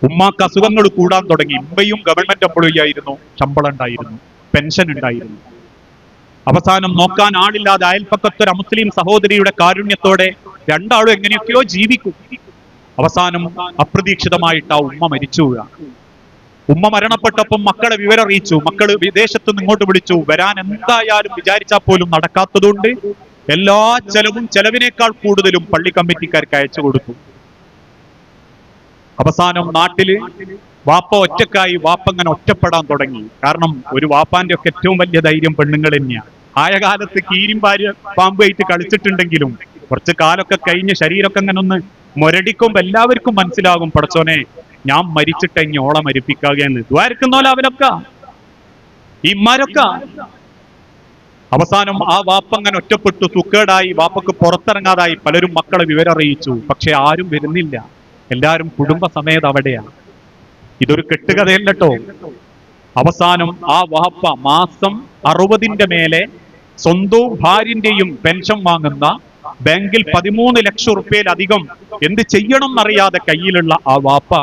ഉമ്മാക്ക് അസുഖങ്ങൾ കൂടാൻ തുടങ്ങി. ഉമ്മയും ഗവൺമെന്റ് എംപ്ലോയി ആയിരുന്നു, ശമ്പളം ഉണ്ടായിരുന്നു, പെൻഷൻ ഉണ്ടായിരുന്നു. അവസാനം നോക്കാൻ ആളില്ലാതെ അയൽപ്പക്കത്തൊരു മുസ്ലിം സഹോദരിയുടെ കാരുണ്യത്തോടെ 2 ആളും എങ്ങനെയൊക്കെയോ ജീവിക്കും. അവസാനം അപ്രതീക്ഷിതമായിട്ട് ആ ഉമ്മ മരിച്ചു. ഉമ്മ മരണപ്പെട്ടപ്പം മക്കളെ വിവരം അറിയിച്ചു. മക്കള് വിദേശത്ത് നിന്ന് ഇങ്ങോട്ട് വിളിച്ചു. വരാൻ എന്തായാലും വിചാരിച്ചാൽ പോലും നടക്കാത്തതുകൊണ്ട് എല്ലാ ചെലവിനേക്കാൾ കൂടുതലും പള്ളി കമ്മിറ്റിക്കാർക്ക് അയച്ചു കൊടുത്തു. അവസാനം നാട്ടില് വാപ്പ ഒറ്റക്കായി. വാപ്പ ഇങ്ങനെ ഒറ്റപ്പെടാൻ തുടങ്ങി. കാരണം ഒരു വാപ്പാന്റെ ഒക്കെ ഏറ്റവും വലിയ ധൈര്യം പെണ്ണുങ്ങൾ തന്നെയാണ്. ആയ കാലത്ത് കീരിയും ഭാര്യ പാമ്പുമായിട്ട് കളിച്ചിട്ടുണ്ടെങ്കിലും കുറച്ച് കാലൊക്കെ കഴിഞ്ഞ് ശരീരമൊക്കെ ഇങ്ങനെ ഒന്ന് മുരടിക്കുമ്പോ എല്ലാവർക്കും മനസ്സിലാകും, പടച്ചോനെ ഞാൻ മരിച്ചിട്ട് ഇനി ഓളെ മരിപ്പിക്കാകെന്ന് ദ്വാരക്കുന്നോലെ അവരൊക്കെ ഇമാരൊക്കെ. അവസാനം ആ വാപ്പ അങ്ങനെ ഒറ്റപ്പെട്ടു, സുക്കേടായി, വാപ്പക്ക് പുറത്തിറങ്ങാതായി. പലരും മക്കളെ വിവരം അറിയിച്ചു. പക്ഷെ ആരും വരുന്നില്ല. എല്ലാവരും കുടുംബസമേത അവിടെയാണ്. ഇതൊരു കെട്ടുകഥയല്ലോ. അവസാനം ആ വാപ്പ മാസം 60ന്റെ മേലെ സ്വന്തവും ഭാര്യന്റെയും പെൻഷൻ വാങ്ങുന്ന, ബാങ്കിൽ 13 ലക്ഷം റുപ്യയിലധികം എന്ത് ചെയ്യണം എന്നറിയാതെ കയ്യിലുള്ള ആ വാപ്പ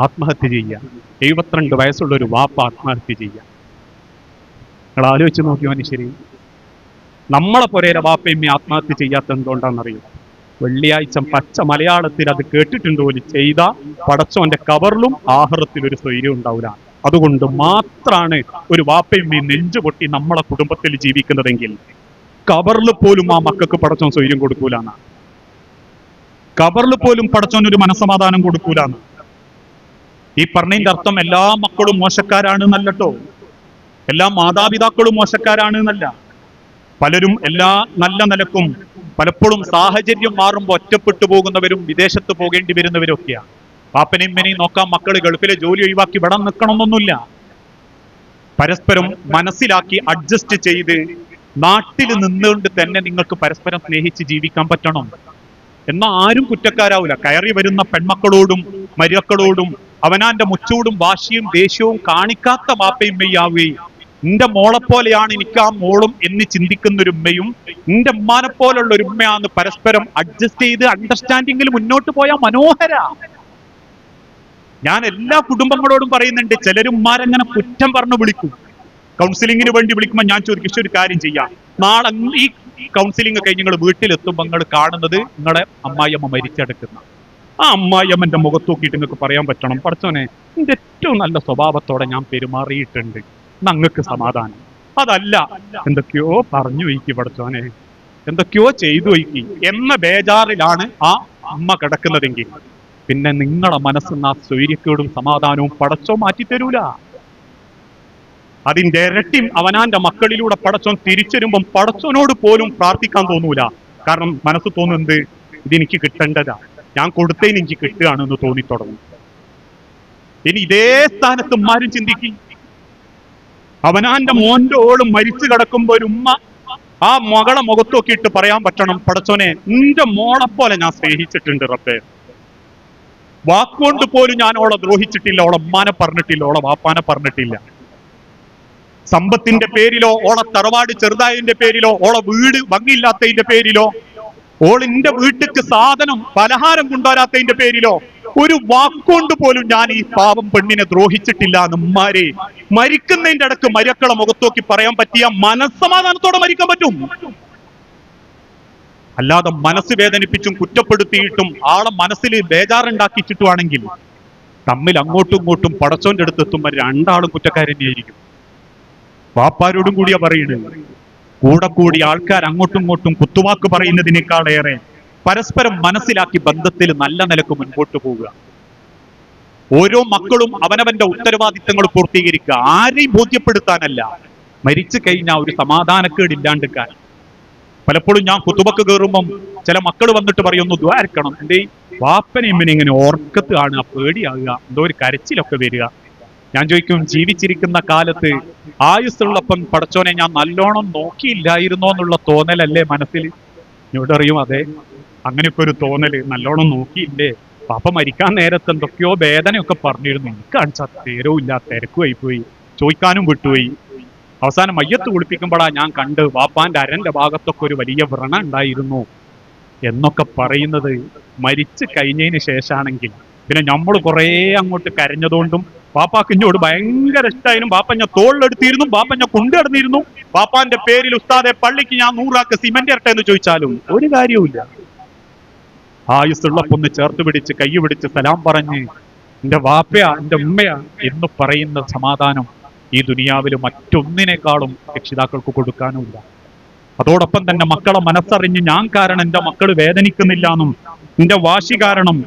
ആത്മഹത്യ ചെയ്യുക. 72 വയസ്സുള്ള ഒരു വാപ്പ ആത്മഹത്യ ചെയ്യുക. നിങ്ങൾ ആലോചിച്ച് നോക്കി മനുഷ്യര്, നമ്മളെ പൊരേരെ വാപ്പയമ്മി ആത്മഹത്യ ചെയ്യാത്ത എന്തുകൊണ്ടാണെന്നറിയും? വെള്ളിയാഴ്ച പച്ച മലയാളത്തിൽ അത് കേട്ടിട്ടുണ്ട് പോലും ചെയ്ത പടച്ചോന്റെ കവറിലും ആഹ്റത്തിൽ ഒരു സ്വൈര്യം ഉണ്ടാവില്ല. അതുകൊണ്ട് മാത്രാണ് ഒരു വാപ്പയമ്മി നെഞ്ചുപൊട്ടി നമ്മളെ കുടുംബത്തിൽ ജീവിക്കുന്നതെങ്കിൽ കവറിൽ പോലും ആ മക്കൾക്ക് പടച്ചോൻ സ്വൈര്യം കൊടുക്കൂലാണ്. കവറിൽ പോലും പടച്ചോൻ ഒരു മനസ്സമാധാനം കൊടുക്കൂലാണ്. ഈ പറഞ്ഞതിന്റെ അർത്ഥം എല്ലാ മക്കളും മോശക്കാരാണ് എന്നല്ലോ, എല്ലാ മാതാപിതാക്കളും മോശക്കാരാണ് എന്നല്ല. പലരും എല്ലാ നല്ല നിലക്കും പലപ്പോഴും സാഹചര്യം മാറുമ്പോൾ ഒറ്റപ്പെട്ടു പോകുന്നവരും വിദേശത്ത് പോകേണ്ടി വരുന്നവരും ഒക്കെയാണ്. പാപ്പനെയും ഇമ്മനെയും നോക്കാൻ മക്കള് ഗൾഫിലെ ജോലി ഒഴിവാക്കി ഇവിടെ നിൽക്കണമെന്നൊന്നുമില്ല. പരസ്പരം മനസ്സിലാക്കി അഡ്ജസ്റ്റ് ചെയ്ത് നാട്ടിൽ നിന്നുകൊണ്ട് തന്നെ നിങ്ങൾക്ക് പരസ്പരം സ്നേഹിച്ച് ജീവിക്കാൻ പറ്റണം. എന്നാൽ ആരും കുറ്റക്കാരാവില്ല. കയറി വരുന്ന പെൺമക്കളോടും മരുക്കളോടും അവനാന്റെ മുച്ചൂടും വാശിയും ദേഷ്യവും കാണിക്കാത്ത വാപ്പയും മെയ്യാവുകയും നിന്റെ മോളെപ്പോലെയാണ് എനിക്ക് ആ മോളും എന്ന് ചിന്തിക്കുന്ന ഒരു ഉമ്മയും നിന്റെ ഉമ്മാനെ പോലുള്ള ഒരു ഉമ്മയാന്ന് പരസ്പരം അഡ്ജസ്റ്റ് ചെയ്ത് അണ്ടർസ്റ്റാൻഡിങ്ങിൽ മുന്നോട്ട് പോയാൽ മനോഹര. ഞാൻ എല്ലാ കുടുംബങ്ങളോടും പറയുന്നുണ്ട്, ചിലരും ഉമ്മാരെങ്ങനെ കുറ്റം പറഞ്ഞു വിളിക്കും. കൗൺസിലിങ്ങിന് വേണ്ടി വിളിക്കുമ്പോൾ ഞാൻ ചോദിക്കും, ഒരു കാര്യം ചെയ്യാം, നാളെ ഈ കൗൺസിലിംഗ് കഴിഞ്ഞ് നിങ്ങൾ വീട്ടിലെത്തുമ്പോൾ നിങ്ങൾ കാണുന്നത് നിങ്ങളെ അമ്മായിയമ്മ മരിച്ചെടുക്കുന്ന ആ അമ്മായിയമ്മന്റെ മുഖത്ത് നോക്കിയിട്ട് നിങ്ങൾക്ക് പറയാൻ പറ്റണം, പടച്ചോനെ എന്റെ ഏറ്റവും നല്ല സ്വഭാവത്തോടെ ഞാൻ പെരുമാറിയിട്ടുണ്ട്, നിങ്ങൾക്ക് സമാധാനം. അതല്ല എന്തൊക്കെയോ പറഞ്ഞു വയ്ക്കി പടച്ചോനെ, എന്തൊക്കെയോ ചെയ്തു വയ്ക്കി എന്ന ബേജാറിലാണ് ആ അമ്മ കിടക്കുന്നതെങ്കിൽ പിന്നെ നിങ്ങളെ മനസ്സിന്ന് ആ സ്വൈര്യക്കേടും സമാധാനവും പടച്ചോ മാറ്റിത്തരൂല. അതിന്റെ ഇരട്ടിയും അവനാന്റെ മക്കളിലൂടെ പടച്ചോൻ തിരിച്ചരുമ്പം പടച്ചോനോട് പോലും പ്രാർത്ഥിക്കാൻ തോന്നൂല. കാരണം മനസ്സ് തോന്നുന്നത് ഇതെനിക്ക് കിട്ടേണ്ടതാ, ഞാൻ കൊടുത്തതിന് എനിക്ക് കിട്ടുകയാണെന്ന് തോന്നിത്തുടങ്ങും. ഇനി ഇതേ സ്ഥാനത്ത് ഉമ്മാരും ചിന്തിക്കും, അവനാന്റെ മോന്റെ ഓളും മരിച്ചു കിടക്കുമ്പോ ഒരു ഉമ്മ ആ മകളെ മുഖത്തൊക്കിയിട്ട് പറയാൻ പറ്റണം, പടച്ചോനെ നിന്റെ മോളെ പോലെ ഞാൻ സ്നേഹിച്ചിട്ടുണ്ട് റബ്ബേ, വാക്കുകൊണ്ട് പോലും ഞാൻ ഓളെ ദ്രോഹിച്ചിട്ടില്ല, ഓളെ ഉമ്മാനെ പറഞ്ഞിട്ടില്ല, ഓളെ വാപ്പാനെ പറഞ്ഞിട്ടില്ല. സമ്പത്തിന്റെ പേരിലോ ഓളെ തറവാട് ചെറുതായതിന്റെ പേരിലോ ഓളെ വീട് ഭംഗിയില്ലാത്തതിന്റെ പേരിലോ ഓളിന്റെ വീട്ടിക്ക് സാധനം പലഹാരം കൊണ്ടുവരാത്തതിന്റെ പേരിലോ ഒരു വാക്കുകൊണ്ട് പോലും ഞാൻ ഈ പാവം പെണ്ണിനെ ദ്രോഹിച്ചിട്ടില്ല എന്ന് ഉമ്മാരെ മരിക്കുന്നതിന്റെ ഇടക്ക് മരക്കളെ മുഖത്തോക്കി പറയാൻ പറ്റിയ മനസ്സമാധാനത്തോടെ മരിക്കാൻ പറ്റും. അല്ലാതെ മനസ്സ് വേദനിപ്പിച്ചും കുറ്റപ്പെടുത്തിയിട്ടും ആളെ മനസ്സിൽ ബേജാറുണ്ടാക്കിച്ചിട്ടുവാണെങ്കിൽ തമ്മിൽ അങ്ങോട്ടും ഇങ്ങോട്ടും പടച്ചോന്റെ അടുത്ത് എത്തുമ്പോൾ രണ്ടാളും കുറ്റക്കാരനെയായിരിക്കും. വാപ്പാരോടും കൂടിയാ പറയുന്നത്. കൂടെ കൂടി ആൾക്കാർ അങ്ങോട്ടും ഇങ്ങോട്ടും കുത്തുവാക്ക് പറയുന്നതിനേക്കാളേറെ പരസ്പരം മനസ്സിലാക്കി ബന്ധത്തിൽ നല്ല നിലക്ക് മുൻപോട്ട് പോവുക. ഓരോ മക്കളും അവനവന്റെ ഉത്തരവാദിത്തങ്ങൾ പൂർത്തീകരിക്കുക. ആരെയും ബോധ്യപ്പെടുത്താനല്ല, മരിച്ചു കഴിഞ്ഞാൽ ഒരു സമാധാനക്കേടില്ലാണ്ടിരിക്കാൻ. പലപ്പോഴും ഞാൻ കുത്തുബക്ക് കയറുമ്പം ചില മക്കൾ വന്നിട്ട് പറയുന്നു, ദ്വാരക്കണം, എന്റെ വാപ്പനെയും ഇങ്ങനെ ഓർക്കത്ത് കാണുക, പേടിയാകുക, എന്തോ ഒരു കരച്ചിലൊക്കെ വരിക. ഞാൻ ചോദിക്കും, ജീവിച്ചിരിക്കുന്ന കാലത്ത് ആയുസ്സുള്ളപ്പം പടച്ചോനെ ഞാൻ നല്ലോണം നോക്കിയില്ലായിരുന്നോ എന്നുള്ള തോന്നലല്ലേ മനസ്സിൽ? എന്നോട് അറിയും, അതെ, അങ്ങനെയൊക്കെ ഒരു തോന്നല്, നല്ലോണം നോക്കിയില്ലേ, പാപ്പ മരിക്കാൻ നേരത്ത് എന്തൊക്കെയോ വേദനയൊക്കെ പറഞ്ഞിരുന്നു, എനിക്ക് കാണിച്ചാൽ നേരവും ഇല്ല, തിരക്കുമായി പോയി, ചോദിക്കാനും വിട്ടുപോയി. അവസാനം മയ്യത്ത് കുളിപ്പിക്കുമ്പോഴാ ഞാൻ കണ്ട് വാപ്പാന്റെ അരന്റെ ഭാഗത്തൊക്കെ ഒരു വലിയ വ്രണ ഉണ്ടായിരുന്നു എന്നൊക്കെ പറയുന്നത് മരിച്ചു കഴിഞ്ഞതിന് ശേഷമാണെങ്കിൽ പിന്നെ നമ്മൾ കുറേ അങ്ങോട്ട് കരഞ്ഞതുകൊണ്ടും പാപ്പാക്ക് ഇഞ്ഞോട് ഭയങ്കര ഇഷ്ടമായിരുന്നു, പാപ്പഞ്ഞ തോളിലെടുത്തിരുന്നു, പാപ്പഞ്ഞ കൊണ്ടുകിടന്നിരുന്നു, പാപ്പാന്റെ പേരിൽ ഉസ്താദെ പള്ളിക്ക് ഞാൻ 100 ആക്ക് സിമന്റ് ഇരട്ടെ എന്ന് ചോദിച്ചാലും ഒരു കാര്യവുമില്ല. ആയുസ്സുള്ളപ്പൊന്ന് ചേർത്ത് പിടിച്ച് കൈ പിടിച്ച് സലാം പറഞ്ഞ് എന്റെ വാപ്പയാ എന്റെ ഉമ്മയാ എന്ന് പറയുന്ന സമാധാനം ഈ ദുനിയാവിൽ മറ്റൊന്നിനേക്കാളും രക്ഷിതാക്കൾക്ക് കൊടുക്കാനുമില്ല. അതോടൊപ്പം തന്നെ മക്കളെ മനസ്സറിഞ്ഞ് ഞാൻ കാരണം എന്റെ മക്കൾ വേദനിക്കുന്നില്ല എന്നും എന്റെ വാശി കാരണം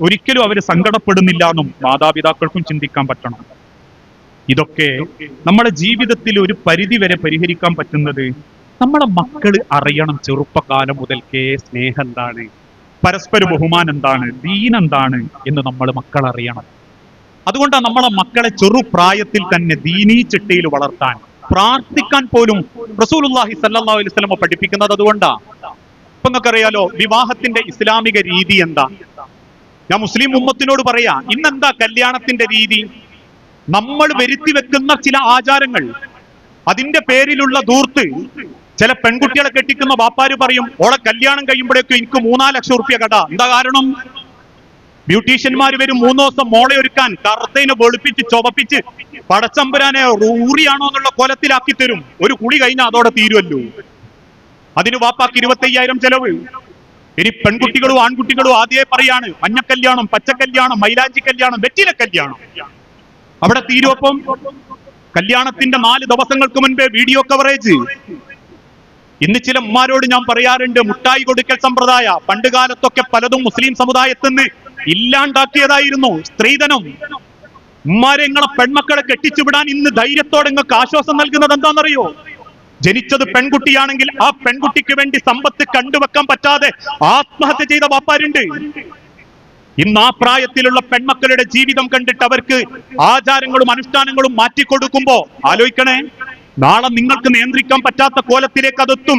ഒരിക്കലും അവർ സങ്കടപ്പെടുന്നില്ല എന്നും മാതാപിതാക്കൾക്കും ചിന്തിക്കാൻ പറ്റണം. ഇതൊക്കെ നമ്മുടെ ജീവിതത്തിൽ ഒരു പരിധി വരെ പരിഹരിക്കാൻ പറ്റുന്നത് നമ്മളെ മക്കള് അറിയണം. ചെറുപ്പകാലം മുതൽക്കേ സ്നേഹം എന്താണ്, പരസ്പര ബഹുമാനം എന്താണ്, ദീൻ എന്താണ് എന്ന് നമ്മൾ മക്കൾ അറിയണം. അതുകൊണ്ടാണ് നമ്മളെ മക്കളെ ചെറുപ്രായത്തിൽ തന്നെ ദീനീ ചിട്ടയിൽ വളർത്താൻ, പ്രാർത്ഥിക്കാൻ പോലും റസൂലുള്ളാഹി സ്വല്ലല്ലാഹു അലൈഹി വസല്ലം പഠിപ്പിക്കുന്നത്. അതുകൊണ്ടാ ഇപ്പൊ നിങ്ങൾക്കറിയാലോ വിവാഹത്തിന്റെ ഇസ്ലാമിക രീതി എന്താ. ഞാൻ മുസ്ലിം ഉമ്മത്തിനോട് പറയാ, ഇന്നെന്താ കല്യാണത്തിന്റെ രീതി? നമ്മൾ വരുത്തി വെക്കുന്ന ചില ആചാരങ്ങൾ, അതിന്റെ പേരിലുള്ള ധൂർത്ത്. ചില പെൺകുട്ടികളെ കെട്ടിക്കുന്ന വാപ്പാര് പറയും, ഓളെ കല്യാണം കഴിയുമ്പോഴേക്കും എനിക്ക് 3-4 ലക്ഷം റുപ്യ കട. എന്താ കാരണം? ബ്യൂട്ടീഷ്യന്മാര് വരും 3 ദിവസം മോളെ ഒരുക്കാൻ, കറുത്തേനെ വെളുപ്പിച്ച് ചുവപ്പിച്ച് പടച്ചമ്പരാനെ ഊറിയാണോ എന്നുള്ള കോലത്തിലാക്കി തരും. ഒരു കുളി കഴിഞ്ഞാൽ അതോടെ തീരുമല്ലോ. അതിന് വാപ്പാക്ക് 25,000 ചെലവ്. ഇനി പെൺകുട്ടികളും ആൺകുട്ടികളും ആദ്യമേ പറയാണ് മഞ്ഞക്കല്യാണം, പച്ചക്കല്യാണം, മൈലാഞ്ചി കല്യാണം, വെറ്റില കല്യാണം. അവിടെ തീരുവപ്പം കല്യാണത്തിന്റെ 4 ദിവസങ്ങൾക്ക് മുൻപേ വീഡിയോ കവറേജ്. ഇന്ന് ചില ഉമ്മാരോട് ഞാൻ പറയാറുണ്ട്, മുട്ടായി കൊടുക്കൽ സമ്പ്രദായ പണ്ട് കാലത്തൊക്കെ പലതും മുസ്ലിം സമുദായത്തിൽ നിന്ന് ഇല്ലാണ്ടാക്കിയതായിരുന്നു. സ്ത്രീധനം. ഉമ്മാരെ നിങ്ങളെ പെൺമക്കളെ കെട്ടിച്ചു വിടാൻ ഇന്ന് ധൈര്യത്തോടെ നിങ്ങൾക്ക് ആശ്വാസം നൽകുന്നത് എന്താണെന്നറിയോ? ജനിച്ചത് പെൺകുട്ടിയാണെങ്കിൽ ആ പെൺകുട്ടിക്ക് വേണ്ടി സമ്പത്ത് കണ്ടുവെക്കാൻ പറ്റാതെ ആത്മഹത്യ ചെയ്ത വാപ്പാരുണ്ട്. ഇന്ന് ആ പ്രായത്തിലുള്ള പെൺമക്കളുടെ ജീവിതം കണ്ടിട്ട് അവർക്ക് ആചാരങ്ങളും അനുഷ്ഠാനങ്ങളും മാറ്റിക്കൊടുക്കുമ്പോ ആലോചിക്കണേ, നാളെ നിങ്ങൾക്ക് നിയന്ത്രിക്കാൻ പറ്റാത്ത കോലത്തിലേക്ക് അതെത്തും.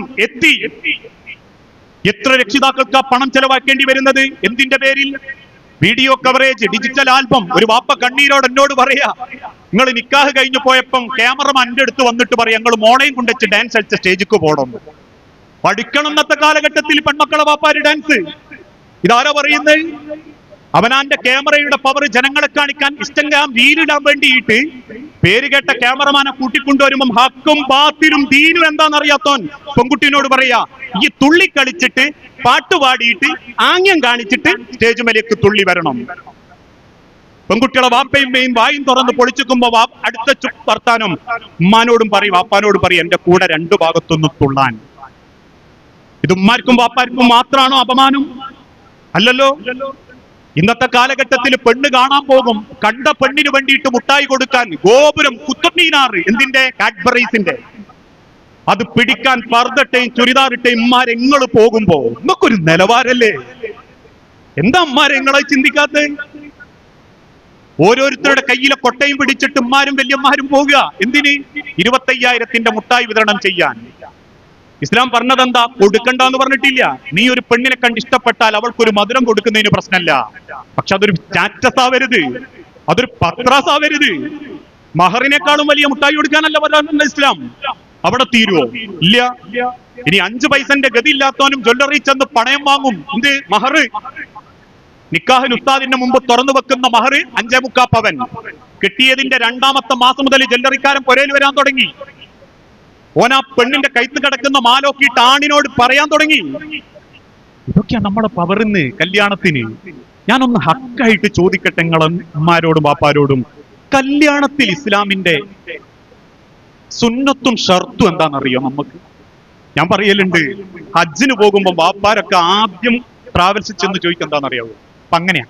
എത്ര രക്ഷിതാക്കൾക്ക് ആ പണം ചെലവാക്കേണ്ടി വരുന്നത്? എന്തിന്റെ പേരിൽ? Video coverage, digital album. ഒരു വാപ്പ കണ്ണീരോട് എന്നോട് പറയാ, നിങ്ങൾ നിക്കാഹ് കഴിഞ്ഞു പോയപ്പം ക്യാമറമാൻ എന്റെ അടുത്ത് വന്നിട്ട് പറയാം, നിങ്ങൾ മോളെയും കൊണ്ടുവച്ച് ഡാൻസ് കളിച്ച സ്റ്റേജിക്ക് പോകണം. പഠിക്കണം. ഇന്നത്തെ കാലഘട്ടത്തിൽ പെൺമക്കളെ വാപ്പാര് ഡാൻസ്. ഇതാരാ പറയുന്നത്? അവനാന്റെ ക്യാമറയുടെ പവർ ജനങ്ങളെ കാണിക്കാൻ ഇൻസ്റ്റഗ്രാം റീലിടാൻ വേണ്ടിയിട്ട് പേര് കേട്ട ക്യാമറമാനെ കൂട്ടിക്കൊണ്ടുവരുമ്പം ഹക്കും ബാത്തിലും ദീനും എന്താണെന്നറിയാത്തോൻ പെൺകുട്ടിനോട് പറയാ, ഈ തുള്ളി കളിച്ചിട്ട് പാട്ടുപാടിയിട്ട് ആംഗ്യം കാണിച്ചിട്ട് സ്റ്റേജ് മേലേക്ക് തുള്ളി വരണം. പെൺകുട്ടികളെ വാപ്പയും മേയും വായും തുറന്ന് പൊളിച്ചിക്കുമ്പോ അടുത്ത വർത്താനം ഉമ്മാനോടും പറയും വാപ്പാനോടും പറയും, എന്റെ കൂടെ 2 ഭാഗത്തൊന്നും തുള്ളാൻ. ഇത് ഉമ്മാർക്കും വാപ്പാർക്കും മാത്രമാണോ അപമാനം? അല്ലല്ലോ. ഇന്നത്തെ കാലഘട്ടത്തിൽ പെണ്ണ് കാണാൻ പോകും, കണ്ട പെണ്ണിന് വേണ്ടിയിട്ട് മുട്ടായി കൊടുക്കാൻ ഗോപുരം കുത്തുമീനാറ്, എന്തിന്റെ? കാഡ്ബറീസിന്റെ. അത് പിടിക്കാൻ പർദ്ദട്ടയും ചുരിദാറിട്ടയും ഉമ്മാരെ നിങ്ങൾ പോകുമ്പോ നിങ്ങൾക്കൊരു നിലവാരല്ലേ? എന്താ ഉമ്മാരെ നിങ്ങളെ ചിന്തിക്കാത്ത? ഓരോരുത്തരുടെ കയ്യിലെ കൊട്ടയും പിടിച്ചിട്ട് ഉമ്മാരും വല്യമ്മാരും പോകുക. എന്തിന്? 25,000ന്റെ മുട്ടായി വിതരണം ചെയ്യാൻ. ഇസ്ലാം പറഞ്ഞതെന്താ? കൊടുക്കണ്ടെന്ന് പറഞ്ഞിട്ടില്ല. നീ ഒരു പെണ്ണിനെ കണ്ട് ഇഷ്ടപ്പെട്ടാൽ അവൾക്കൊരു മധുരം കൊടുക്കുന്നതിന് പ്രശ്നമല്ല. പക്ഷെ അതൊരു സ്റ്റാറ്റസ് ആവരുത്, അതൊരു പത്രാസ് ആവരുത്. മഹറിനേക്കാളും വലിയ മുട്ടായി കൊടുക്കാനല്ല പറഞ്ഞ ഇസ്ലാം. അവിടെ തീരുവോ? ഇല്ല. ഇനി 5 പൈസന്റെ ഗതി ഇല്ലാത്തവനും ജ്വല്ലറി ചെന്ന് പണയം വാങ്ങും. എന്ത്? മഹർ. നിക്കാഹിന് ഉസ്താദിന്റെ മുമ്പ് തുറന്നു വെക്കുന്ന മഹർ 5.25 പവൻ. കിട്ടിയതിന്റെ 2ാമത്തെ മാസം മുതൽ ജ്വല്ലറിക്കാരൻ പുരയിൽ വരാൻ തുടങ്ങി. ഓനാ പെണ്ണിന്റെ കൈത്ത് കിടക്കുന്ന മാലോക്കിയിട്ട് ആണിനോട് പറയാൻ തുടങ്ങി. ഇതൊക്കെയാ നമ്മുടെ പവറിന്ന് കല്യാണത്തിന്. ഞാനൊന്ന് ഹക്കായിട്ട് ചോദിക്കട്ടെ നിങ്ങളെ അമ്മമാരോടും വാപ്പാരോടും, കല്യാണത്തിൽ ഇസ്ലാമിന്റെ സുന്നത്തും ഷർത്തും എന്താണെന്നറിയോ നമുക്ക്? ഞാൻ പറയലുണ്ട്, ഹജ്ജിന് പോകുമ്പോ വാപ്പാരൊക്കെ ആദ്യം ട്രാവൽസ് ചെന്ന് ചോദിക്കുക എന്താണെന്നറിയാവോ? അപ്പൊ അങ്ങനെയാ,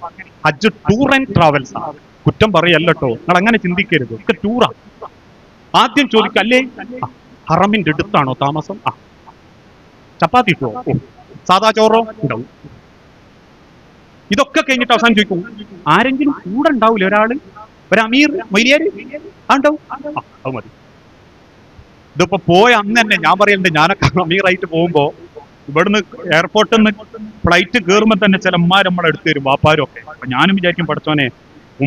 ഹജ്ജ് ടൂർ ആൻഡ് ട്രാവൽസ് ആ. കുറ്റം പറയല്ലോ, നിങ്ങൾ അങ്ങനെ ചിന്തിക്കരുത്. ഒക്കെ ടൂറാ. ആദ്യം ചോദിക്കുക, അല്ലേ ഹറമിന്റെ അടുത്താണോ താമസം? ചപ്പാത്തി ഇട്ടോ? സാധാ ചോറോ? ഉണ്ടാവും. ഇതൊക്കെ കഴിഞ്ഞിട്ട് അവസാനം ചോദിക്കും, ആരെങ്കിലും കൂടെ ഉണ്ടാവില്ല? ഒരു അമീർ മൊയ്ലിയാര് ഉണ്ടാവും. അത് മതി. ഇതിപ്പോ പോയ അന്ന് തന്നെ ഞാൻ പറയുന്നുണ്ട്, ഞാനൊക്കെ അമീറായിട്ട് പോകുമ്പോ ഇവിടുന്ന് എയർപോർട്ടിൽ നിന്ന് ഫ്ലൈറ്റ് കയറുമ്പോൾ തന്നെ ചില അമ്മമാർ നമ്മളെ എടുത്തു തരും, വാപ്പാരും ഒക്കെ. അപ്പൊ ഞാനും വിചാരിക്കും, പഠിച്ചോനെ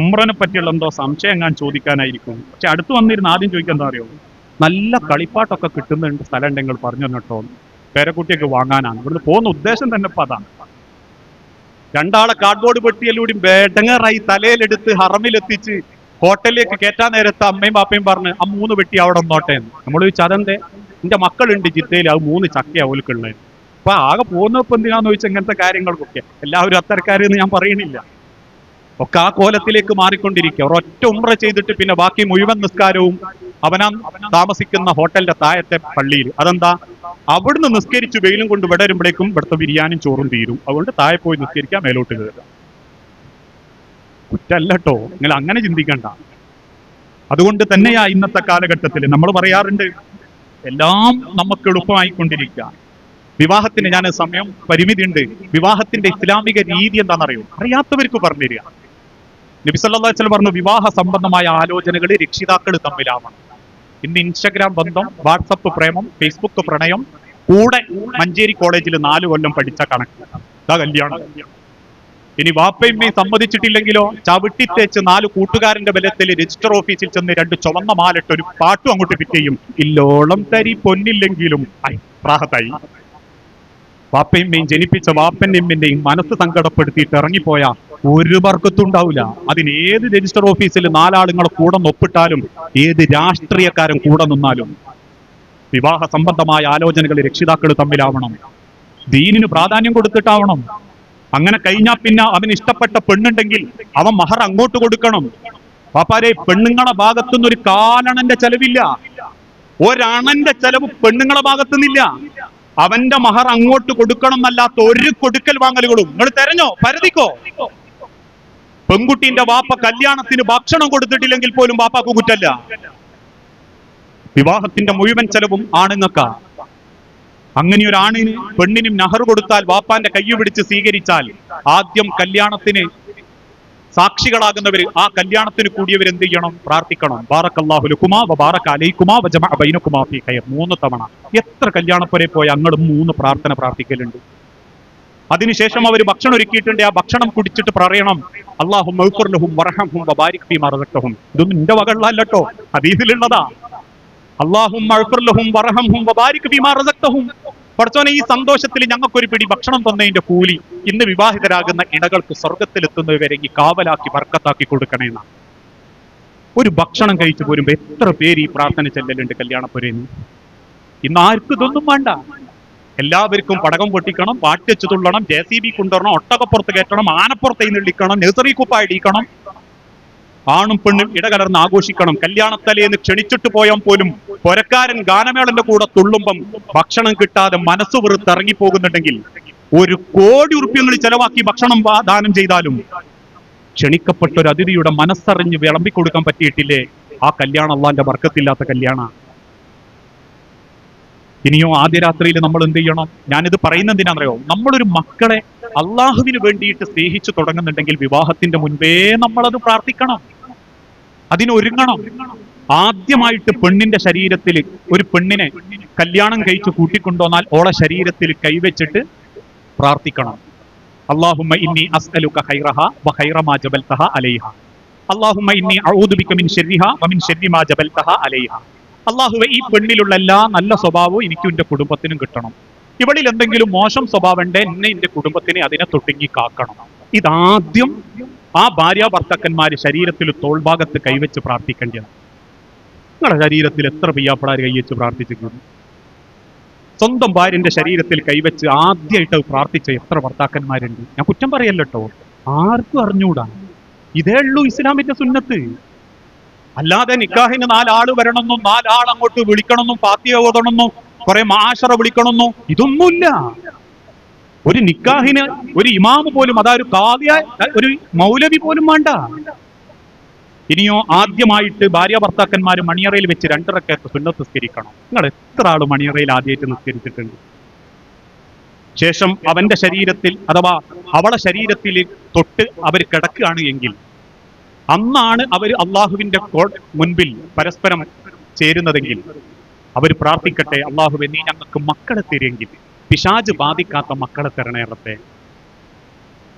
ഉംറനെ പറ്റിയുള്ള എന്തോ സംശയം ഞാൻ ചോദിക്കാനായിരിക്കും. പക്ഷെ അടുത്ത് വന്നിരുന്ന് ആദ്യം ചോദിക്കാൻ എന്താ അറിയോ, നല്ല കളിപ്പാട്ടൊക്കെ കിട്ടുന്നുണ്ട് സ്ഥലം ഉണ്ടെങ്കിൽ പറഞ്ഞു തന്നിട്ടോ, പേരക്കുട്ടിയൊക്കെ വാങ്ങാനാണ്. ഇവിടുന്ന് പോകുന്ന ഉദ്ദേശം തന്നെ ഇപ്പൊ അതാണ്. 2 ആളെ കാർഡ്ബോർഡ് പെട്ടിയിലൂടെ ബേട്ടങ്ങറായി തലയിലെടുത്ത് ഹറമിലെത്തിച്ച് ഹോട്ടലിലേക്ക് കയറ്റാൻ നേരത്ത് അമ്മയും പാപ്പയും പറഞ്ഞ് ആ 3 പെട്ടി അവിടെ നോട്ടെ. നമ്മൾ ചോദിച്ചാൽ അതെന്തേ? എന്റെ മക്കളുണ്ട് ജിദ്ദയിൽ, അത് 3 ചക്കയാ ഓൽക്കുള്ളത്. അപ്പൊ ആകെ പോകുന്നപ്പോ എന്തിനാന്ന് ചോദിച്ചാൽ ഇങ്ങനത്തെ കാര്യങ്ങൾക്കൊക്കെ. എല്ലാവരും അത്തരക്കാരെന്ന് ഞാൻ പറയണില്ല. ഒക്കെ ആ കോലത്തിലേക്ക് മാറിക്കൊണ്ടിരിക്കുക. ഒരൊറ്റ ഉംറ ചെയ്തിട്ട് പിന്നെ ബാക്കി മുഴുവൻ നിസ്കാരവും അവനാ താമസിക്കുന്ന ഹോട്ടലിന്റെ താഴത്തെ പള്ളിയിൽ. അതെന്താ? അവിടുന്ന് നിസ്കരിച്ച് വെയിലും കൊണ്ട് ഇവിടെ വരുമ്പോഴേക്കും ഇവിടുത്തെ ബിരിയാണിയും ചോറും തീരും. അതുകൊണ്ട് താഴെ പോയി നിസ്കരിക്കാൻ മേലോട്ട് കയറുക. കുറ്റല്ലോ, നിങ്ങൾ അങ്ങനെ ചിന്തിക്കണ്ട. അതുകൊണ്ട് തന്നെയാ ഇന്നത്തെ കാലഘട്ടത്തിൽ നമ്മൾ പറയാറുണ്ട്, എല്ലാം നമുക്ക് എളുപ്പമായിക്കൊണ്ടിരിക്കുക. വിവാഹത്തിന് ഞാൻ സമയം പരിമിതി ഉണ്ട്. വിവാഹത്തിന്റെ ഇസ്ലാമിക രീതി എന്താണെന്നറിയോ? അറിയാത്തവർക്ക് പറഞ്ഞു തരിക. നബി സല്ലല്ലാഹു അലൈഹി വസല്ലം പറഞ്ഞു, വിവാഹ സംബന്ധമായ ആലോചനകൾ രക്ഷിതാക്കൾ തമ്മിലാവണം. ഇന്ന് ഇൻസ്റ്റഗ്രാം ബന്ധം, വാട്സപ്പ് പ്രേമം, ഫേസ്ബുക്ക് പ്രണയം, കൂടെ മഞ്ചേരി കോളേജിൽ 4 കൊല്ലം പഠിച്ച കണക്ക്, ഇതാ കല്യാണം. ഇനി വാപ്പയമ്മയും സമ്മതിച്ചിട്ടില്ലെങ്കിലോ ചവിട്ടിത്തേച്ച് 4 കൂട്ടുകാരന്റെ ബലത്തിൽ രജിസ്റ്റർ ഓഫീസിൽ ചെന്ന് 2 ചുവന്ന മാലിട്ട് ഒരു പാട്ടും അങ്ങോട്ട് ഫിറ്റ് ചെയ്യും. ഇല്ലോളം തരി പൊന്നില്ലെങ്കിലും പ്രാഹത്തായി. വാപ്പയമ്മയും ജനിപ്പിച്ച വാപ്പന്റെയും മനസ്സ് സങ്കടപ്പെടുത്തിയിട്ട് ഇറങ്ങിപ്പോയ ഒരു ബർക്കത്തും ഉണ്ടാവില്ല. അതിന് ഏത് രജിസ്റ്റർ ഓഫീസിൽ 4 ആളുകളെ കൂടെ ഒപ്പിട്ടാലും, ഏത് രാഷ്ട്രീയക്കാരൻ കൂടെ നിന്നാലും, വിവാഹ സംബന്ധമായ ആലോചനകൾ രക്ഷിതാക്കൾ തമ്മിലാവണം. ദീനിന് പ്രാധാന്യം കൊടുത്തിട്ടാവണം. അങ്ങനെ കഴിഞ്ഞാൽ പിന്നെ അവന് ഇഷ്ടപ്പെട്ട പെണ്ണുണ്ടെങ്കിൽ അവൻ മഹർ അങ്ങോട്ട് കൊടുക്കണം. പാപ്പാരെ, പെണ്ണുങ്ങളെ ഭാഗത്തുനിന്ന് ഒരു കാലണന്റെ ചെലവില്ല, ഒരണന്റെ ചെലവ് പെണ്ണുങ്ങളെ ഭാഗത്തുനിന്നില്ല. അവന്റെ മഹർ അങ്ങോട്ട് കൊടുക്കണം എന്നല്ലാത്ത ഒരു കൊടുക്കൽ വാങ്ങലുകളും നിങ്ങൾ തെരഞ്ഞോ, പരതിക്കോ. പെൺകുട്ടീന്റെ വാപ്പ കല്യാണത്തിന് ഭക്ഷണം കൊടുത്തിട്ടില്ലെങ്കിൽ പോലും വാപ്പാക്ക് കുറ്റല്ല. വിവാഹത്തിന്റെ മുഴുവൻ ചെലവും ആണുങ്ങൾക്കാ. അങ്ങനെ ഒരു ആണിന് പെണ്ണിനും നഹർ കൊടുത്താൽ, വാപ്പാന്റെ കയ്യു പിടിച്ച് സ്വീകരിച്ചാൽ, ആദ്യം കല്യാണത്തിന് സാക്ഷികളാകുന്നവർ, ആ കല്യാണത്തിന് കൂടിയവർ എന്ത് ചെയ്യണം? പ്രാർത്ഥിക്കണം. ബാറക്കല്ലാഹു ലക്കുമാ വ ബാറക അലൈക്കുമാ വ ജമഅ ബൈനകുമാ ഫീ ഖൈർ. 3 തവണ. എത്ര കല്യാണപ്പുരേ പോയി ഞങ്ങളും 3 പ്രാർത്ഥന പ്രാർത്ഥിക്കലുണ്ട്. അതിനുശേഷം അവർ ഭക്ഷണം ഒരുക്കിയിട്ടുണ്ട്. ആ ഭക്ഷണം കുടിച്ചിട്ട് പറയണം, അല്ലാഹുമ്മ ഗ്ഫിർ ലഹും വർഹംഹും വബാരിക് ഫീമാ റസഖ്തഹും. ഇതൊന്നും എന്റെ വകകളല്ലട്ടോ, ഹദീസിലുള്ളതാ. അല്ലാഹുമ്മ ഗ്ഫിർ ലഹും വർഹംഹും വബാരിക് ഫീമാ റസഖ്തഹും. പടച്ചോനെ, ഈ സന്തോഷത്തിൽ ഞങ്ങൾക്കൊരു പിടി ഭക്ഷണം തന്നതിന്റെ കൂലി ഇന്ന് വിവാഹിതരാകുന്ന ഇണകൾക്ക് സ്വർഗത്തിലെത്തുന്നവരെ ഈ കാവലാക്കി ബർക്കത്താക്കി കൊടുക്കണേന്ന. ഒരു ഭക്ഷണം കഴിച്ചു പോരുമ്പോ എത്ര പേര് ഈ പ്രാർത്ഥന ചെല്ലലുണ്ട് കല്യാണപ്പുരേന്ന്. ഇന്ന് ആർക്കും ഇതൊന്നും വേണ്ട. എല്ലാവർക്കും പടകം പൊട്ടിക്കണം, പാട്ടിച്ചു തുള്ളണം, JCB കൊണ്ടുവരണം, ഒട്ടകപ്പുറത്ത് കയറ്റണം, ആനപ്പുറത്ത് എഴുന്നള്ളിക്കണം, നഴ്സറി കുപ്പായ ഇടിക്കണം, ആണും പെണ്ണും ഇടകലർന്ന് ആഘോഷിക്കണം. കല്യാണത്തലേന്ന് ക്ഷണിച്ചിട്ട് പോയാൽ പോലും പൊരക്കാരൻ ഗാനമേളന്റെ കൂടെ തുള്ളുമ്പം ഭക്ഷണം കിട്ടാതെ മനസ്സ് വെറുത്തിറങ്ങി പോകുന്നുണ്ടെങ്കിൽ, 1 കോടി ഉറുപ്പ്യങ്ങൾ ചെലവാക്കി ഭക്ഷണം ദാനം ചെയ്താലും ക്ഷണിക്കപ്പെട്ട ഒരു അതിഥിയുടെ മനസ്സറിഞ്ഞ് വിളമ്പിക്കൊടുക്കാൻ പറ്റിയിട്ടില്ലേ, ആ കല്യാണം അള്ളാന്റെ ബർക്കത്തില്ലാത്ത കല്യാണ. ഇനിയോ ആദ്യ രാത്രിയിൽ നമ്മൾ എന്ത് ചെയ്യണം? ഞാനിത് പറയുന്നത് എന്തിനാണെന്നറിയോ? നമ്മളൊരു മക്കളെ അള്ളാഹുവിന് വേണ്ടിയിട്ട് സ്നേഹിച്ചു തുടങ്ങുന്നുണ്ടെങ്കിൽ വിവാഹത്തിന്റെ മുൻപേ നമ്മളത് പ്രാർത്ഥിക്കണം, അതിനൊരുങ്ങണം. ആദ്യമായിട്ട് പെണ്ണിന്റെ ശരീരത്തിൽ, ഒരു പെണ്ണിനെ കല്യാണം കഴിച്ച് കൂട്ടിക്കൊണ്ടുവന്നാൽ ഓളെ ശരീരത്തിൽ കൈവച്ചിട്ട് പ്രാർത്ഥിക്കണം. അല്ലാഹുമ്മ ഇന്നി അസ്അലുക ഖൈറഹ വ ഖൈറ മാ ജബൽതഹ അലൈഹ. അല്ലാഹുമ്മ ഇന്നി അഊദു ബിക മിൻ ശർരിഹ വ മിൻ ശർരി മാ ജബൽതഹ അലൈഹ. അല്ലാഹുവേ, ഈ പെണ്ണിലുള്ള എല്ലാ നല്ല സ്വഭാവവും എനിക്കും എന്റെ കുടുംബത്തിനും കിട്ടണം. ഇവളിൽ എന്തെങ്കിലും മോശം സ്വഭാവം ഉണ്ട്, എന്നെ എന്റെ കുടുംബത്തിനെ അതിനെ തൊട്ടുങ്ങി കാക്കണം. ഇതാദ്യം ആ ഭാര്യ ഭർത്താക്കന്മാര് ശരീരത്തിൽ തോൾഭാഗത്ത് കൈവച്ച് പ്രാർത്ഥിക്കേണ്ടതാണ്. നിങ്ങളുടെ ശരീരത്തിൽ എത്ര പിയ്യാപ്പിളാർ കൈവച്ച് പ്രാർത്ഥിച്ചിട്ടുണ്ട്? സ്വന്തം ഭാര്യന്റെ ശരീരത്തിൽ കൈവച്ച് ആദ്യമായിട്ട് പ്രാർത്ഥിച്ച എത്ര ഭർത്താക്കന്മാരുണ്ട്? ഞാൻ കുറ്റം പറയല്ലോ, ആർക്കും അറിഞ്ഞൂടാ. ഇതേ ഉള്ളൂ ഇസ്ലാമിന്റെ സുന്നത്ത്. അല്ലാതെ നിക്കാഹിന് 4 ആള് വരണമെന്നും 4 ആൾ അങ്ങോട്ട് വിളിക്കണമെന്നും ഫാത്തിഹ ഓതണമെന്നും കുറെ മാഷറ വിളിക്കണമെന്നും ഇതൊന്നുമില്ല. ഒരു നിക്കാഹിന് ഒരു ഇമാമ് പോലും, അതായത് കാദിയായ ഒരു മൗലവി പോലും വേണ്ട. ഇനിയോ ആദ്യമായിട്ട് ഭാര്യ ഭർത്താക്കന്മാര് മണിയറയിൽ വെച്ച് 2 റക്അത്ത് സുന്നത്ത് നിസ്കരിക്കണം. നിങ്ങൾ എത്ര ആള് മണിയറയിൽ ആദ്യമായിട്ട് നിസ്കരിച്ചിട്ടുണ്ട്? ശേഷം അവന്റെ ശരീരത്തിൽ അഥവാ അവളെ ശരീരത്തിൽ തൊട്ട് അവർ കിടക്കുകയാണ് എങ്കിൽ അന്നാണ് അവർ അള്ളാഹുവിന്റെ മുൻപിൽ പരസ്പരം ചേരുന്നതെങ്കിൽ അവർ പ്രാർത്ഥിക്കട്ടെ, അള്ളാഹുവേ, നീ ഞങ്ങൾക്ക് മക്കളെ തരുമെങ്കിൽ പിശാച് ബാധിക്കാത്ത മക്കളെ തരണേറത്തെ.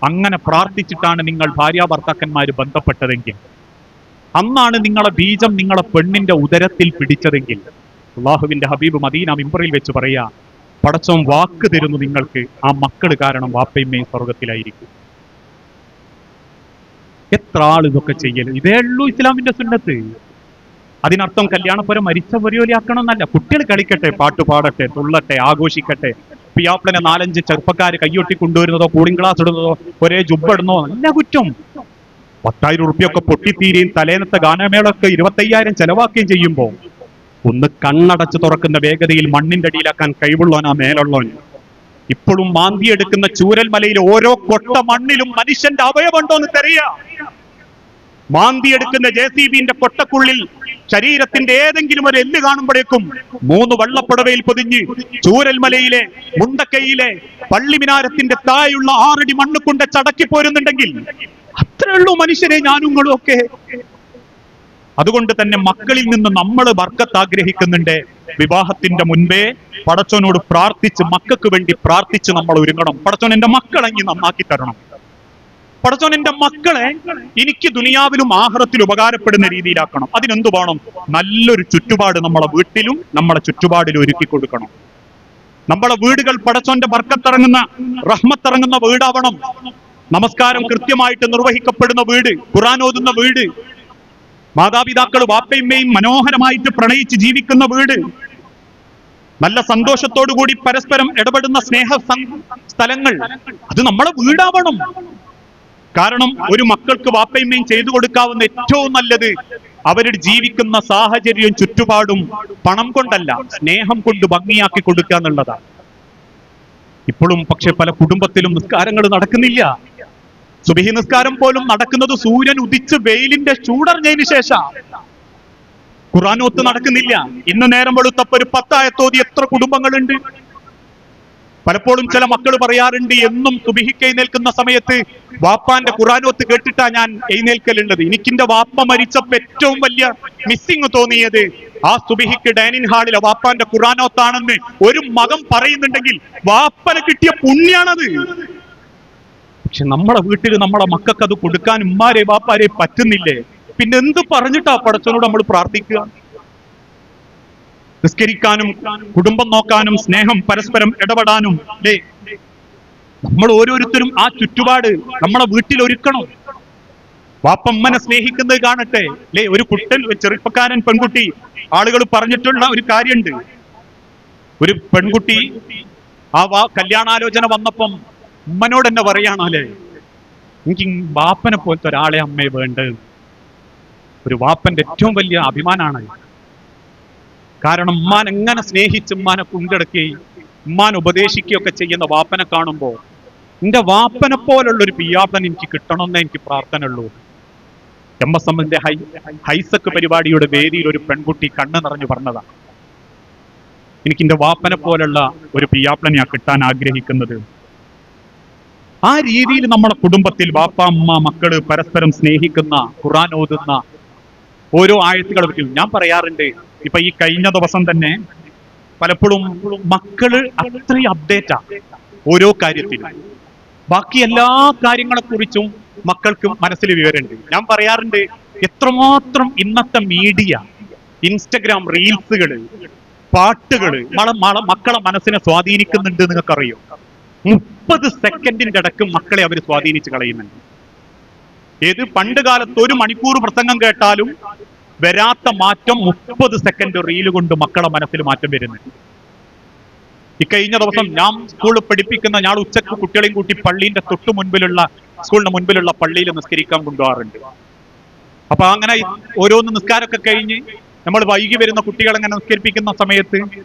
അങ്ങനെ പ്രാർത്ഥിച്ചിട്ടാണ് നിങ്ങൾ ഭാര്യ ഭർത്താക്കന്മാര് ബന്ധപ്പെട്ടതെങ്കിൽ, അന്നാണ് നിങ്ങളെ ബീജം നിങ്ങളെ പെണ്ണിന്റെ ഉദരത്തിൽ പിടിച്ചതെങ്കിൽ, അള്ളാഹുവിന്റെ ഹബീബ് മദീന മിമ്പറിൽ വെച്ച് പറയാ, പടച്ചോൻ വാക്ക് തരുന്നു നിങ്ങൾക്ക്, ആ മക്കള് കാരണം വാപ്പയമ്മയും സ്വർഗത്തിലായിരിക്കും. എത്ര ആൾ ഇതൊക്കെ ചെയ്യല്? ഇതേ ഉള്ളൂ ഇസ്ലാമിന്റെ സുന്നത്ത്. അതിനർത്ഥം കല്യാണപ്പുര മരിച്ച പൊരിയോലിയാക്കണം എന്നല്ല. കുട്ടികൾ കളിക്കട്ടെ, പാട്ട് പാടട്ടെ, തുള്ളട്ടെ, ആഘോഷിക്കട്ടെ. പിയാപ്പിളിനെ 4-5 ചെറുപ്പക്കാര് കയ്യൊട്ടി കൊണ്ടുവരുന്നതോ കൂളിംഗ് ഗ്ലാസ് ഇടുന്നതോ ഒരേ ജുബ്ബ ഇടുന്നതോ നല്ല കുറ്റം. 10,000 ഉറുപ്പ്യൊക്കെ പൊട്ടിത്തീരെയും തലേന്നത്തെ ഗാനമേളൊക്കെ 25,000 ചെലവാക്കുകയും ചെയ്യുമ്പോ ഒന്ന് കണ്ണടച്ച് തുറക്കുന്ന വേഗതയിൽ മണ്ണിന്റെ അടിയിലാക്കാൻ കഴിവുള്ളവനാ മേലുള്ളവൻ. ഇപ്പോഴും മാന്തിയെടുക്കുന്ന ചൂരൽമലയിൽ ഓരോ കൊട്ട മണ്ണിലും മനുഷ്യന്റെ അവയവുണ്ടോ എന്ന് തെരയാ. മാന്തിയെടുക്കുന്ന JCBന്റെ കൊട്ടക്കുള്ളിൽ ശരീരത്തിന്റെ ഏതെങ്കിലും ഒരു എല്ല് കാണുമ്പോഴേക്കും 3 വെള്ളപ്പുടവയിൽ പൊതിഞ്ഞ് ചൂരൽമലയിലെ മുണ്ടക്കയിലെ പള്ളിമിനാരത്തിന്റെ താഴെയുള്ള 6 അടി മണ്ണ് കൊണ്ട് ചടക്കി പോരുന്നുണ്ടെങ്കിൽ അത്രേ ഉള്ളൂ മനുഷ്യരെ ഞാനുങ്ങളും ഒക്കെ. അതുകൊണ്ട് തന്നെ മക്കളിൽ നിന്ന് നമ്മൾ ബർക്കത്ത് ആഗ്രഹിക്കുന്നുണ്ട്. വിവാഹത്തിന്റെ മുൻപേ പടച്ചോനോട് പ്രാർത്ഥിച്ച് മക്കൾക്ക് വേണ്ടി പ്രാർത്ഥിച്ച് നമ്മൾ ഒരുങ്ങണം. പടച്ചോൻ എന്റെ മക്കളെ ഇനി നന്നാക്കി തരണം. പടച്ചോൻ എന്റെ മക്കളെ എനിക്ക് ദുനിയാവിലും ആഖിറത്തിലും ഉപകാരപ്പെടുന്ന രീതിയിലാക്കണം. അതിനെന്തു വേണം? നല്ലൊരു ചുറ്റുപാട് നമ്മളെ വീട്ടിലും നമ്മളെ ചുറ്റുപാടിലും ഒരുക്കി കൊടുക്കണം. നമ്മളെ വീടുകൾ പടച്ചോന്റെ ബർക്കത്തിറങ്ങുന്ന റഹ്മത്തിറങ്ങുന്ന വീടാവണം. നമസ്കാരം കൃത്യമായിട്ട് നിർവഹിക്കപ്പെടുന്ന വീട്, ഖുർആൻ ഓതുന്ന വീട്, മാതാപിതാക്കൾ വാപ്പയമ്മയും മനോഹരമായിട്ട് പ്രണയിച്ച് ജീവിക്കുന്ന വീട്, നല്ല സന്തോഷത്തോടുകൂടി പരസ്പരം ഇടപെടുന്ന സ്നേഹ സ്ഥലങ്ങൾ, അത് നമ്മളെ വീടാവണം. കാരണം ഒരു മക്കൾക്ക് വാപ്പയമ്മയും ചെയ്തു കൊടുക്കാവുന്ന ഏറ്റവും നല്ലത് അവരുടെ ജീവിക്കുന്ന സാഹചര്യവും ചുറ്റുപാടും പണം കൊണ്ടല്ല, സ്നേഹം കൊണ്ട് ഭംഗിയാക്കി കൊടുക്കുക എന്നുള്ളതാണ്. ഇപ്പോഴും പക്ഷെ പല കുടുംബത്തിലും നിസ്കാരങ്ങൾ നടക്കുന്നില്ല. സുബഹി നിസ്കാരം പോലും നടക്കുന്നത് സൂര്യൻ ഉദിച്ച് വെയിലിന്റെ ചൂടറിഞ്ഞതിന് ശേഷം. ഖുർആനോത്ത് നടക്കുന്നില്ല. ഇന്ന് നേരം വെളുത്തപ്പോ ഒരു 10 ആയത്തോതി എത്ര കുടുംബങ്ങളുണ്ട്? പലപ്പോഴും ചില മക്കൾ പറയാറുണ്ട്, എന്നും സുബഹിക്ക് എഴുന്നേൽക്കുന്ന സമയത്ത് വാപ്പാന്റെ ഖുർആനോത്ത് കേട്ടിട്ടാ ഞാൻ എഴുന്നേൽക്കലുള്ളത്. എനിക്കിന്റെ വാപ്പ മരിച്ചപ്പോ ഏറ്റവും വലിയ മിസ്സിങ് തോന്നിയത് ആ സുബഹിക്ക് ഡൈനിങ് ഹാളിലെ വാപ്പാന്റെ ഖുർആനോത്താണെന്ന് ഒരു മകൻ പറയുന്നുണ്ടെങ്കിൽ വാപ്പനെ കിട്ടിയ പുണ്യാണത്. പക്ഷെ നമ്മളെ വീട്ടിൽ നമ്മളെ മക്കൾക്ക് അത് കൊടുക്കാൻ ഉമ്മാരെ വാപ്പാരെ പറ്റുന്നില്ലേ? പിന്നെ എന്ത് പറഞ്ഞിട്ടാ പടച്ചവനോട് നമ്മൾ പ്രാർത്ഥിക്കുക? നിസ്കരിക്കാനും കുടുംബം നോക്കാനും സ്നേഹം പരസ്പരം ഇടപെടാനും അല്ലേ നമ്മൾ ഓരോരുത്തരും ആ ചുറ്റുപാട് നമ്മളെ വീട്ടിൽ ഒരുക്കണം. വാപ്പമ്മനെ സ്നേഹിക്കുന്നത് കാണട്ടെ അല്ലേ. ഒരു ചെറുപ്പക്കാരൻ പെൺകുട്ടി, ആളുകൾ പറഞ്ഞിട്ടുള്ള ഒരു കാര്യമുണ്ട്. ഒരു പെൺകുട്ടി കല്യാണാലോചന വന്നപ്പം ഉമ്മനോട് എന്നെ പറയാണോ അല്ലേ, എനിക്ക് വാപ്പനെ പോലത്തെ ഒരാളെ അമ്മയെ വേണ്ടത്. ഒരു വാപ്പന്റെ ഏറ്റവും വലിയ അഭിമാനാണ്. കാരണം ഉമ്മാൻ എങ്ങനെ സ്നേഹിച്ച് ഉമ്മാനെ കൊണ്ടെടുക്കുകയും ഉമ്മാൻ ഉപദേശിക്കുകയൊക്കെ ചെയ്യുന്ന വാപ്പനെ കാണുമ്പോ എന്റെ വാപ്പനെ പോലുള്ള ഒരു പിയാപ്പൻ എനിക്ക് കിട്ടണമെന്നേ എനിക്ക് പ്രാർത്ഥന ഉള്ളൂ. MSMന്റെ ഹൈസക്ക് പരിപാടിയുടെ വേദിയിൽ ഒരു പെൺകുട്ടി കണ്ണ് നിറഞ്ഞു പറഞ്ഞതാണ്, എനിക്ക് എന്റെ വാപ്പനെ പോലുള്ള ഒരു പിയാപ്പനെ കിട്ടാൻ ആഗ്രഹിക്കുന്നത്. ആ രീതിയിൽ നമ്മുടെ കുടുംബത്തിൽ വാപ്പ അമ്മ മക്കള് പരസ്പരം സ്നേഹിക്കുന്ന, ഖുർആൻ ഓതുന്ന ഓരോ ആയത്തുകളെ പറ്റി ഞാൻ പറയാറുണ്ട്. ഇപ്പൊ ഈ കഴിഞ്ഞ ദിവസം തന്നെ പലപ്പോഴും മക്കള് അത്രയും അപ്ഡേറ്റാ ഓരോ കാര്യത്തിലും. ബാക്കി എല്ലാ കാര്യങ്ങളെ കുറിച്ചും മക്കൾക്ക് മനസ്സിൽ വിവരമുണ്ട്. ഞാൻ പറയാറുണ്ട്, എത്രമാത്രം ഇന്നത്തെ മീഡിയ, ഇൻസ്റ്റഗ്രാം റീൽസുകള്, പാട്ടുകള് മക്കളെ മനസ്സിനെ സ്വാധീനിക്കുന്നുണ്ട്. നിങ്ങൾക്കറിയോ? 30 സെക്കൻഡിന്റെ ഇടക്ക് മക്കളെ അവർ സ്വാധീനിച്ച് കളയുന്നുണ്ട്. ഏത് പണ്ട് കാലത്ത് 1 മണിക്കൂർ പ്രസംഗം കേട്ടാലും വരാത്ത മാറ്റം 30 സെക്കൻഡ് റീല് കൊണ്ട് മക്കളെ മനസ്സിൽ മാറ്റം വരുന്നുണ്ട്. ഈ കഴിഞ്ഞ ദിവസം ഞാൻ സ്കൂളിൽ പഠിപ്പിക്കുന്ന ഞാൻ ഉച്ചക്ക് കുട്ടികളെയും കൂട്ടി പള്ളിന്റെ തൊട്ട് മുൻപിലുള്ള സ്കൂളിന്റെ മുൻപിലുള്ള പള്ളിയിൽ നിസ്കരിക്കാൻ കൊണ്ടുപോകാറുണ്ട്. അപ്പൊ അങ്ങനെ ഓരോന്ന് നിസ്കാരമൊക്കെ കഴിഞ്ഞ് നമ്മൾ വൈകി വരുന്ന കുട്ടികളെ അങ്ങനെ നിസ്കരിപ്പിക്കുന്ന സമയത്ത്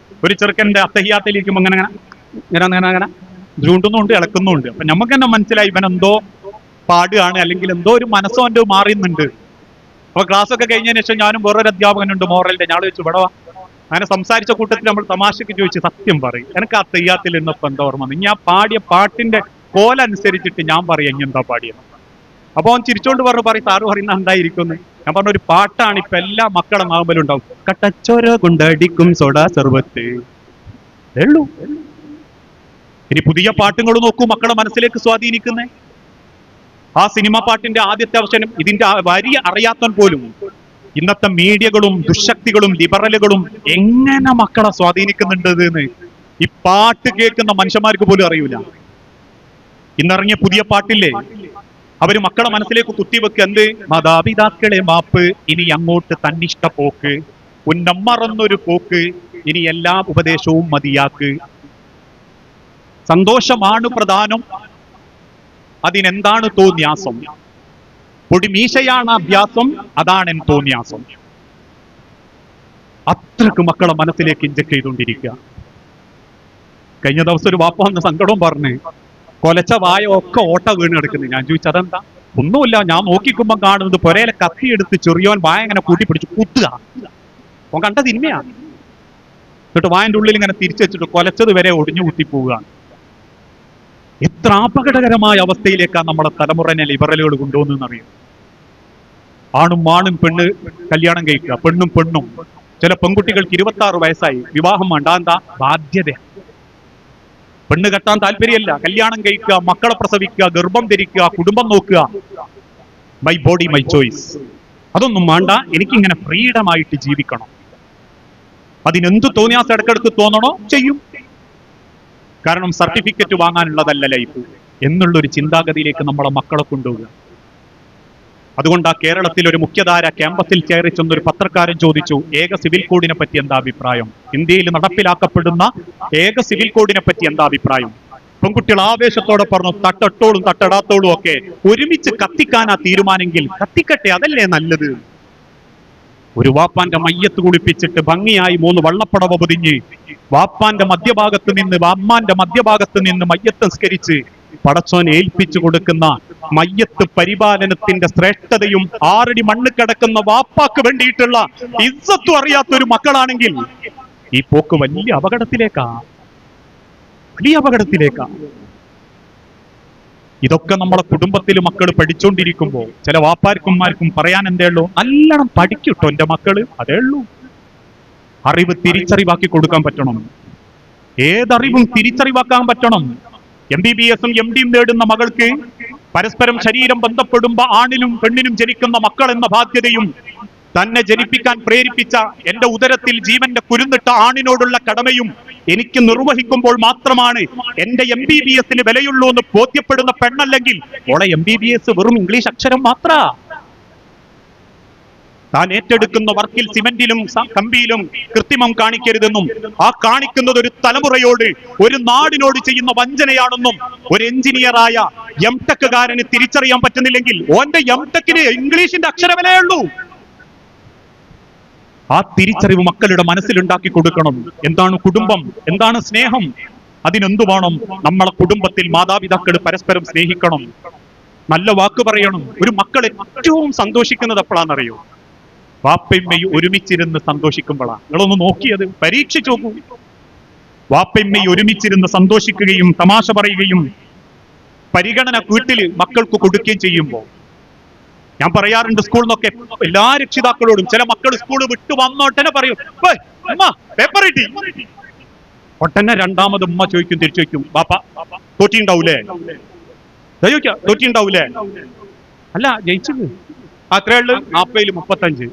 ഒരു ചെറുക്കന്റെ അത്തഹിയാത്തിലിരിക്കുമ്പോൾ അങ്ങനെ ചൂണ്ടുന്നുണ്ട്, ഇളക്കുന്നുണ്ട്. അപ്പൊ നമുക്ക് തന്നെ മനസ്സിലായി ഇവൻ എന്തോ പാടുകയാണ്, അല്ലെങ്കിൽ എന്തോ ഒരു മനസ്സോ എന്തോ മാറിയുന്നുണ്ട്. അപ്പൊ ക്ലാസ് ഒക്കെ കഴിഞ്ഞതിന് ശേഷം ഞാനും വേറൊരു അധ്യാപകനുണ്ട് മോറലിന്റെ, ഞാൻ ചോദിച്ചു ഇവിടെ അങ്ങനെ സംസാരിച്ച കൂട്ടത്തിൽ നമ്മൾ തമാശക്ക് ചോദിച്ചു, സത്യം പറയും എനിക്ക് ആ തെയ്യാത്തിൽ ഇന്നപ്പോ എന്താ ഓർമ്മ? ഞാൻ പാടിയ പാട്ടിന്റെ കോലനുസരിച്ചിട്ട് ഞാൻ പറയാം ഇനി എന്താ പാടിയത്. അപ്പൊ അവൻ ചിരിച്ചോണ്ട് പറയും സാറ് പറയുന്ന എന്തായിരിക്കും? ഞാൻ പറഞ്ഞ ഒരു പാട്ടാണ് ഇപ്പൊ എല്ലാ മക്കളെ നാമ്പലും ഉണ്ടാവും, കട്ടച്ചോര കൊണ്ടടിക്കും സോഡാ സർവത്ത് ഉള്ളൂ. ഇനി പുതിയ പാട്ടുകൾ നോക്കൂ മക്കളെ മനസ്സിലേക്ക് സ്വാധീനിക്കുന്നേ. ആ സിനിമ പാട്ടിന്റെ ആദ്യത്തെ അവസരം ഇതിന്റെ വരി അറിയാത്തവൻ പോലും ഇന്നത്തെ മീഡിയകളും ദുശക്തികളും ലിബറലുകളും എങ്ങനെ മക്കളെ സ്വാധീനിക്കുന്നുണ്ട് എന്ന് ഈ പാട്ട് കേൾക്കുന്ന മനുഷ്യന്മാർക്ക് പോലും അറിയൂല. ഇന്നിറങ്ങിയ പുതിയ പാട്ടില്ലേ, അവര് മക്കളെ മനസ്സിലേക്ക് കുത്തിവെക്ക് എന്ത്? മാതാപിതാക്കളെ മാപ്പ്, ഇനി അങ്ങോട്ട് തന്നിഷ്ട പോക്ക്, ഉന്നം മറന്നൊരു പോക്ക്, ഇനി എല്ലാ ഉപദേശവും മതിയാക്ക്, സന്തോഷമാണ് പ്രധാനം, അതിനെന്താണ് തോന്യാസം. പൊടിമീശയാണ് അഭ്യാസം, അതാണ് എൻ തോന്നിയാസം. അത്രക്ക് മക്കളെ മനസ്സിലേക്ക് ഇഞ്ചക്ട് ചെയ്തുകൊണ്ടിരിക്കുക. കഴിഞ്ഞ ദിവസം ഒരു വാപ്പ വന്ന് സങ്കടവും പറഞ്ഞ് കൊലച്ച വായ ഒക്കെ ഓട്ട വീണ് കിടക്കുന്നത്. ഞാൻ ചോദിച്ചു അതെന്താ? ഒന്നുമില്ല, ഞാൻ നോക്കിക്കുമ്പോ കാണുന്നത് പൊരയിലെ കത്തിയെടുത്ത് ചെറിയോൻ വായ ഇങ്ങനെ കൂട്ടിപ്പിടിച്ച് കുത്തുക. ഓൻ കണ്ട തിന്മയാ. എന്നിട്ട് വായന്റെ ഉള്ളിൽ ഇങ്ങനെ തിരിച്ചു വെച്ചിട്ട് കൊലച്ചത് വരെ ഒടിഞ്ഞു കുത്തിപ്പോവുകയാണ്. എത്ര അപകടകരമായ അവസ്ഥയിലേക്കാണ് നമ്മളെ തലമുറനെ ലിബറലുകൾ കൊണ്ടുവന്നറിയും. ആണും ആണും പെണ്ണ് കല്യാണം കഴിക്കുക, പെണ്ണും പെണ്ണും. ചില പെൺകുട്ടികൾക്ക് 26 വയസ്സായി, വിവാഹം വേണ്ട. എന്താ? ബാധ്യത. പെണ്ണ് കെട്ടാൻ താല്പര്യമല്ല, കല്യാണം കഴിക്കുക, മക്കളെ പ്രസവിക്കുക, ഗർഭം ധരിക്കുക, കുടുംബം നോക്കുക. My body my choice. അതൊന്നും വേണ്ട, എനിക്കിങ്ങനെ ഫ്രീഡമായിട്ട് ജീവിക്കണം. അതിനെന്ത് തോന്നിയാൽ ഇടക്കിടക്ക് തോന്നണോ ചെയ്യും. കാരണം സർട്ടിഫിക്കറ്റ് വാങ്ങാനുള്ളതല്ല ലൈഫ് എന്നുള്ളൊരു ചിന്താഗതിയിലേക്ക് നമ്മളെ മക്കളെ കൊണ്ടുപോവുക. അതുകൊണ്ട് ആ കേരളത്തിൽ ഒരു മുഖ്യധാര ക്യാമ്പസിൽ കയറി ചെന്നൊരു പത്രക്കാരൻ ചോദിച്ചു, ഏക സിവിൽ കോഡിനെ പറ്റി എന്താ അഭിപ്രായം? ഇന്ത്യയിൽ നടപ്പിലാക്കപ്പെടുന്ന ഏക സിവിൽ കോഡിനെ പറ്റി എന്താ അഭിപ്രായം? പെൺകുട്ടികൾ ആവേശത്തോടെ പറഞ്ഞു, തട്ടട്ടോളും തട്ടടാത്തോളും ഒക്കെ ഒരുമിച്ച് കത്തിക്കാനാ തീരുമാനെങ്കിൽ കത്തിക്കട്ടെ, അതല്ലേ നല്ലത്. ഒരു വാപ്പാന്റെ മയ്യത്ത് കുളിപ്പിച്ചിട്ട് ഭംഗിയായി 3 വള്ളപ്പടവ പൊതിഞ്ഞ് വാപ്പാന്റെ മധ്യഭാഗത്ത് നിന്ന് അമ്മാന്റെ മധ്യഭാഗത്ത് നിന്ന് മയ്യത്ത് സംസ്കരിച്ച് പടച്ചോനെ ഏൽപ്പിച്ചു കൊടുക്കുന്ന മയ്യത്ത് പരിപാലനത്തിന്റെ ശ്രേഷ്ഠതയും 6 അടി മണ്ണ് കിടക്കുന്ന വാപ്പാക്ക് വേണ്ടിയിട്ടുള്ള ഇസ്സത്തും അറിയാത്തൊരു മക്കളാണെങ്കിൽ ഈ പോക്ക് വലിയ അപകടത്തിലേക്കാ. ഇതൊക്കെ നമ്മളെ കുടുംബത്തിൽ മക്കൾ പഠിച്ചുകൊണ്ടിരിക്കുമ്പോൾ ചില വാപ്പാർക്കുമാർക്കും പറയാൻ എന്തേ ഉള്ളൂ, നല്ലോണം പഠിക്കട്ടോ എന്റെ മക്കള്, അതേ ഉള്ളൂ. അറിവ് തിരിച്ചറിവാക്കി കൊടുക്കാൻ പറ്റണം. ഏതറിവും തിരിച്ചറിവാക്കാൻ പറ്റണം. MBBS-ഉം MD-യും നേടുന്ന മകൾക്ക് പരസ്പരം ശരീരം ബന്ധപ്പെടുമ്പോ ആണിനും പെണ്ണിനും ജനിക്കുന്ന മക്കൾ എന്ന ബാധ്യതയും തന്നെ ജനിപ്പിക്കാൻ പ്രേരിപ്പിച്ച എന്റെ ഉദരത്തിൽ ജീവന്റെ കുരുന്നിട്ട ആണിനോടുള്ള കടമയും എനിക്ക് നിർവഹിക്കുമ്പോൾ മാത്രമാണ് എന്റെ MBBS-ന് വിലയുള്ളൂ എന്ന് ബോധ്യപ്പെടുന്ന പെണ്ണല്ലെങ്കിൽ ഓളെ MBBS വെറും ഇംഗ്ലീഷ് അക്ഷരം മാത്ര. താൻ ഏറ്റെടുക്കുന്ന വർക്കിൽ സിമന്റിലും കമ്പിയിലും കൃത്രിമം കാണിക്കരുതെന്നും ആ കാണിക്കുന്നത് ഒരു തലമുറയോട്, ഒരു നാടിനോട് ചെയ്യുന്ന വഞ്ചനയാണെന്നും ഒരു എഞ്ചിനീയറായ M.Tech-കാരന് തിരിച്ചറിയാൻ പറ്റുന്നില്ലെങ്കിൽ ഓന്റെ M.Tech-ന് ഇംഗ്ലീഷിന്റെ അക്ഷരവിലയുള്ളൂ. ആ തിരിച്ചറിവ് മക്കളുടെ മനസ്സിലുണ്ടാക്കി കൊടുക്കണം. എന്താണ് കുടുംബം? എന്താണ് സ്നേഹം? അതിനെന്തു വേണം? നമ്മളെ കുടുംബത്തിൽ മാതാപിതാക്കൾ പരസ്പരം സ്നേഹിക്കണം, നല്ല വാക്ക് പറയണം. ഒരു മക്കൾ ഏറ്റവും സന്തോഷിക്കുന്നത് എപ്പോഴാണെന്നറിയോ? വാപ്പയമ്മയും ഒരുമിച്ചിരുന്ന് സന്തോഷിക്കുമ്പോഴാണ്. നിങ്ങളൊന്ന് നോക്കിയത് പരീക്ഷിച്ചു നോക്കൂ. വാപ്പയമ്മയും ഒരുമിച്ചിരുന്ന് സന്തോഷിക്കുകയും തമാശ പറയുകയും പരിഗണന വീട്ടിൽ മക്കൾക്ക് കൊടുക്കുകയും ചെയ്യുമ്പോൾ, ഞാൻ പറയാറുണ്ട് സ്കൂളിൽ നിന്നൊക്കെ എല്ലാ രക്ഷിതാക്കളോടും, ചില മക്കൾ സ്കൂൾ വിട്ടു വന്നോട്ടനെ പറയും, പേപ്പർ കിട്ടി. ഒട്ടനെ രണ്ടാമത് ഉമ്മ ചോദിക്കും, തിരിച്ചു ചോദിക്കും, ബാപ്പ തോറ്റിണ്ടാവൂലേ? തോറ്റിണ്ടാവൂലേ? അല്ല, ജയിച്ചത് അത്രേ ഉള്ളു. 40-ൽ 35.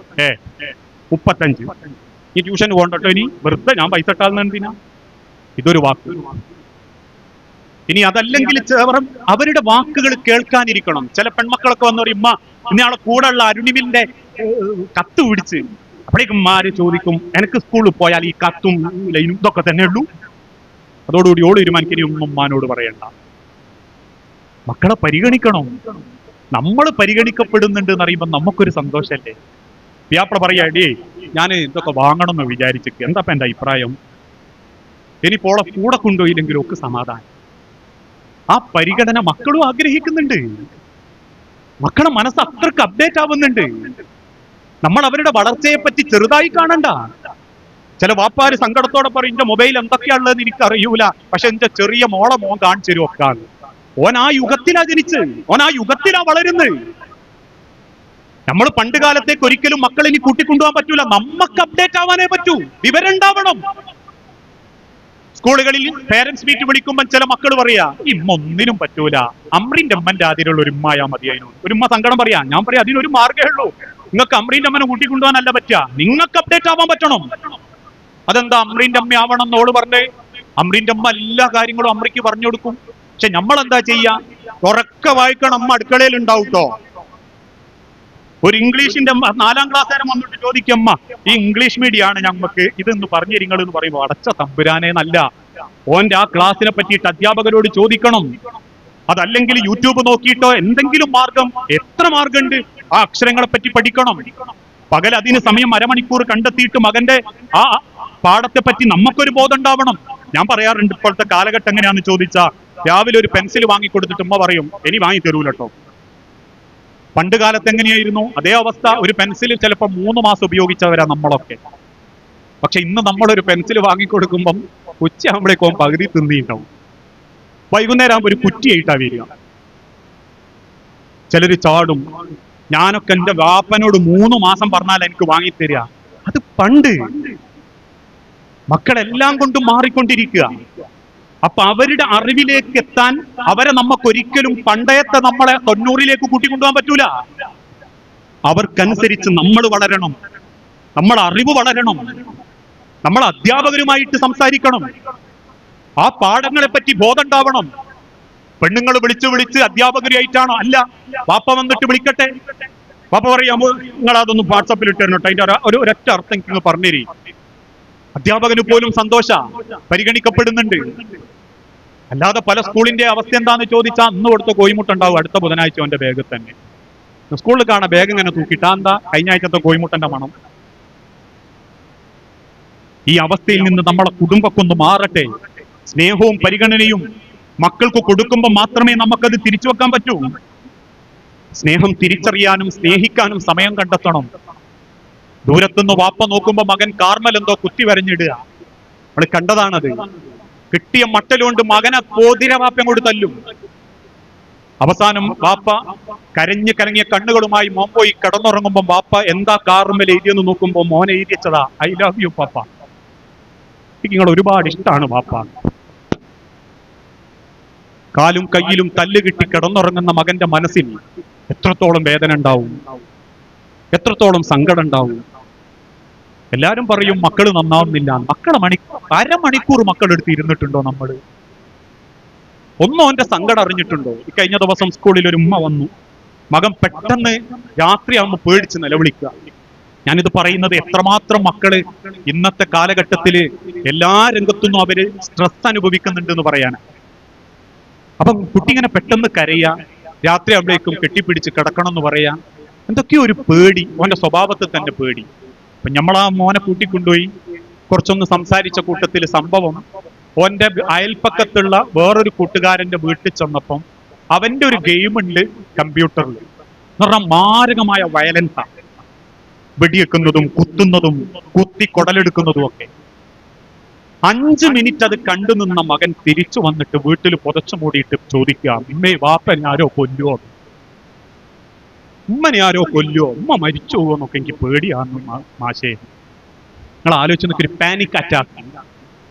35. ഈ ട്യൂഷന് പോകണ്ടോ? ഇനി വെറുതെ ഞാൻ പൈസ ഇട്ടാൽ എന്തിനാ? ഇതൊരു വാക്ക്. ഇനി അതല്ലെങ്കിൽ അവരുടെ വാക്കുകൾ കേൾക്കാനിരിക്കണം. ചില പെൺമക്കളൊക്കെ വന്നു പറയും, ഉമ്മ ഇന്നയാളെ കൂടെ ഉള്ള അരുണിമിന്റെ കത്ത് പിടിച്ച്. അപ്പോഴേക്കും മാര് ചോദിക്കും, എനിക്ക് സ്കൂളിൽ പോയാൽ ഈ കത്തും ലൈനും ഇതൊക്കെ തന്നെ ഉള്ളൂ? അതോടുകൂടി ഓട് തീരുമാനിക്കും, ഇനി ഒന്നും ഉമ്മാനോട് പറയണ്ട. മക്കളെ പരിഗണിക്കണം. നമ്മൾ പരിഗണിക്കപ്പെടുന്നുണ്ട് എന്നറിയുമ്പോൾ നമുക്കൊരു സന്തോഷല്ലേ? വ്യാപ്ര പറയാ, ഡേ ഞാൻ ഇതൊക്കെ വാങ്ങണം എന്ന് വിചാരിച്ചിട്ട്, എന്താ എന്റെ അഭിപ്രായം? ഇനിയിപ്പോളെ കൂടെ കൊണ്ടുപോയില്ലെങ്കിലും ഒക്കെ സമാധാനം. ആ പരിഗണന മക്കളും ആഗ്രഹിക്കുന്നുണ്ട്. മക്കളെ മനസ്സ് അത്രക്ക് അപ്ഡേറ്റ് ആവുന്നുണ്ട്. നമ്മൾ അവരുടെ വളർച്ചയെ പറ്റി ചെറുതായി കാണണ്ട. ചില വാപ്പാര് സങ്കടത്തോടെ പറയും, എന്റെ മൊബൈൽ എന്തൊക്കെയാണുള്ളതെന്ന് എനിക്ക് അറിയൂല, പക്ഷെ എന്റെ ചെറിയ മോളെ മോൻ കാണിച്ചു തരും ഒക്കെ. ഓൻ ആ യുഗത്തിലാ ജനിച്ച്, ഓൻ ആ യുഗത്തിലാ വളരുന്നത്. നമ്മൾ പണ്ട് കാലത്തേക്ക് ഒരിക്കലും മക്കളെ ഇനി കൂട്ടിക്കൊണ്ടുപോകാൻ പറ്റൂല. നമുക്ക് അപ്ഡേറ്റ് ആവാനേ പറ്റൂ, വിവരം ഉണ്ടാവണം. സ്കൂളുകളിൽ പേരന്റ്സ് മീറ്റ് വിളിക്കുമ്പോൾ ചില മക്കൾ പറയാ, ഇമ്മ ഒന്നിനും പറ്റൂല, അമ്രീന്റെ അമ്മന്റെ ആദ്യമുള്ള ഒരു ഉമ്മയാ മതി. ഒരു ഉമ്മ സങ്കടം പറയാ. ഞാൻ പറയാം, അതിനൊരു മാർഗ്ഗമേ ഉള്ളൂ. നിങ്ങൾക്ക് അമ്രീന്റെ അമ്മനെ കൂട്ടിക്കൊണ്ടുപോകാനല്ല പറ്റുക, നിങ്ങൾക്ക് അപ്ഡേറ്റ് ആവാൻ പറ്റണം. അതെന്താ അമ്രീന്റെ അമ്മ ആവണം എന്നോട് പറഞ്ഞേ? അമ്രീന്റെ അമ്മ എല്ലാ കാര്യങ്ങളും അമ്രയ്ക്ക് പറഞ്ഞു കൊടുക്കും. പക്ഷെ നമ്മൾ എന്താ ചെയ്യാ? ഉറക്കെ വായിക്കണം, അമ്മ അടുക്കളയിൽ ഉണ്ടാവൂട്ടോ. ഒരു ഇംഗ്ലീഷിന്റെ 4ാം ക്ലാസ്സുകാരൻ വന്നിട്ട് ചോദിക്കും, അമ്മ ഈ ഇംഗ്ലീഷ് മീഡിയം ആണ് ഞങ്ങൾക്ക് ഇതെന്ന് പറഞ്ഞു തരിങ്ങൾ എന്ന് പറയുമ്പോൾ, അടച്ച തമ്പുരാനെ നല്ല. ഓന്റെ ആ ക്ലാസ്സിനെ പറ്റിയിട്ട് അധ്യാപകരോട് ചോദിക്കണം. അതല്ലെങ്കിൽ യൂട്യൂബ് നോക്കിയിട്ടോ എന്തെങ്കിലും മാർഗം, എത്ര മാർഗമുണ്ട്, ആ അക്ഷരങ്ങളെ പറ്റി പഠിക്കണം. പകൽ അതിന് സമയം അരമണിക്കൂർ കണ്ടെത്തിയിട്ട് മകന്റെ ആ പാഠത്തെ പറ്റി നമുക്കൊരു ബോധം ഉണ്ടാവണം. ഞാൻ പറയാറുണ്ട്, ഇപ്പോഴത്തെ കാലഘട്ടം എങ്ങനെയാന്ന് ചോദിച്ചാ, രാവിലെ ഒരു പെൻസിൽ വാങ്ങിക്കൊടുത്തിട്ട് ഉമ്മ പറയും ഇനി വാങ്ങി തരൂലട്ടോ. പണ്ട് കാലത്ത് എങ്ങനെയായിരുന്നു അതേ അവസ്ഥ. ഒരു പെൻസിൽ ചിലപ്പോൾ 3 മാസം ഉപയോഗിച്ചവരാ നമ്മളൊക്കെ. പക്ഷെ ഇന്ന് നമ്മളൊരു പെൻസിൽ വാങ്ങിക്കൊടുക്കുമ്പം ഉച്ചയാകുമ്പോഴേക്കും പകുതി തിന്നിട്ടുണ്ടാവും. വൈകുന്നേരം ആകുമ്പോൾ ഒരു കുറ്റിയായിട്ടാ വരിക. ചിലര് ചാടും. ഞാനൊക്കെ എന്റെ വാപ്പനോട് 3 മാസം പറഞ്ഞാൽ എനിക്ക് വാങ്ങിത്തരിക. അത് പണ്ട്. മക്കളെല്ലാം കൊണ്ടും മാറിക്കൊണ്ടിരിക്കുക. അപ്പൊ അവരുടെ അറിവിലേക്ക് എത്താൻ അവരെ നമുക്കൊരിക്കലും പണ്ടത്തെ നമ്മളെ 90-ലേക്ക് കൂട്ടിക്കൊണ്ടുപോകാൻ പറ്റൂല. അവർക്കനുസരിച്ച് നമ്മൾ വളരണം, നമ്മളെ അറിവ് വളരണം, നമ്മൾ അധ്യാപകരുമായിട്ട് സംസാരിക്കണം, ആ പാഠങ്ങളെ പറ്റി ബോധം ഉണ്ടാവണം. പെണ്ണുങ്ങൾ വിളിച്ച് അധ്യാപകരായിട്ടാണോ? അല്ല, വാപ്പ വന്നിട്ട് വിളിക്കട്ടെ. വാപ്പ പറയാമോ നിങ്ങൾ അതൊന്നും വാട്സാപ്പിൽ ഇട്ടിരുന്നോട്ടെ, അതിന്റെ ഒരൊറ്റ അർത്ഥം എനിക്ക് പറഞ്ഞേരി. അധ്യാപകന് പോലും സന്തോഷ, പരിഗണിക്കപ്പെടുന്നുണ്ട്. അല്ലാതെ പല സ്കൂളിന്റെ അവസ്ഥ എന്താന്ന് ചോദിച്ചാൽ അന്ന് കൊടുത്ത കോയിമുട്ട ഉണ്ടാവും അടുത്ത ബുധനാഴ്ച അവന്റെ ബാഗിൽ തന്നെ. സ്കൂളിൽ കാണാൻ ബാഗ് ഇങ്ങനെ തൂക്കിട്ടാ എന്താ കഴിഞ്ഞ ആഴ്ചത്തെ കോയിമുട്ടന്റെ മണം. ഈ അവസ്ഥയിൽ നിന്ന് നമ്മളെ കുടുംബമൊക്കെ ഒന്ന് മാറട്ടെ. സ്നേഹവും പരിഗണനയും മക്കൾക്ക് കൊടുക്കുമ്പോൾ മാത്രമേ നമുക്കത് തിരിച്ചു വെക്കാൻ പറ്റൂ. സ്നേഹം തിരിച്ചറിയാനും സ്നേഹിക്കാനും സമയം കണ്ടെത്തണം. ദൂരത്തുനിന്ന് വാപ്പ നോക്കുമ്പോ മകൻ കാർമൽ എന്തോ കുത്തി വരഞ്ഞിടുക, നമ്മൾ കണ്ടതാണത്. കിട്ടിയ മട്ടലുകൊണ്ട് മകനെ കോതിര വാപ്പ കൊണ്ട് തല്ലും. അവസാനം വാപ്പ കരഞ്ഞിയ കണ്ണുകളുമായി മോൻ പോയി കിടന്നുറങ്ങുമ്പോ വാപ്പ എന്താ കാർമൽ എഴുതിയെന്ന് നോക്കുമ്പോ മോനെ എഴുതിച്ചതാ ഐ ലവ് യു പാപ്പ, എനിക്ക് നിങ്ങൾ ഒരുപാട് ഇഷ്ടമാണ് വാപ്പ. കാലും കയ്യിലും തല്ല് കിട്ടി കിടന്നുറങ്ങുന്ന മകന്റെ മനസ്സിൽ എത്രത്തോളം വേദന ഉണ്ടാവും, എത്രത്തോളം സങ്കടം ഉണ്ടാവും. എല്ലാരും പറയും മക്കള് നന്നാവുന്നില്ല. അരമണിക്കൂർ മക്കളെടുത്ത് ഇരുന്നിട്ടുണ്ടോ നമ്മള്? ഒന്നും അവന്റെ സങ്കടം അറിഞ്ഞിട്ടുണ്ടോ? ഈ കഴിഞ്ഞ ദിവസം സ്കൂളിൽ ഒരു ഉമ്മ വന്നു. മകൻ പെട്ടെന്ന് രാത്രിയാകുമ്പോൾ പേടിച്ച് നിലവിളിക്കുക. ഞാനിത് പറയുന്നത് എത്രമാത്രം മക്കള് ഇന്നത്തെ കാലഘട്ടത്തില് എല്ലാ രംഗത്തുനിന്നും അവര് സ്ട്രെസ് അനുഭവിക്കുന്നുണ്ട് എന്ന് പറയാനാണ്. അപ്പം കുട്ടി ഇങ്ങനെ പെട്ടെന്ന് കരയാ, രാത്രി ആകുമ്പോഴേക്കും കെട്ടിപ്പിടിച്ച് കിടക്കണം എന്ന് പറയാ. എന്തൊക്കെയോ ഒരു പേടി, അവന്റെ സ്വഭാവത്തിൽ തന്നെ പേടി. അപ്പൊ നമ്മളാ മോനെ കൂട്ടിക്കൊണ്ടുപോയി കുറച്ചൊന്ന് സംസാരിച്ച കൂട്ടത്തിൽ സംഭവം, ഓന്റെ അയൽപ്പക്കത്തുള്ള വേറൊരു കൂട്ടുകാരന്റെ വീട്ടിൽ ചെന്നപ്പം അവന്റെ ഒരു ഗെയിമുണ്ട് കമ്പ്യൂട്ടറിൽ, എന്ന് പറഞ്ഞാൽ മാരകമായ വയലൻസാ. വെടിവെക്കുന്നതും കുത്തുന്നതും കുത്തി കൊടലെടുക്കുന്നതും ഒക്കെ. 5 മിനിറ്റ് അത് കണ്ടു നിന്ന മകൻ തിരിച്ചു വന്നിട്ട് വീട്ടിൽ പുതച്ചു മൂടിയിട്ട് ചോദിക്കുക, ഉമ്മേ വാപ്പനെ ആരോ കൊല്ലുവോ, ഉമ്മനെ ആരോ കൊല്ലുവോ, ഉമ്മ മരിച്ചു പോകുമെന്നൊക്കെ എനിക്ക് പേടിയാണെന്ന് മാഷേ. നിങ്ങൾ ആലോചിച്ച് നോക്കി, ഒരു പാനിക് അറ്റാക്ക്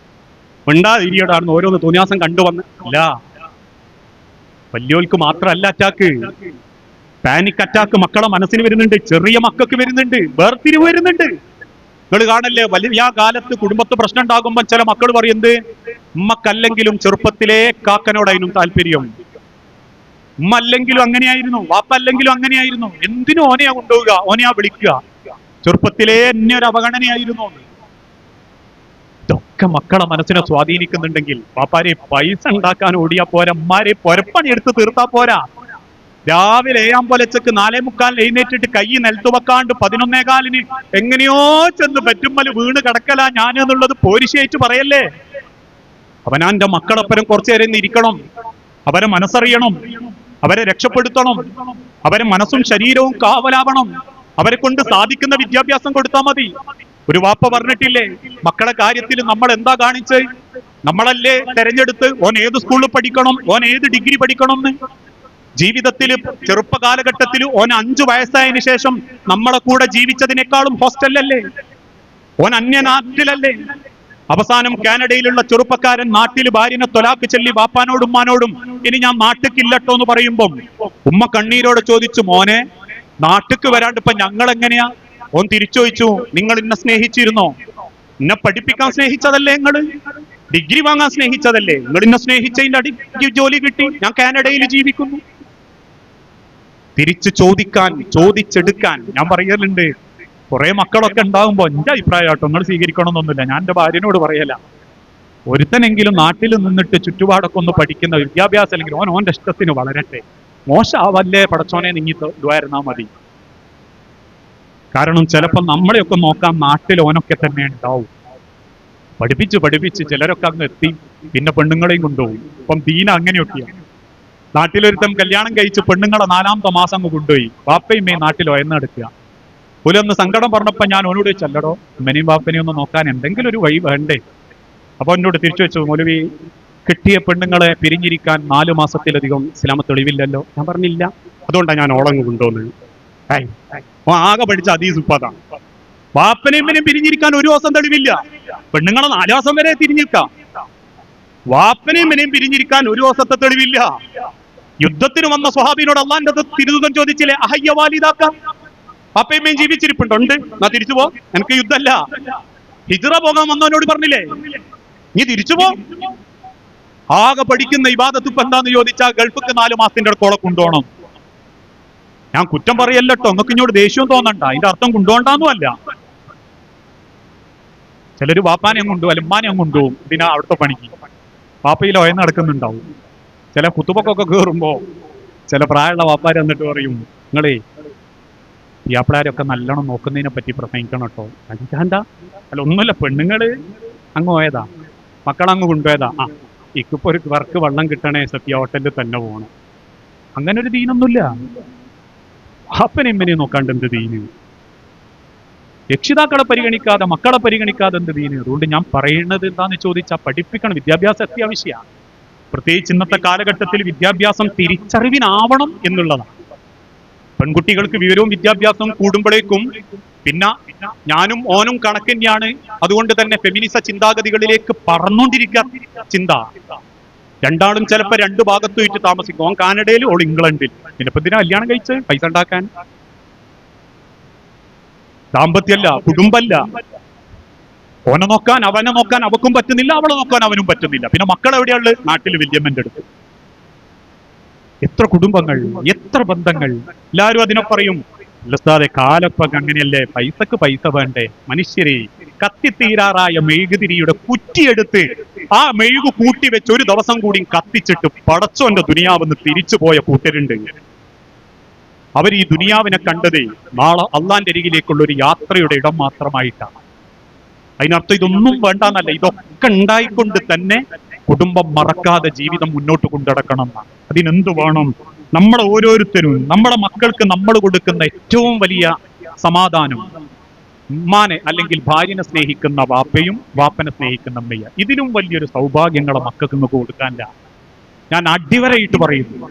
ഉണ്ടാതിരിയടാണെന്ന് ഓരോന്ന് തോന്നിയാസം കണ്ടുവന്ന്. ഇല്ല, വലിയോൾക്ക് മാത്രമല്ല അറ്റാക്ക്, പാനിക് അറ്റാക്ക് മക്കളെ മനസ്സിന് വരുന്നുണ്ട്, ചെറിയ മക്കൾക്ക് വരുന്നുണ്ട്, വേർതിരിവ് വരുന്നുണ്ട്. നിങ്ങൾ കാണല്ലേ, വലിയ കാലത്ത് കുടുംബത്ത് പ്രശ്നം ഉണ്ടാകുമ്പോ ചില മക്കൾ പറയുന്നത് ഉമ്മക്കല്ലെങ്കിലും ചെറുപ്പത്തിലേ കാക്കനോടായിരുന്നു താല്പര്യം, ഉമ്മ അല്ലെങ്കിലും അങ്ങനെയായിരുന്നു, വാപ്പ അല്ലെങ്കിലും അങ്ങനെയായിരുന്നു, എന്തിനും ഓനെയാ കൊണ്ടുപോവുക, ഓനെയാ വിളിക്കുക, ചെറുപ്പത്തിലേ എന്നെ ഒരു അവഗണനയായിരുന്നു. ഇതൊക്കെ മക്കളെ മനസ്സിനെ സ്വാധീനിക്കുന്നുണ്ടെങ്കിൽ വാപ്പാരെ പൈസ ഉണ്ടാക്കാൻ ഓടിയാ പോരാ, ഉമ്മാരെ പൊരപ്പണി എടുത്ത് തീർത്താ പോരാ. രാവിലെ 7:45 4:45 എഴുന്നേറ്റിട്ട് കൈ നിലത്തു വെക്കാണ്ട് 11:15 എങ്ങനെയോ ചെന്ന് പറ്റുമ്മല് വീണ് കിടക്കലാ ഞാൻ എന്നുള്ളത് പോരിശയായിട്ട് പറയല്ലേ. അവനാന്റെ മക്കളപ്പരം കുറച്ചു നേരം ഇരിക്കണം, അവരെ മനസ്സറിയണം, അവരെ രക്ഷപ്പെടുത്തണം, അവരെ മനസ്സും ശരീരവും കാവലാവണം, അവരെ കൊണ്ട് സാധിക്കുന്ന വിദ്യാഭ്യാസം കൊടുത്താൽ മതി. ഒരു വാപ്പ പറഞ്ഞിട്ടില്ലേ, മക്കളെ കാര്യത്തിൽ നമ്മൾ എന്താ കാണിച്ച്, നമ്മളല്ലേ തെരഞ്ഞെടുത്ത് ഓൻ ഏത് സ്കൂളിൽ പഠിക്കണം, ഓൻ ഏത് ഡിഗ്രി പഠിക്കണം എന്ന്. ജീവിതത്തിൽ ചെറുപ്പ കാലഘട്ടത്തിൽ ഓൻ 5 വയസ്സായതിനു ശേഷം നമ്മളെ കൂടെ ജീവിച്ചതിനേക്കാളും ഹോസ്റ്റലല്ലേ, ഓൻ അന്യനാട്ടിലല്ലേ. അവസാനം കാനഡയിലുള്ള ചെറുപ്പക്കാരൻ നാട്ടിൽ ഭാര്യനെ തൊലാക്ക് ചൊല്ലി വാപ്പാനോടും ഉമ്മാനോടും ഇനി ഞാൻ നാട്ടിക്കില്ലട്ടോ എന്ന് പറയുമ്പം ഉമ്മ കണ്ണീരോടെ ചോദിച്ചു, മോനെ നാട്ടിക്ക് വരാണ്ട് ഇപ്പൊ ഞങ്ങൾ എങ്ങനെയാ? ഓൻ തിരിച്ചു ചോദിച്ചു, നിങ്ങൾ എന്നെ സ്നേഹിച്ചിരുന്നോ? എന്നെ പഠിപ്പിക്കാൻ സ്നേഹിച്ചതല്ലേ, നിങ്ങള് ഡിഗ്രി വാങ്ങാൻ സ്നേഹിച്ചതല്ലേ, നിങ്ങൾ എന്നെ സ്നേഹിച്ചതിന്റെ ഡിഗ്രി ജോലി കിട്ടി, ഞാൻ കാനഡയിൽ ജീവിക്കുന്നു. തിരിച്ചു ചോദിക്കാൻ, ചോദിച്ചെടുക്കാൻ. ഞാൻ പറയലുണ്ട്, കുറെ മക്കളൊക്കെ ഉണ്ടാകുമ്പോ എന്റെ അഭിപ്രായം കേട്ടോ, നിങ്ങൾ സ്വീകരിക്കണമെന്നൊന്നുമില്ല, ഞാൻ എന്റെ ഭാര്യനോട് പറയല, ഒരുത്തനെങ്കിലും നാട്ടിൽ നിന്നിട്ട് ചുറ്റുപാടൊക്കെ ഒന്ന് പഠിക്കുന്ന വിദ്യാഭ്യാസം അല്ലെങ്കിൽ ഓൻ്റെ ഇഷ്ടത്തിന് വളരട്ടെ. മോശമാവല്ലേ പടച്ചോനെ നീങ്ങി ഇടുവായിരുന്നാ മതി. കാരണം ചിലപ്പോൾ നമ്മളെയൊക്കെ നോക്കാൻ നാട്ടിൽ ഓനൊക്കെ തന്നെ ഉണ്ടാവും. പഠിപ്പിച്ച് ചിലരൊക്കെ അങ്ങ് എത്തി, പിന്നെ പെണ്ണുങ്ങളെയും കൊണ്ടുപോയി. ഇപ്പം ദീന അങ്ങനെയൊക്കെയാണ്. നാട്ടിലൊരുത്തം കല്യാണം കഴിച്ച് പെണ്ണുങ്ങളെ 4ാമത്തെ മാസം അങ്ങ് കൊണ്ടുപോയി. വാപ്പയും നാട്ടിൽ ഒയന്നെടുക്കുക. പുലൊന്ന് സങ്കടം പറഞ്ഞപ്പോ ഞാൻ ഓനോട് ചെല്ലടോ, ഉമ്മനെയും വാപ്പനെയും ഒന്ന് നോക്കാൻ എന്തെങ്കിലും ഒരു വഴി വേണ്ടേ? അപ്പൊ എന്നോട് തിരിച്ചു വെച്ചു, മൗലവി കിട്ടിയ പെണ്ണുങ്ങളെ പിരിഞ്ഞിരിക്കാൻ 4 മാസത്തിലധികം ഇസ്ലാമ തെളിവില്ലല്ലോ. ഞാൻ പറഞ്ഞില്ല, അതുകൊണ്ടാണ് ഞാൻ ഓളങ്ങ് കൊണ്ടുവന്നത്. ആകെ പഠിച്ച ഹദീസ് ഉപ്പാതാണ്. വാപ്പനെയും പിരിഞ്ഞിരിക്കാൻ 1 ദിവസം തെളിവില്ല. പെണ്ണുങ്ങളെ 4 ദിവസം വരെ തിരിഞ്ഞിരിക്കാം. വാപ്പനെയും പിരിഞ്ഞിരിക്കാൻ 1 ദിവസത്തെ തെളിവില്ല. യുദ്ധത്തിന് വന്ന സ്വഹാബിനോട് അള്ളാന്റെ തിരുദൂതൻ ചോദിച്ചില്ലേ, അഹയ്യ വാലിദാക്ക, വാപ്പയമ്മയും ജീവിച്ചിരിപ്പുണ്ടോ? ഉണ്ട്. എന്നാ തിരിച്ചു പോ, എനിക്ക് യുദ്ധമല്ല. ഹിജ്റ പോകാൻ വന്നവനോട് പറഞ്ഞില്ലേ, നീ തിരിച്ചു പോ. ആകെ പഠിക്കുന്ന ഇബാദത്ത് ഇപ്പൊ എന്താന്ന് ചോദിച്ചാൽ ഗൾഫിക്ക് 4 മാസത്തിന്റെ അടുക്കോളം കൊണ്ടുപോകണം. ഞാൻ കുറ്റം പറയല്ലോ, നിങ്ങൾക്ക് ഇങ്ങോട്ട് ദേഷ്യവും തോന്നണ്ട. അതിന്റെ അർത്ഥം കൊണ്ടുപോകണ്ടെന്നും അല്ല. ചിലര് വാപ്പാനെ കൊണ്ടുപോകും, ഉമ്മാനെ കൊണ്ടുപോകും. ഇതിനാ അവിടുത്തെ പണിക്ക് വാപ്പയിൽ ഒയന്ന് നടക്കുന്നുണ്ടാവും. ചില കുത്തുബക്കൊക്കെ കയറുമ്പോ ചില പ്രായമുള്ള വാപ്പാര് എന്നിട്ട് പറയും, നിങ്ങളേ വ്യാപാരൊക്കെ നല്ലോണം നോക്കുന്നതിനെ പറ്റി പ്രസംഗിക്കണം കേട്ടോ. എന്താ അല്ല, ഒന്നുമില്ല, പെണ്ണുങ്ങള് അങ്ങ് പോയതാ, മക്കളങ്ങ് കൊണ്ടുപോയതാ. ഇക്കിപ്പോ ഒരു വർക്ക് വെള്ളം കിട്ടണേ സത്യ ഹോട്ടലിൽ തന്നെ പോകണം. അങ്ങനെ ഒരു ദീനൊന്നുമില്ല. അപ്പനെമ്മനെയും നോക്കാണ്ട് എന്ത് ദീന്? രക്ഷിതാക്കളെ പരിഗണിക്കാതെ, മക്കളെ പരിഗണിക്കാതെ എന്ത് ദീന്? അതുകൊണ്ട് ഞാൻ പറയുന്നത് എന്താന്ന് ചോദിച്ചാൽ, പഠിപ്പിക്കണം. വിദ്യാഭ്യാസം അത്യാവശ്യമാണ്. പ്രത്യേകിച്ച് ഇന്നത്തെ കാലഘട്ടത്തിൽ വിദ്യാഭ്യാസം തിരിച്ചറിവിനാവണം എന്നുള്ളതാണ്. പെൺകുട്ടികൾക്ക് വിവരവും വിദ്യാഭ്യാസവും കൂടുമ്പോഴേക്കും പിന്നെ ഞാനും ഓനും കണക്ക് തന്നെയാണ്. അതുകൊണ്ട് തന്നെ ഫെമിനിസ ചിന്താഗതികളിലേക്ക് പറന്നുകൊണ്ടിരിക്കുക ചിന്ത. രണ്ടാളും ചിലപ്പോൾ 2 ഭാഗത്തു വെച്ച് താമസിക്കും. ഓൻ കാനഡയിൽ, ഓൾ ഇംഗ്ലണ്ടിൽ. പിന്നെ ഇപ്പൊ ഇതിനാ കല്യാണം കഴിച്ച് പൈസ ഉണ്ടാക്കാൻ? ദാമ്പത്യല്ല, കുടുംബല്ല. ഓനെ നോക്കാൻ അവനെ നോക്കാൻ അവക്കും പറ്റുന്നില്ല, അവളെ നോക്കാൻ അവനും പറ്റുന്നില്ല. പിന്നെ മക്കൾ എവിടെയുള്ളത്? നാട്ടിൽ വല്യമ്മന്റെ അടുത്ത്. എത്ര കുടുംബങ്ങൾ, എത്ര ബന്ധങ്ങൾ. എല്ലാവരും അതിനെ പറയും, ഉസ്താദെ കാലപ്പൊക്കെ അങ്ങനെയല്ലേ, പൈസക്ക് പൈസ വേണ്ടേ? മനുഷ്യരെ കത്തിത്തീരാറായ മെഴുകുതിരിയുടെ കുറ്റിയെടുത്ത് ആ മെഴുകു കൂട്ടി വെച്ച് 1 ദിവസം കൂടി കത്തിച്ചിട്ട് പടച്ചോന്റെ ദുനിയാവെന്ന് തിരിച്ചു പോയ കൂട്ടരുണ്ട്. അവർ ഈ ദുനിയാവിനെ കണ്ടത് നാളെ അള്ളാന്റെ അരികിലേക്കുള്ള ഒരു യാത്രയുടെ ഇടം മാത്രമായിട്ടാണ്. അതിനർത്ഥം ഇതൊന്നും വേണ്ടെന്നല്ല, ഇതൊക്കെ ഉണ്ടായിക്കൊണ്ട് തന്നെ കുടുംബം മറക്കാതെ ജീവിതം മുന്നോട്ട് കൊണ്ടുനടക്കണം എന്നാണ്. അതിനെന്ത് വേണം? നമ്മളെ ഓരോരുത്തരും നമ്മുടെ മക്കൾക്ക് നമ്മൾ കൊടുക്കുന്ന ഏറ്റവും വലിയ സമാധാനം, ഉമ്മാനെ അല്ലെങ്കിൽ ഭാര്യനെ സ്നേഹിക്കുന്ന വാപ്പയും വാപ്പനെ സ്നേഹിക്കുന്ന അമ്മയ്യ. ഇതിലും വലിയൊരു സൗഭാഗ്യങ്ങളെ മക്കൾക്ക് നിങ്ങൾക്ക് കൊടുക്കാനില്ല. ഞാൻ അടിവരയിട്ട് പറയുന്നു,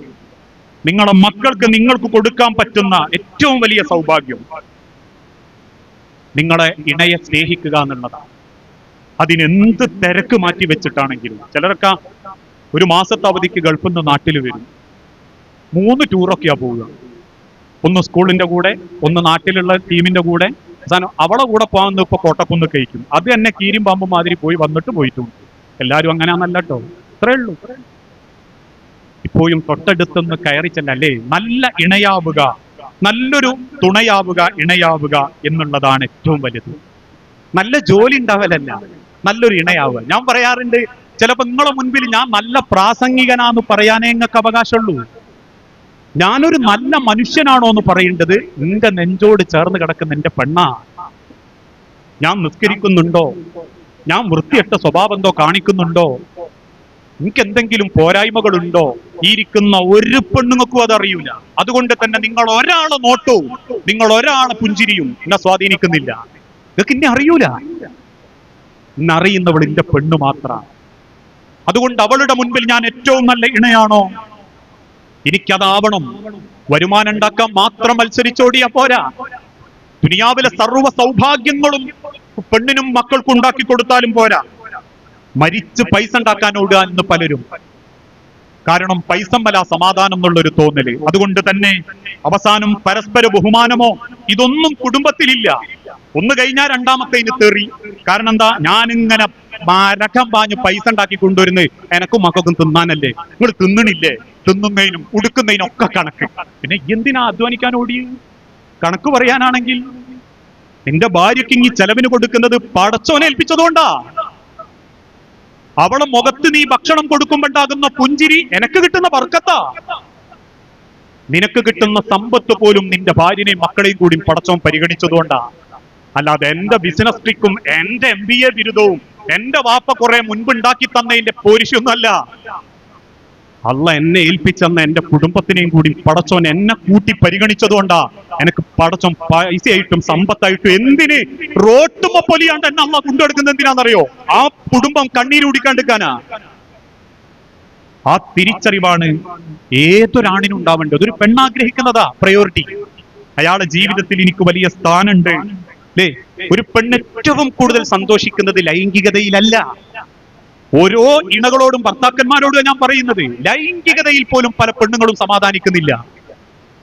നിങ്ങളുടെ മക്കൾക്ക് നിങ്ങൾക്ക് കൊടുക്കാൻ പറ്റുന്ന ഏറ്റവും വലിയ സൗഭാഗ്യം നിങ്ങളെ ഇണയെ സ്നേഹിക്കുക എന്നുള്ളതാണ്. അതിനെന്ത് തിരക്ക് മാറ്റി വെച്ചിട്ടാണെങ്കിലും. ചിലരൊക്കെ 1 മാസത്തെ അവധിക്ക് ഗൾഫിൽ നിന്ന് നാട്ടിൽ വരും. 3 ടൂറൊക്കെയാ പോവുക. ഒന്ന് സ്കൂളിന്റെ കൂടെ, ഒന്ന് നാട്ടിലുള്ള ടീമിന്റെ കൂടെ. അവസാനം അവളെ കൂടെ പോകാൻ ഇപ്പൊ കോട്ടക്കുന്ന് കഴിക്കും. അത് തന്നെ കീരിയും പാമ്പും മാതിരി പോയി വന്നിട്ട് പോയിട്ടുണ്ട്. എല്ലാവരും അങ്ങനെയാണല്ല കേട്ടോ, ഇത്രേ ഉള്ളൂ. ഇപ്പോഴും തൊട്ടടുത്തൊന്ന് കയറി ചെല്ലല്ലേ, നല്ല ഇണയാവുക, നല്ലൊരു തുണയാവുക, ഇണയാവുക എന്നുള്ളതാണ് ഏറ്റവും വലുത്. നല്ല ജോലി ഉണ്ടാവലല്ല, നല്ലൊരു ഇണയാവുക. ഞാൻ പറയാറുണ്ട്, ചിലപ്പോ നിങ്ങളെ മുൻപിൽ ഞാൻ നല്ല പ്രാസംഗികനാന്ന് പറയാനേ നിങ്ങൾക്ക് അവകാശമുള്ളൂ. ഞാനൊരു നല്ല മനുഷ്യനാണോ എന്ന് പറയേണ്ടത് നിന്റെ നെഞ്ചോട് ചേർന്ന് കിടക്കുന്ന എന്റെ പെണ്ണാ. ഞാൻ നിസ്കരിക്കുന്നുണ്ടോ? ഞാൻ വൃത്തിയട്ട സ്വഭാവം എന്തോ കാണിക്കുന്നുണ്ടോ? നിങ്ങൾക്ക് എന്തെങ്കിലും പോരായ്മകളുണ്ടോ? ഈ ഇരിക്കുന്ന ഒരു പെണ്ണുങ്ങൾക്കും അതറിയൂല. അതുകൊണ്ട് തന്നെ നിങ്ങൾ ഒരാളെ നോട്ടവും നിങ്ങൾ ഒരാളെ പുഞ്ചിരിയും എന്നെ സ്വാധീനിക്കുന്നില്ല. ഇതൊക്കെ എന്നെ അറിയൂല. ഇന്നറിയുന്നവൾ എന്റെ പെണ്ണു മാത്രമാണ്. അതുകൊണ്ട് അവളുടെ മുൻപിൽ ഞാൻ ഏറ്റവും നല്ല ഇണയാണോ? എനിക്കതാവണം. വരുമാനം ഉണ്ടാക്കാൻ മാത്രം മത്സരിച്ചോടിയാ പോരാ. ദുനിയാവിലെ സർവ്വ സൗഭാഗ്യങ്ങളും പെണ്ണിനും മക്കൾക്കും ഉണ്ടാക്കി കൊടുത്താലും പോരാ. മരിച്ച് പൈസ ഉണ്ടാക്കാൻ ഓടുക എന്ന് പലരും. കാരണം പൈസമ്മല സമാധാനം എന്നുള്ളൊരു തോന്നല്. അതുകൊണ്ട് തന്നെ അവസാനം പരസ്പര ബഹുമാനമോ ഇതൊന്നും കുടുംബത്തിലില്ല. ഒന്ന് കഴിഞ്ഞാൽ രണ്ടാമത്തേന് തെറി. കാരണം എന്താ? ഞാനിങ്ങനെ മരക്കം പാഞ്ഞ് പൈസ ഉണ്ടാക്കി കൊണ്ടുവരുന്നത് എനക്കും മക്കൾക്കും തിന്നാനല്ലേ. നിങ്ങൾ തിന്നണില്ലേ? തിന്നുന്നതിനും ഉടുക്കുന്നതിനും ഒക്കെ കണക്ക്. പിന്നെ എന്തിനാ അധ്വാനിക്കാൻ ഓടി? കണക്ക് പറയാനാണെങ്കിൽ നിന്റെ ഭാര്യയ്ക്ക് ഇങ്ങി ചെലവിന് കൊടുക്കുന്നത് പടച്ചോനെ ഏൽപ്പിച്ചതുകൊണ്ടാ. അവളെ മുഖത്ത് നീ ഭക്ഷണം കൊടുക്കുമ്പോണ്ടാകുന്ന പുഞ്ചിരി എനക്ക് കിട്ടുന്ന ബർക്കത്താ. നിനക്ക് കിട്ടുന്ന സമ്പത്ത് പോലും നിന്റെ ഭാര്യനെയും മക്കളെയും കൂടി പടച്ചോൻ പരിഗണിച്ചതുകൊണ്ടാ. അല്ലാതെ എന്റെ ബിസിനസ് ട്രിക്കും എന്റെ MBA ബിരുദവും എന്റെ വാപ്പ കുറെ മുൻപുണ്ടാക്കി തന്നതിന്റെ പോരിശൊന്നുമല്ല. അള്ള എന്നെ ഏൽപ്പിച്ചെന്ന എന്റെ കുടുംബത്തിനെയും കൂടി പടച്ചോൻ എന്നെ കൂട്ടി പരിഗണിച്ചതുകൊണ്ടാ എനിക്ക് പടച്ചോൻ പൈസയായിട്ടും സമ്പത്തായിട്ടും എന്തിന് റോട്ടുമ പൊലിയാണ്ട് എന്നെ അമ്മ കൊണ്ടുകൊടുക്കുന്നത് എന്തിനാണെന്നറിയോ? ആ കുടുംബം കണ്ണീരുടിക്കാണ്ടിരിക്കാനാ. ആ തിരിച്ചറിവാണ് ഏതൊരാണിനും ഉണ്ടാവേണ്ടത്. ഒരു പെണ്ണാഗ്രഹിക്കുന്നതാ പ്രയോറിറ്റി. അയാളുടെ ജീവിതത്തിൽ എനിക്ക് വലിയ സ്ഥാനമുണ്ട് അല്ലേ? ഒരു പെണ്ണ് ഏറ്റവും കൂടുതൽ സന്തോഷിക്കുന്നത് ലൈംഗികതയിലല്ല. ഓരോ ഇണകളോടും ഭർത്താക്കന്മാരോടും ഞാൻ പറയുന്നത്, ലൈംഗികതയിൽ പോലും പല പെണ്ണുങ്ങളും സമാധാനിക്കുന്നില്ല.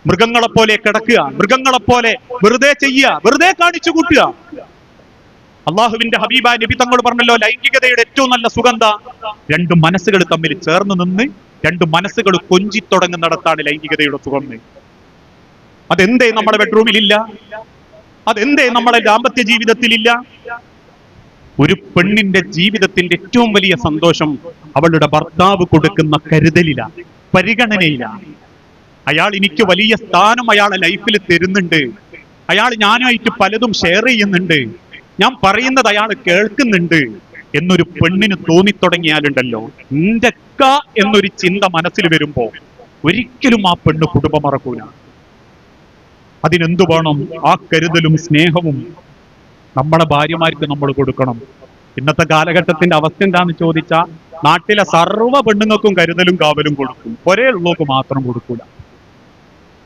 മൃഗങ്ങളെപ്പോലെ കിടക്കുക, മൃഗങ്ങളെപ്പോലെ വെറുതെ ചെയ്യുക, വെറുതെ കാണിച്ചു കൂട്ടുക. അള്ളാഹുവിന്റെ ഹബീബായ നബി തങ്ങൾ പറഞ്ഞല്ലോ, ലൈംഗികതയുടെ ഏറ്റവും നല്ല സുഗന്ധ രണ്ട് മനസ്സുകൾ തമ്മിൽ ചേർന്ന് നിന്ന് രണ്ട് മനസ്സുകൾ കൊഞ്ചിത്തുടങ്ങുന്നിടത്താണ് ലൈംഗികതയുടെ സുഗന്ധം. അതെന്തേ നമ്മുടെ ബെഡ്റൂമിലില്ല? അതെന്തേ നമ്മുടെ ദാമ്പത്യ ജീവിതത്തിലില്ല? ഒരു പെണ്ണിന്റെ ജീവിതത്തിന്റെ ഏറ്റവും വലിയ സന്തോഷം അവളുടെ ഭർത്താവ് കൊടുക്കുന്ന കരുതലില, പരിഗണനയില. അയാൾ എനിക്ക് വലിയ സ്ഥാനം അയാളെ ലൈഫിൽ തരുന്നുണ്ട്, അയാൾ ഞാനായിട്ട് പലതും ഷെയർ ചെയ്യുന്നുണ്ട്, ഞാൻ പറയുന്നത് അയാൾ കേൾക്കുന്നുണ്ട് എന്നൊരു പെണ്ണിന് തോന്നിത്തുടങ്ങിയാലുണ്ടല്ലോ, ഇന്റക്ക എന്നൊരു ചിന്ത മനസ്സിൽ വരുമ്പോ ഒരിക്കലും ആ പെണ്ണ് കുടുംബം മറക്കൂല. അതിനെന്തു വേണം? ആ കരുതലും സ്നേഹവും നമ്മളെ ഭാര്യമാർക്ക് നമ്മൾ കൊടുക്കണം. ഇന്നത്തെ കാലഘട്ടത്തിന്റെ അവസ്ഥ എന്താന്ന് ചോദിച്ചാൽ, നാട്ടിലെ സർവ്വ പെണ്ണുങ്ങൾക്കും കരുതലും കാവലും കൊടുക്കും, ഒരേ ഉള്ളവർക്ക് മാത്രം കൊടുക്കൂല.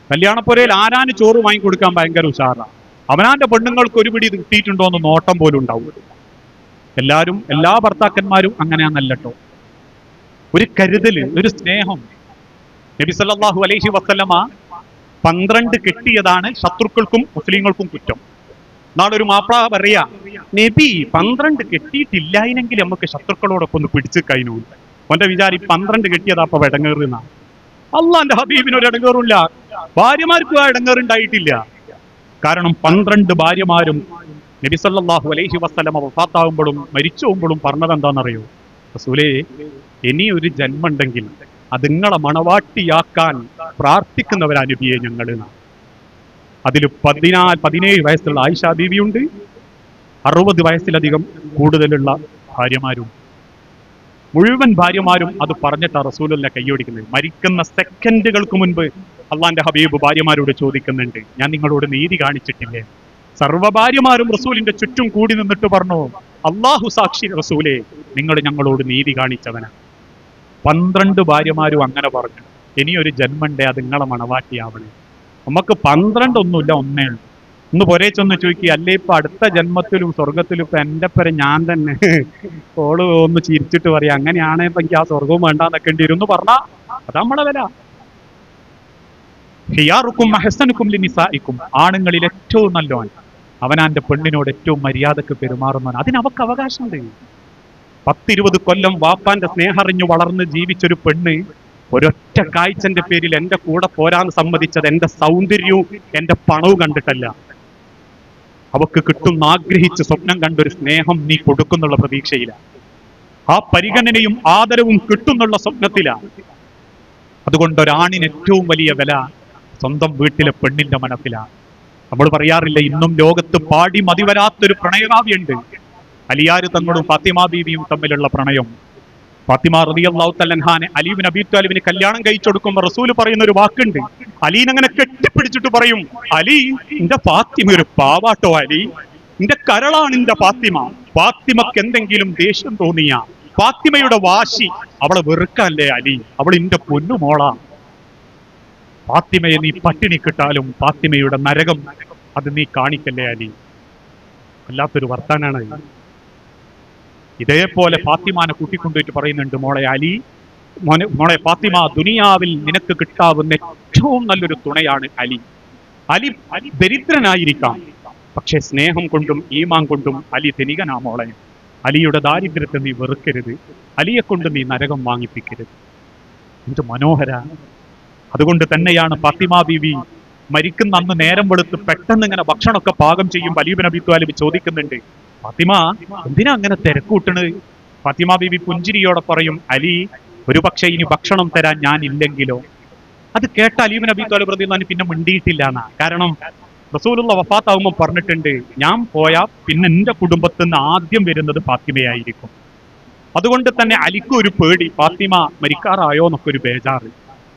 കല്യാണപ്പുരയിൽ ആരാന് ചോറ് വാങ്ങി കൊടുക്കാൻ ഭയങ്കര ഉഷാറാണ്. അവനാന്റെ പെണ്ണുങ്ങൾക്ക് ഒരു പിടി കിട്ടിയിട്ടുണ്ടോ എന്ന് നോട്ടം പോലും ഉണ്ടാവും. എല്ലാവരും, എല്ലാ ഭർത്താക്കന്മാരും അങ്ങനെയാന്നല്ലോ. ഒരു കരുതല്, ഒരു സ്നേഹം. നബി സല്ലല്ലാഹു അലൈഹി വസല്ലമ 12 കെട്ടിയതാണ് ശത്രുക്കൾക്കും മുസ്ലിങ്ങൾക്കും കുറ്റം. നാളെ ഒരു മാപ്ല പറയാ, നബി 12 കെട്ടിയിട്ടില്ലായിനെങ്കിൽ നമുക്ക് ശത്രുക്കളോടൊപ്പം ഒന്ന് പിടിച്ചു കഴിഞ്ഞു. അവന്റെ വിചാരി 12 കെട്ടിയതാപ്പ ഇടങ്ങേറുന്ന. അള്ളാന്റെ ഹബീബിന് ഒരു ഇടങ്ങേറില്ല, ഭാര്യമാർക്കും ആ ഇടങ്ങേറുണ്ടായിട്ടില്ല. കാരണം 12 ഭാര്യമാരും നബി സല്ലല്ലാഹു അലൈഹി വസല്ലമ വഫാത്താവുമ്പോഴും മരിച്ചു പോകുമ്പോഴും പറഞ്ഞത് എന്താണെന്നറിയോ? റസൂലേ, ഇനി ഒരു ജന്മമുണ്ടെങ്കിൽ അത് നിങ്ങളെ മണവാട്ടിയാക്കാൻ പ്രാർത്ഥിക്കുന്നവരാ നബിയെ ഞങ്ങൾ. അതിൽ 17 വയസ്സുള്ള ആയിഷ ബീവിയുണ്ട്, 60 വയസ്സിലധികം കൂടുതലുള്ള ഭാര്യമാരും. മുഴുവൻ ഭാര്യമാരും അത് പറഞ്ഞിട്ടാ റസൂലുള്ള കൈയോടിക്കുന്നത്. മരിക്കുന്ന സെക്കൻഡുകൾക്ക് മുൻപ് അള്ളാന്റെ ഹബീബ് ഭാര്യമാരോട് ചോദിക്കുന്നുണ്ട്, ഞാൻ നിങ്ങളോട് നീതി കാണിച്ചിട്ടില്ലേ? സർവ്വ ഭാര്യമാരും റസൂലിന്റെ ചുറ്റും കൂടി നിന്നിട്ട് പറഞ്ഞു, അള്ളാഹു സാക്ഷി റസൂലേ, നിങ്ങൾ ഞങ്ങളോട് നീതി കാണിച്ചവനാ. 12 ഭാര്യമാരും അങ്ങനെ പറഞ്ഞു, ഇനിയൊരു ജന്മണ്ടേ അത് നിങ്ങളെ മണവാട്ടിയാവണേ. നമുക്ക് 12 ഒന്നുമില്ല, ഒന്നേ ഉള്ളൂ. ഒന്ന് പൊരേച്ചൊന്ന് ചോദിക്കുക, അല്ലേ ഇപ്പൊ അടുത്ത ജന്മത്തിലും സ്വർഗത്തിലും ഇപ്പൊ എന്റെ പേരെ ഞാൻ തന്നെ ഓള് ഒന്ന് ചിരിച്ചിട്ട് പറയാ, അങ്ങനെയാണെ ഇപ്പൊ എനിക്ക് ആ സ്വർഗവും വേണ്ടാന്നൊക്കെ ഇരുന്ന് പറഞ്ഞാ അത് നമ്മളെ വില. ഹിയാറുക്കും അഹ്സനുക്കും ലിനിസാഇക്കും, ആണുങ്ങളിൽ ഏറ്റവും നല്ലവൻ അവനാന്റെ പെണ്ണിനോട് ഏറ്റവും മര്യാദക്ക് പെരുമാറുന്നവൻ. അതിനവക്ക് അവകാശമുണ്ട്. 10-20 കൊല്ലം വാപ്പാന്റെ സ്നേഹറിഞ്ഞു വളർന്ന് ജീവിച്ചൊരു പെണ്ണ് ഒരൊറ്റ കാഴ്ചന്റെ പേരിൽ എന്റെ കൂടെ പോരാന്ന് സമ്മതിച്ചത് എന്റെ സൗന്ദര്യവും എന്റെ പണവും കണ്ടിട്ടല്ല. അവക്ക് കിട്ടുന്ന ആഗ്രഹിച്ച് സ്വപ്നം കണ്ടൊരു സ്നേഹം നീ കൊടുക്കുന്നുള്ള പ്രതീക്ഷയിലാണ്. ആ പരിഗണനയും ആദരവും കിട്ടുന്നുള്ള സ്വപ്നത്തിലാണ്. അതുകൊണ്ട് ഒരാണിന് ഏറ്റവും വലിയ വില സ്വന്തം വീട്ടിലെ പെണ്ണിന്റെ മനസ്സിലാണ്. നമ്മൾ പറയാറില്ല, ഇന്നും ലോകത്ത് പാടി മതിവരാത്തൊരു പ്രണയകാവ്യുണ്ട്. അലിയാർ തങ്ങളും ഫാത്തിമ ബീവിയും തമ്മിലുള്ള പ്രണയം. ഫാത്തിമ റളിയല്ലാഹു തആല അൻഹാനെ അലി ഇബ്നു അബീ ത്വാലിബിന് കല്യാണം കഴിച്ചു കൊടുക്കുമ്പോൾ റസൂൽ പറയുന്ന ഒരു വാക്കുണ്ട്. അലീനെ അങ്ങനെ കെട്ടിപ്പിടിച്ചിട്ട് പറയും, അലി എന്റെ ഫാത്തിമ ഒരു പാവാട്ടോ, അലി എന്റെ കരളാണ് എന്റെ ഫാത്തിമ. ഫാത്തിമക്ക് എന്തെങ്കിലും ദേഷ്യം തോന്നിയ ഫാത്തിമയുടെ വാശി അവളെ വെറുക്കല്ലേ അലി, അവൾ എന്റെ പൊന്നുമോളാ. ഫാത്തിമയെ നീ പട്ടിണി കിട്ടാലും ഫാത്തിമയുടെ നരകം അത് നീ കാണിക്കല്ലേ അലി. വല്ലാത്തൊരു വർത്താനാണ്. ഇതേപോലെ ഫാത്തിമാനെ കൂട്ടിക്കൊണ്ടുപോയിട്ട് പറയുന്നുണ്ട്, മോളെ അലി, മോളെ ഫാത്തിമ, ദുനിയാവിൽ നിനക്ക് കിട്ടാവുന്ന ഏറ്റവും നല്ലൊരു തുണയാണ് അലി. അലി ദരിദ്രനായിരിക്കാം, പക്ഷെ സ്നേഹം കൊണ്ടും ഈമാൻ കൊണ്ടും അലി ധനികനാ മോളെ. അലിയുടെ ദാരിദ്ര്യത്തെ നീ വെറുക്കരുത്, അലിയെ കൊണ്ട് നീ നരകം വാങ്ങിപ്പിക്കരുത്. എന്ത് മനോഹര. അതുകൊണ്ട് തന്നെയാണ് ഫാത്തിമ ബീവി മരിക്കുന്ന അന്ന് നേരം വെളുത്ത് പെട്ടെന്ന് ഇങ്ങനെ ഭക്ഷണമൊക്കെ പാകം ചെയ്യും. അലി ഇബ്നു അബീ ത്വാലിബ് ചോദിക്കുന്നുണ്ട്, ഫാത്തിമ എന്തിനാ അങ്ങനെ തിരക്കൂട്ടണ്? ഫാത്തിമ ബീവി പുഞ്ചിരിയോടെ പറയും, അലി ഒരു പക്ഷേ ഇനി ഭക്ഷണം തരാൻ ഞാൻ ഇല്ലെങ്കിലോ? അത് കേട്ട അലി ഇബ്നു അബീ ത്വാലിബ് റളിയല്ലാഹു അൻഹു പിന്നെ മിണ്ടിയിട്ടില്ല എന്നാ. കാരണം റസൂലുള്ള വഫാത്താവുമ്പോൾ പറഞ്ഞിട്ടുണ്ട്, ഞാൻ പോയാ പിന്നെ എന്റെ കുടുംബത്തിൽ നിന്ന് ആദ്യം വരുന്നത് ഫാത്തിമയായിരിക്കും. അതുകൊണ്ട് തന്നെ അലിക്ക് ഒരു പേടി, ഫാത്തിമ മരിക്കാറായോ എന്നൊക്കെ ഒരു ബേജാറ്.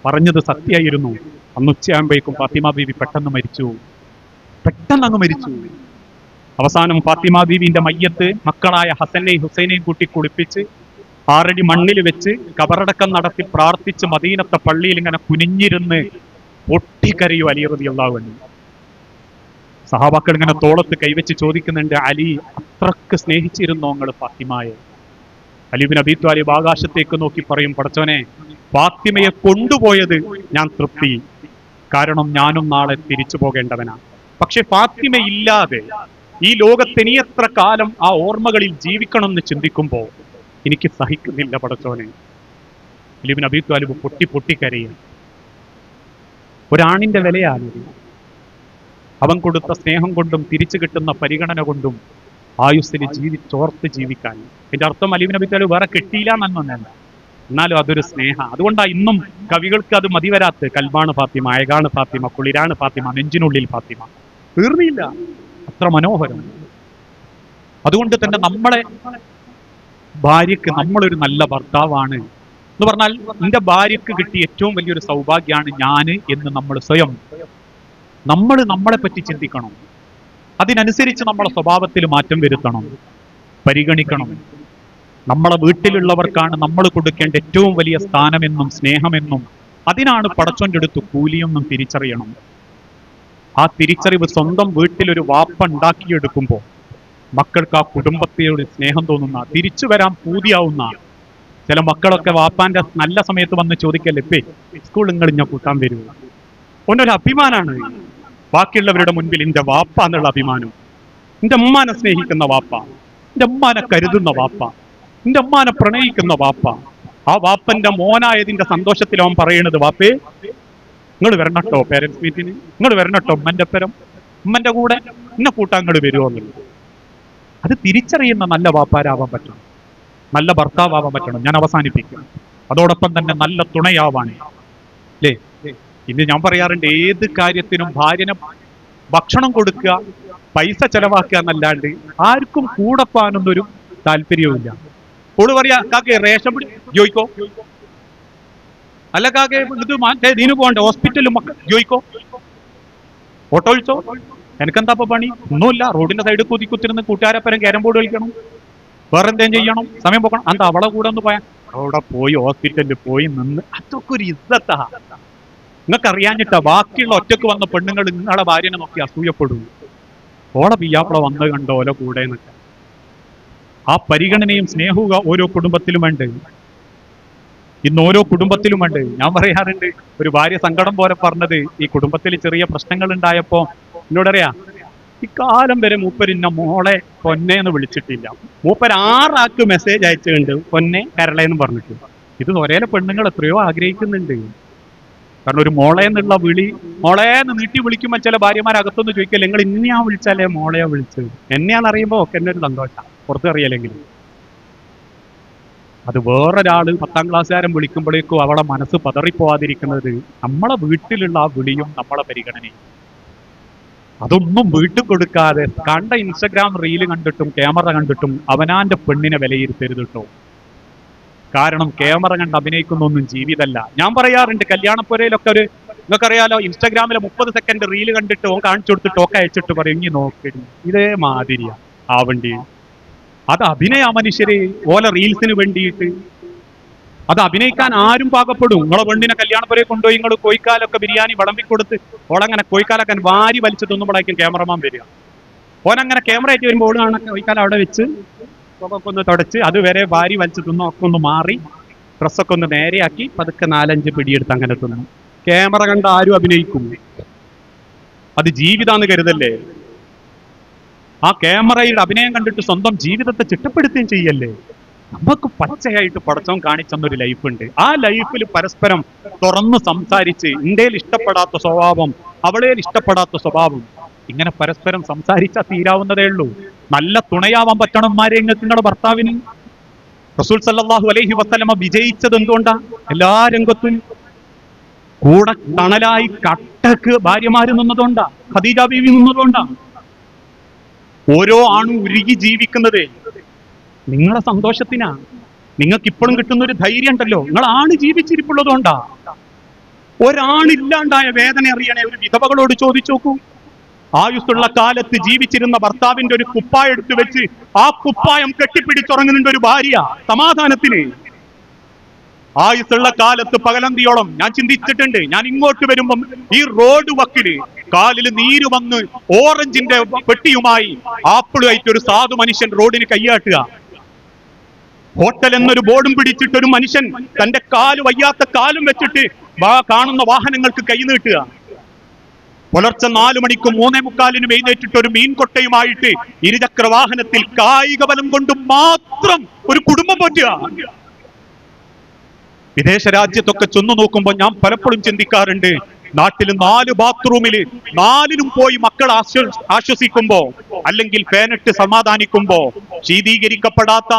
പറഞ്ഞത് സത്യമായിരുന്നു. അന്ന് ഉച്ചയാകുമ്പോഴേക്കും ഫാത്തിമ ബീവി പെട്ടെന്ന് അങ്ങ് മരിച്ചു. അവസാനം ഫാത്തിമ ബീവിന്റെ മയ്യത്ത് മക്കളായ ഹസനെയും ഹുസൈനെയും കൂട്ടി കുളിപ്പിച്ച് 6 അടി മണ്ണിൽ വെച്ച് കബറടക്കം നടത്തി പ്രാർത്ഥിച്ച് മദീനത്തെ പള്ളിയിൽ ഇങ്ങനെ കുനിഞ്ഞിരുന്ന് പൊട്ടിക്കരയും അലി റളിയല്ലാഹു അൻഹു. സഹാബാക്കൾ ഇങ്ങനെ തോളത്ത് കൈവച്ച് ചോദിക്കുന്നുണ്ട്, അലി അത്രക്ക് സ്നേഹിച്ചിരുന്നോ നിങ്ങൾ ഫാത്തിമയെ? അലി ഇബ്നു അബീ ത്വാലിബ് ആകാശത്തേക്ക് നോക്കി പറയും, പടച്ചോനെ, ഫാത്തിമയെ കൊണ്ടുപോയത് ഞാൻ തൃപ്തി, കാരണം ഞാനും നാളെ തിരിച്ചു പോകേണ്ടവനാണ്. പക്ഷെ ഫാത്തിമ ഇല്ലാതെ ഈ ലോകത്ത് ഇനി എത്ര കാലം ആ ഓർമ്മകളിൽ ജീവിക്കണം എന്ന് ചിന്തിക്കുമ്പോ എനിക്ക് സഹിക്കുന്നില്ല പടച്ചോനെ. അലി ഇബ്നു അബീ ത്വാലിബ് പൊട്ടിക്കരയും. ഒരാണിന്റെ വിലയാണിത്. അവൻ കൊടുത്ത സ്നേഹം കൊണ്ടും തിരിച്ചു കിട്ടുന്ന പരിഗണന കൊണ്ടും ആയുസ്സിൽ ചോർത്ത് ജീവിക്കാൻ. എന്റെ അർത്ഥം അലി ഇബ്നു അബീ ത്വാലിബ് വേറെ കിട്ടിയില്ല എന്നൊന്നല്ല, എന്നാലും അതൊരു സ്നേഹം. അതുകൊണ്ടാണ് ഇന്നും കവികൾക്ക് അത് മതിവരാത്ത്. കൽബാണ് ഫാത്തിമ, അയകാണ് ഫാത്തിമ, കുളിരാണ് ഫാത്തിമ, നെഞ്ചിനുള്ളിൽ ഫാത്തിമ. തീർന്നില്ല, അത്ര മനോഹരം. അതുകൊണ്ട് തന്നെ നമ്മളെ ഭാര്യക്ക് നമ്മളൊരു നല്ല ഭർത്താവാണ് എന്ന് പറഞ്ഞാൽ, എന്റെ ഭാര്യക്ക് കിട്ടിയ ഏറ്റവും വലിയൊരു സൗഭാഗ്യമാണ് ഞാന് എന്ന് നമ്മൾ സ്വയം നമ്മളെ പറ്റി ചിന്തിക്കണം. അതിനനുസരിച്ച് നമ്മളെ സ്വഭാവത്തിൽ മാറ്റം വരുത്തണം, പരിഗണിക്കണം. നമ്മളെ വീട്ടിലുള്ളവർക്കാണ് നമ്മൾ കൊടുക്കേണ്ട ഏറ്റവും വലിയ സ്ഥാനമെന്നും സ്നേഹമെന്നും അതിനാണ് പടച്ചോന്റെ അടുത്ത് കൂലിയൊന്നും തിരിച്ചറിയണം. ആ തിരിച്ചറിവ് സ്വന്തം വീട്ടിലൊരു വാപ്പ ഉണ്ടാക്കിയെടുക്കുമ്പോൾ മക്കൾക്ക് ആ കുടുംബത്തിനോട് സ്നേഹം തോന്നുന്ന, തിരിച്ചു വരാൻ പൂതിയാവുന്ന. ചില മക്കളൊക്കെ വാപ്പാന്റെ നല്ല സമയത്ത് വന്ന് ചോദിക്കല്ലേ, ഇപ്പേ സ്കൂളിൽ നിങ്ങൾ ഞാൻ കൂട്ടാൻ വരൂ. ഒന്നൊരു അഭിമാനാണ് ബാക്കിയുള്ളവരുടെ മുൻപിൽ എന്റെ വാപ്പ എന്നുള്ള അഭിമാനം. എന്റെ ഉമ്മാനെ സ്നേഹിക്കുന്ന വാപ്പ, എന്റെ ഉമ്മാനെ കരുതുന്ന വാപ്പ, എന്റെ ഉമ്മാനെ പ്രണയിക്കുന്ന വാപ്പ. ആ വാപ്പന്റെ മോനായതിന്റെ സന്തോഷത്തിൽ അവൻ പറയണത്, വാപ്പേ നിങ്ങൾ വരണട്ടോ പേരൻസ് മീറ്റിന്, നിങ്ങൾ വരണട്ടോ ഉമ്മന്റെ കൂടെ എന്നെ കൂട്ടാൻ നിങ്ങൾ വരുമോ എന്നുള്ളത്. അത് തിരിച്ചറിയുന്ന നല്ല വാപ്പാരാവാൻ പറ്റണം, നല്ല ഭർത്താവാൻ പറ്റണം. ഞാൻ അവസാനിപ്പിക്കും. അതോടൊപ്പം തന്നെ നല്ല തുണയാവാൻ അല്ലേ. ഇന്ന് ഞാൻ പറയാറുണ്ട്, ഏത് കാര്യത്തിനും ഭാര്യനെ ഭക്ഷണം കൊടുക്കുക, പൈസ ചെലവാക്കുക എന്നല്ലാണ്ട് ആർക്കും കൂടപ്പാനൊന്നൊരു താല്പര്യവുമില്ല. ഓള് പറയാ, കാക്കെ റേഷൻ ജോയിക്കോ, അല്ല കാക്കെ ഇത് മാറ്റേ ദീന് പോകണ്ടേ, ഹോസ്പിറ്റലിൽ ജോയിക്കോ, ഓട്ടോ വിളിച്ചോ, എനിക്കെന്താ പണി? ഒന്നുമില്ല, റോഡിന്റെ സൈഡിൽ കുത്തിരുന്ന് കൂട്ടുകാരപ്പരം ക്യാരം ബോർഡ് കളിക്കണം, വേറെ എന്തെങ്കിലും ചെയ്യണം, സമയം പോകണം. എന്താ അവളെ കൂടെ ഒന്ന് പോയാൽ അവിടെ പോയി ഹോസ്പിറ്റലിൽ പോയി നിന്ന്, അതൊക്കെ ഒരു ഇസ്സത്താ. നിങ്ങൾക്ക് അറിയാഞ്ഞിട്ടാ ബാക്കിയുള്ള ഒറ്റക്ക് വന്ന പെണ്ണുങ്ങൾ നിങ്ങളുടെ ഭാര്യനെ നോക്കി അസൂയപ്പെടും. ഓളെ പിയ്യാപ്പള വന്ന് കണ്ടോ ഓല കൂടെ എന്നൊക്കെ. ആ പരിഗണനയും സ്നേഹവും ഓരോ കുടുംബത്തിലും ഉണ്ട്. ഇന്ന് ഓരോ കുടുംബത്തിലും ഉണ്ട്. ഞാൻ പറയാറുണ്ട്, ഒരു ഭാര്യ സങ്കടം പോലെ പറഞ്ഞത്, ഈ കുടുംബത്തിൽ ചെറിയ പ്രശ്നങ്ങൾ ഉണ്ടായപ്പോ എന്നോടറിയാ, ഇക്കാലം വരെ മൂപ്പർ ഇന്ന മോളെ പൊന്നേന്ന് വിളിച്ചിട്ടില്ല. മൂപ്പർ 6 ആൾക്ക് മെസ്സേജ് അയച്ചിട്ടുണ്ട്, പൊന്നെ കരളേന്ന് പറഞ്ഞിട്ട്. ഇത് ഒരേ പെണ്ണുങ്ങൾ എത്രയോ ആഗ്രഹിക്കുന്നുണ്ട്. കാരണം ഒരു മോളെ എന്നുള്ള വിളി, മോളേന്ന് നീട്ടി വിളിക്കുമ്പോൾ ചില ഭാര്യമാരകത്തൊന്ന് ചോദിക്കല്ലേ, നിങ്ങൾ ഇന്നെയാ വിളിച്ചാലേ മോളെയാ വിളിച്ചത്, എന്നെയാന്ന് അറിയുമ്പോൾ ഒക്കെ എന്നെ ഒരു സന്തോഷം, പുറത്ത് അറിയില്ലെങ്കിലും. അത് വേറൊരാള് 10ാം ക്ലാസ്സുകാരൻ വിളിക്കുമ്പോഴേക്കും അവളെ മനസ്സ് പതറിപ്പോവാതിരിക്കുന്നത് നമ്മളെ വീട്ടിലുള്ള ആ വിളിയും നമ്മളെ പരിഗണനയും. അതൊന്നും വീട്ടിൽ കൊടുക്കാതെ കണ്ട ഇൻസ്റ്റഗ്രാം റീല് കണ്ടിട്ടും ക്യാമറ കണ്ടിട്ടും അവനാന്റെ പെണ്ണിനെ വിലയിരുത്തരുത് കേട്ടോ. കാരണം ക്യാമറ കണ്ട് അഭിനയിക്കുന്നൊന്നും ജീവിതമല്ല. ഞാൻ പറയാറുണ്ട്, കല്യാണപ്പുരയിലൊക്കെ ഒരു, നിങ്ങൾക്കറിയാലോ, ഇൻസ്റ്റാഗ്രാമിലെ 30 സെക്കൻഡ് റീല് കണ്ടിട്ട് ഓൻ കാണിച്ചു കൊടുത്തിട്ട് ഒക്കെ അയച്ചിട്ട് പറയും, ഇനി നോക്കടി ഇതേ മാതിരിയാ ആവണ്ടി. അത് അഭിനയ മനുഷ്യര് ഓല റീൽസിന് വേണ്ടിയിട്ട് അത് അഭിനയിക്കാൻ ആരും പാകപ്പെടും. നിങ്ങളെ പെണ്ണിനെ കല്യാണപ്പുരയെ കൊണ്ടുപോയി നിങ്ങൾ കോഴിക്കാലൊക്കെ ബിരിയാണി വിളമ്പിക്കൊടുത്ത് ഓളങ്ങനെ കോഴിക്കാലൊക്കെ വാരി വലിച്ചു തിന്നുമ്പോഴായിരിക്കും ക്യാമറമാൻ വരിക. ഓനങ്ങനെ ക്യാമറ ആയിട്ട് വരുമ്പോൾ ഓള് കാണാൻ കോഴിക്കാലം അവിടെ വെച്ച് ഒക്കെ ഒന്ന് തുടച്ച് അതുവരെ വാരി വലിച്ചു തിന്നു, ഒക്കെ ഒന്ന് മാറി ഡ്രസ്സൊക്കെ ഒന്ന് നേരെയാക്കി പതുക്കെ 4-5 പിടിയെടുത്ത് അങ്ങനെ തിന്നു. ക്യാമറ കണ്ട ആരും അഭിനയിക്കും. അത് ജീവിതാന്ന് കരുതല്ലേ. ആ ക്യാമറയുടെ അഭിനയം കണ്ടിട്ട് സ്വന്തം ജീവിതത്തെ ചിട്ടപ്പെടുത്തുകയും ചെയ്യല്ലേ. നമുക്ക് പച്ചയായിട്ട് പടച്ചവൻ കാണിച്ചെന്നൊരു ലൈഫ് ഉണ്ട്. ആ ലൈഫിൽ പരസ്പരം തുറന്ന് സംസാരിച്ച്, ഇന്ത്യയിൽ ഇഷ്ടപ്പെടാത്ത സ്വഭാവം അവളേൽ ഇഷ്ടപ്പെടാത്ത സ്വഭാവം, ഇങ്ങനെ പരസ്പരം സംസാരിച്ചാൽ തീരാവുന്നതേ ഉള്ളൂ. നല്ല തുണയാവാൻ പറ്റണന്മാരെ നിങ്ങൾക്ക് നിങ്ങളുടെ ഭർത്താവിന്. റസൂൽ സല്ലല്ലാഹു അലൈഹി വസല്ലമ വിജയിച്ചത് എന്തുകൊണ്ടാ? എല്ലാ രംഗത്തും കൂടെ തണലായി കട്ടക്ക് ഭാര്യമാര് നിന്നതുകൊണ്ടാ, ഖദീജ ബീവി നിന്നതുകൊണ്ടാ. ഓരോ ആണും ഉരുകി ജീവിക്കുന്നത് നിങ്ങളെ സന്തോഷത്തിനാ. നിങ്ങൾക്ക് ഇപ്പോഴും കിട്ടുന്ന ഒരു ധൈര്യം ഉണ്ടല്ലോ, നിങ്ങൾ ആണ് ജീവിച്ചിരിപ്പുള്ളതുകൊണ്ടാ. ഒരാണില്ലാണ്ടായ വേദന അറിയണേ ഒരു വിധവകളോട് ചോദിച്ചു നോക്കൂ. ആയുസ്സുള്ള കാലത്ത് ജീവിച്ചിരുന്ന ഭർത്താവിന്റെ ഒരു കുപ്പായം എടുത്തു വെച്ച് ആ കുപ്പായം കെട്ടിപ്പിടിച്ചുറങ്ങുന്നുണ്ട് ഒരു ഭാര്യ സമാധാനത്തിന്. ആയുസ്സുള്ള കാലത്ത് പകലന്തിയോളം ഞാൻ ചിന്തിച്ചിട്ടുണ്ട്. ഞാൻ ഇങ്ങോട്ട് വരുമ്പം ഈ റോഡ് വക്കില് കാലിൽ നീര് വന്ന് ഓറഞ്ചിന്റെ പെട്ടിയുമായി ആപ്പിളുമായിട്ട് ഒരു സാധു മനുഷ്യൻ റോഡിന് കയ്യാട്ടുക. ഹോട്ടൽ എന്നൊരു ബോർഡും പിടിച്ചിട്ട് ഒരു മനുഷ്യൻ തന്റെ കാല് വയ്യാത്ത കാലും വെച്ചിട്ട് കാണുന്ന വാഹനങ്ങൾക്ക് കൈ നീട്ടുക. പുലർച്ചെ 4 മണിക്കും 3:45 എഴുന്നേറ്റിട്ട് ഒരു മീൻകൊട്ടയുമായിട്ട് ഇരുചക്ര വാഹനത്തിൽ കായിക ബലം കൊണ്ട് മാത്രം ഒരു കുടുംബം പറ്റുക. വിദേശ രാജ്യത്തൊക്കെ ചെന്നു നോക്കുമ്പോൾ ഞാൻ പലപ്പോഴും ചിന്തിക്കാറുണ്ട്, നാട്ടിൽ 4 ബാത്റൂമില് 4ലും പോയി മക്കൾ ആശ്വസിക്കുമ്പോ, അല്ലെങ്കിൽ ഫാനിട്ട് സമാധാനിക്കുമ്പോ, ശീതീകരിക്കപ്പെടാത്ത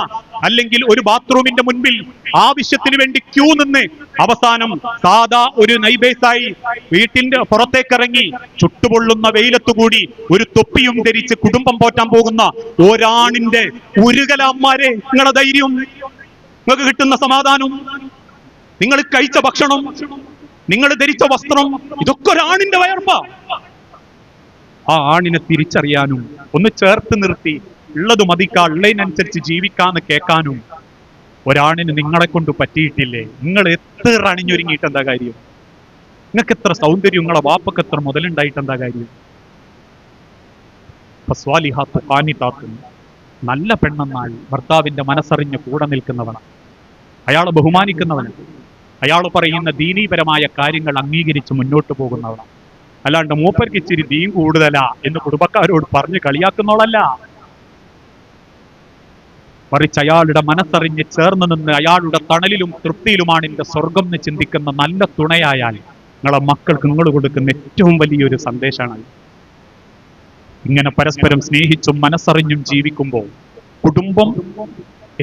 അല്ലെങ്കിൽ ഒരു ബാത്റൂമിന്റെ മുൻപിൽ ആവശ്യത്തിന് വേണ്ടി ക്യൂ നിന്ന് അവസാനം സാധാ ഒരു നൈബേഴ്സായി വീട്ടിന്റെ പുറത്തേക്കിറങ്ങി ചുട്ടുപൊള്ളുന്ന വെയിലത്തുകൂടി ഒരു തൊപ്പിയും ധരിച്ച് കുടുംബം പോറ്റാൻ പോകുന്ന ഒരാണിന്റെ ഉരുകലന്മാരെ, നിങ്ങളുടെ ധൈര്യം, നിങ്ങൾക്ക് കിട്ടുന്ന സമാധാനം, നിങ്ങൾ കഴിച്ച ഭക്ഷണം, നിങ്ങൾ ധരിച്ച വസ്ത്രം, ഇതൊക്കെ ഒരാണിന്റെ വയർപ്പാ. ആ ആണിനെ തിരിച്ചറിയാനും ഒന്ന് ചേർത്ത് നിർത്തി ഉള്ളത് മതിക്കാ, ഉള്ളതിനനുസരിച്ച് ജീവിക്കാന്ന് കേൾക്കാനും ഒരാണിന് നിങ്ങളെ കൊണ്ട് പറ്റിയിട്ടില്ലേ? നിങ്ങൾ എത്ര അണിഞ്ഞൊരുങ്ങിയിട്ട് എന്താ കാര്യം? നിങ്ങൾക്ക് എത്ര സൗന്ദര്യം, നിങ്ങളെ വാപ്പക്ക് എത്ര മുതലുണ്ടായിട്ട് എന്താ കാര്യം? നല്ല പെണ്ണെന്നാൽ ഭർത്താവിന്റെ മനസ്സറിഞ്ഞ് കൂടെ നിൽക്കുന്നവനാണ്, അയാളെ ബഹുമാനിക്കുന്നവനാണ്, അയാൾ പറയുന്ന ദീനീപരമായ കാര്യങ്ങൾ അംഗീകരിച്ച് മുന്നോട്ട് പോകുന്നവനാണ്. അല്ലാണ്ട് മൂപ്പർക്ക് ഇച്ചിരി ദീൻ കൂടുതലാ എന്ന് കുടുംബക്കാരോട് പറഞ്ഞ് കളിയാക്കുന്നവളല്ല. മറിച്ച് അയാളുടെ മനസ്സറിഞ്ഞ് ചേർന്ന് നിന്ന് അയാളുടെ തണലിലും തൃപ്തിയിലുമാണ് എന്റെ സ്വർഗം എന്ന് ചിന്തിക്കുന്ന നല്ല തുണയായാൽ നിങ്ങളെ മക്കൾക്ക് നിങ്ങൾ കൊടുക്കുന്ന ഏറ്റവും വലിയൊരു സന്ദേശമാണ്. ഇങ്ങനെ പരസ്പരം സ്നേഹിച്ചും മനസ്സറിഞ്ഞും ജീവിക്കുമ്പോൾ കുടുംബം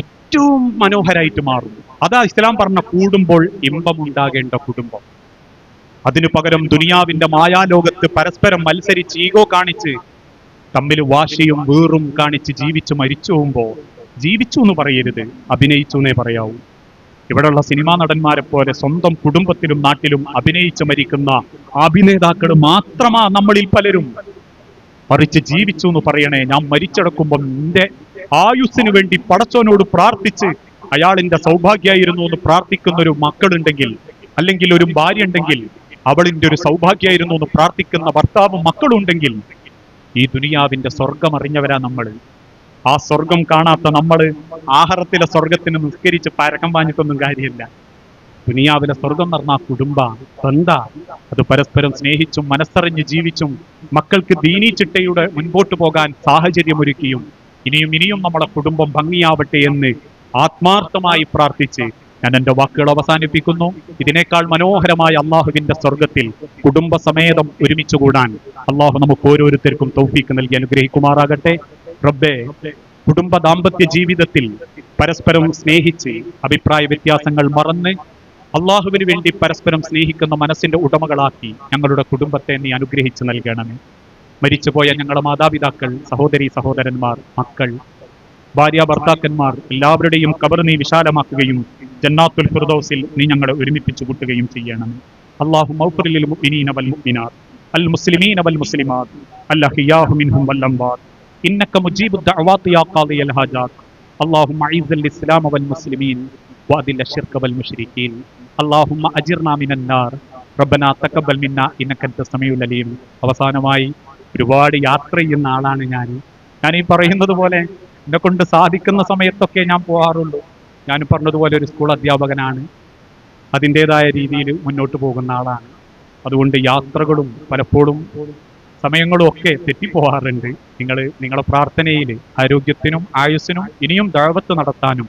ഏറ്റവും മനോഹരായിട്ട് മാറും. അതാ ഇസ്ലാം പറഞ്ഞ കൂടുമ്പോൾ ഇമ്പമുണ്ടാകേണ്ട കുടുംബം. അതിനു പകരം ദുനിയാവിന്റെ മായാലോകത്ത് പരസ്പരം മത്സരിച്ച് ഈഗോ കാണിച്ച് തമ്മിൽ വാശിയും വീറും കാണിച്ച് ജീവിച്ചു മരിച്ചു പോകുമ്പോ, ജീവിച്ചു എന്ന് പറയരുത്, അഭിനയിച്ചു എന്നേ പറയാവൂ. ഇവിടെയുള്ള സിനിമാ നടന്മാരെ പോലെ സ്വന്തം കുടുംബത്തിലും നാട്ടിലും അഭിനയിച്ച് മരിക്കുന്ന അഭിനേതാക്കൾ മാത്രമാ നമ്മളിൽ പലരും. മറിച്ച് ജീവിച്ചു എന്ന് പറയണേ, ഞാൻ മരിച്ചടക്കുമ്പം എന്റെ ആയുസ്സിന് വേണ്ടി പടച്ചോനോട് പ്രാർത്ഥിച്ച് അയാളിന്റെ സൗഭാഗ്യമായിരുന്നു എന്ന് പ്രാർത്ഥിക്കുന്ന ഒരു മക്കളുണ്ടെങ്കിൽ, അല്ലെങ്കിൽ ഒരു ഭാര്യ ഉണ്ടെങ്കിൽ അവളിന്റെ ഒരു സൗഭാഗ്യമായിരുന്നു എന്ന് പ്രാർത്ഥിക്കുന്ന ഭർത്താവും മക്കളും ഉണ്ടെങ്കിൽ, ഈ ദുനിയാവിന്റെ സ്വർഗം അറിഞ്ഞവരാ നമ്മൾ. ആ സ്വർഗം കാണാത്ത നമ്മള് ആഹാരത്തിലെ സ്വർഗത്തിന് നിസ്കരിച്ച് പരക്കം പാഞ്ഞിട്ടൊന്നും കാര്യമില്ല. ദുനിയാവിലെ സ്വർഗം എന്ന് പറഞ്ഞാൽ കുടുംബ ബന്ധ, അത് പരസ്പരം സ്നേഹിച്ചും മനസ്സറിഞ്ഞ് ജീവിച്ചും മക്കൾക്ക് ദീനീ ചിട്ടയുടെ മുൻപോട്ട് പോകാൻ സാഹചര്യമൊരുക്കിയും ഇനിയും ഇനിയും നമ്മുടെ കുടുംബം ഭംഗിയാവട്ടെ എന്ന് ആത്മാർത്ഥമായി പ്രാർത്ഥിച്ച് ഞാൻ എൻ്റെ വാക്കുകൾ അവസാനിപ്പിക്കുന്നു. ഇതിനേക്കാൾ മനോഹരമായ അള്ളാഹുവിന്റെ സ്വർഗത്തിൽ കുടുംബസമേതം ഒരുമിച്ച് കൂടാൻ അള്ളാഹു നമുക്ക് ഓരോരുത്തർക്കും തൗഫീക്ക് നൽകി അനുഗ്രഹിക്കുമാറാകട്ടെ. റബ്ബേ, കുടുംബ ദാമ്പത്യ ജീവിതത്തിൽ പരസ്പരം സ്നേഹിച്ച് അഭിപ്രായ വ്യത്യാസങ്ങൾ മറന്ന് അള്ളാഹുവിന് വേണ്ടി പരസ്പരം സ്നേഹിക്കുന്ന മനസ്സിന്റെ ഉടമകളാക്കി ഞങ്ങളുടെ കുടുംബത്തെ നീ അനുഗ്രഹിച്ച് നൽകണമേ. മരിച്ചുപോയ ഞങ്ങളുടെ മാതാപിതാക്കൾ, സഹോദരി സഹോദരന്മാർ, മക്കൾ, ഭാര്യ ഭർത്താക്കന്മാർ എല്ലാവരുടെയും ഖബർ നീ വിശാലമാക്കുകയും ജന്നാത്തുൽ ഫിർദൗസിൽ നീ ഞങ്ങളെ ഒരുമിപ്പിച്ചു കൂട്ടുകയും ചെയ്യണമേ. അല്ലാഹുമ്മ ഗ്ഫിർ ലിൽ മുഅ്മിനീന വൽ മുഅ്മിനാത്ത് അൽ മുസ്ലിമീന വൽ മുസ്ലിമാത്ത് അൽഅഹ്യാഉ മിൻഹും വൽ അംവാത്ത് ഇന്നക മുജീബുദ് ദഅവാതി യാ ഖാദിയൽ ഹാജാത്ത്. അല്ലാഹുമ്മ അഇസ്സൽ ഇസ്ലാമ വൽ മുസ്ലിമീൻ വഅദിൽ അശ്ശിർക വൽ മുശ്രിക്കീൻ. അല്ലാഹുമ്മ അജിർനാ മിനൻ നാർ റബ്ബനാ തഖബ്ബൽ മിന്നാ ഇന്നക അൻതസ് സമീഉൽ അലീം. അവസാനമായി ഒരുപാട് യാത്ര ചെയ്യുന്ന ആളാണ് ഞാൻ ഈ പറയുന്നത് പോലെ എന്നെ കൊണ്ട് സാധിക്കുന്ന സമയത്തൊക്കെ ഞാൻ പോകാറുള്ളൂ. ഞാൻ പറഞ്ഞതുപോലെ ഒരു സ്കൂൾ അധ്യാപകനാണ്, അതിൻ്റെതായ രീതിയിൽ മുന്നോട്ട് പോകുന്ന ആളാണ്. അതുകൊണ്ട് യാത്രകളും പലപ്പോഴും സമയങ്ങളും ഒക്കെ തെറ്റിപ്പോകാറുണ്ട്. നിങ്ങളുടെ പ്രാർത്ഥനയിൽ ആരോഗ്യത്തിനും ആയുസ്സിനും ഇനിയും ദഅവത്ത് നടത്താനും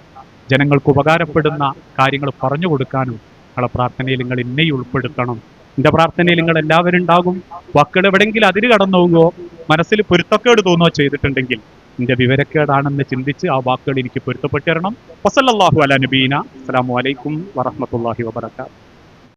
ജനങ്ങൾക്ക് ഉപകാരപ്പെടുന്ന കാര്യങ്ങൾ പറഞ്ഞു കൊടുക്കാനും നിങ്ങളുടെ പ്രാർത്ഥനയിൽ നിങ്ങൾ എന്നെയും ഉൾപ്പെടുത്തണം. എൻ്റെ പ്രാർത്ഥനയിൽ നിങ്ങൾ എല്ലാവരും ഉണ്ടാകും. വാക്കുകൾ എവിടെയെങ്കിലും അതിര് കടന്നു പോകുകയോ മനസ്സിൽ പൊരുത്തക്കേട് തോന്നുകയോ ചെയ്തിട്ടുണ്ടെങ്കിൽ എന്റെ വിവരക്കേടാണെന്ന് ചിന്തിച്ച് ആ വാക്കുകൾ എനിക്ക് പൊരുത്തപ്പെട്ടു തരണം. വസല്ലല്ലാഹു അലാ നബീന. അസ്സലാമു അലൈക്കും വറഹ്മത്തുള്ളാഹി വബറകാതുഹു.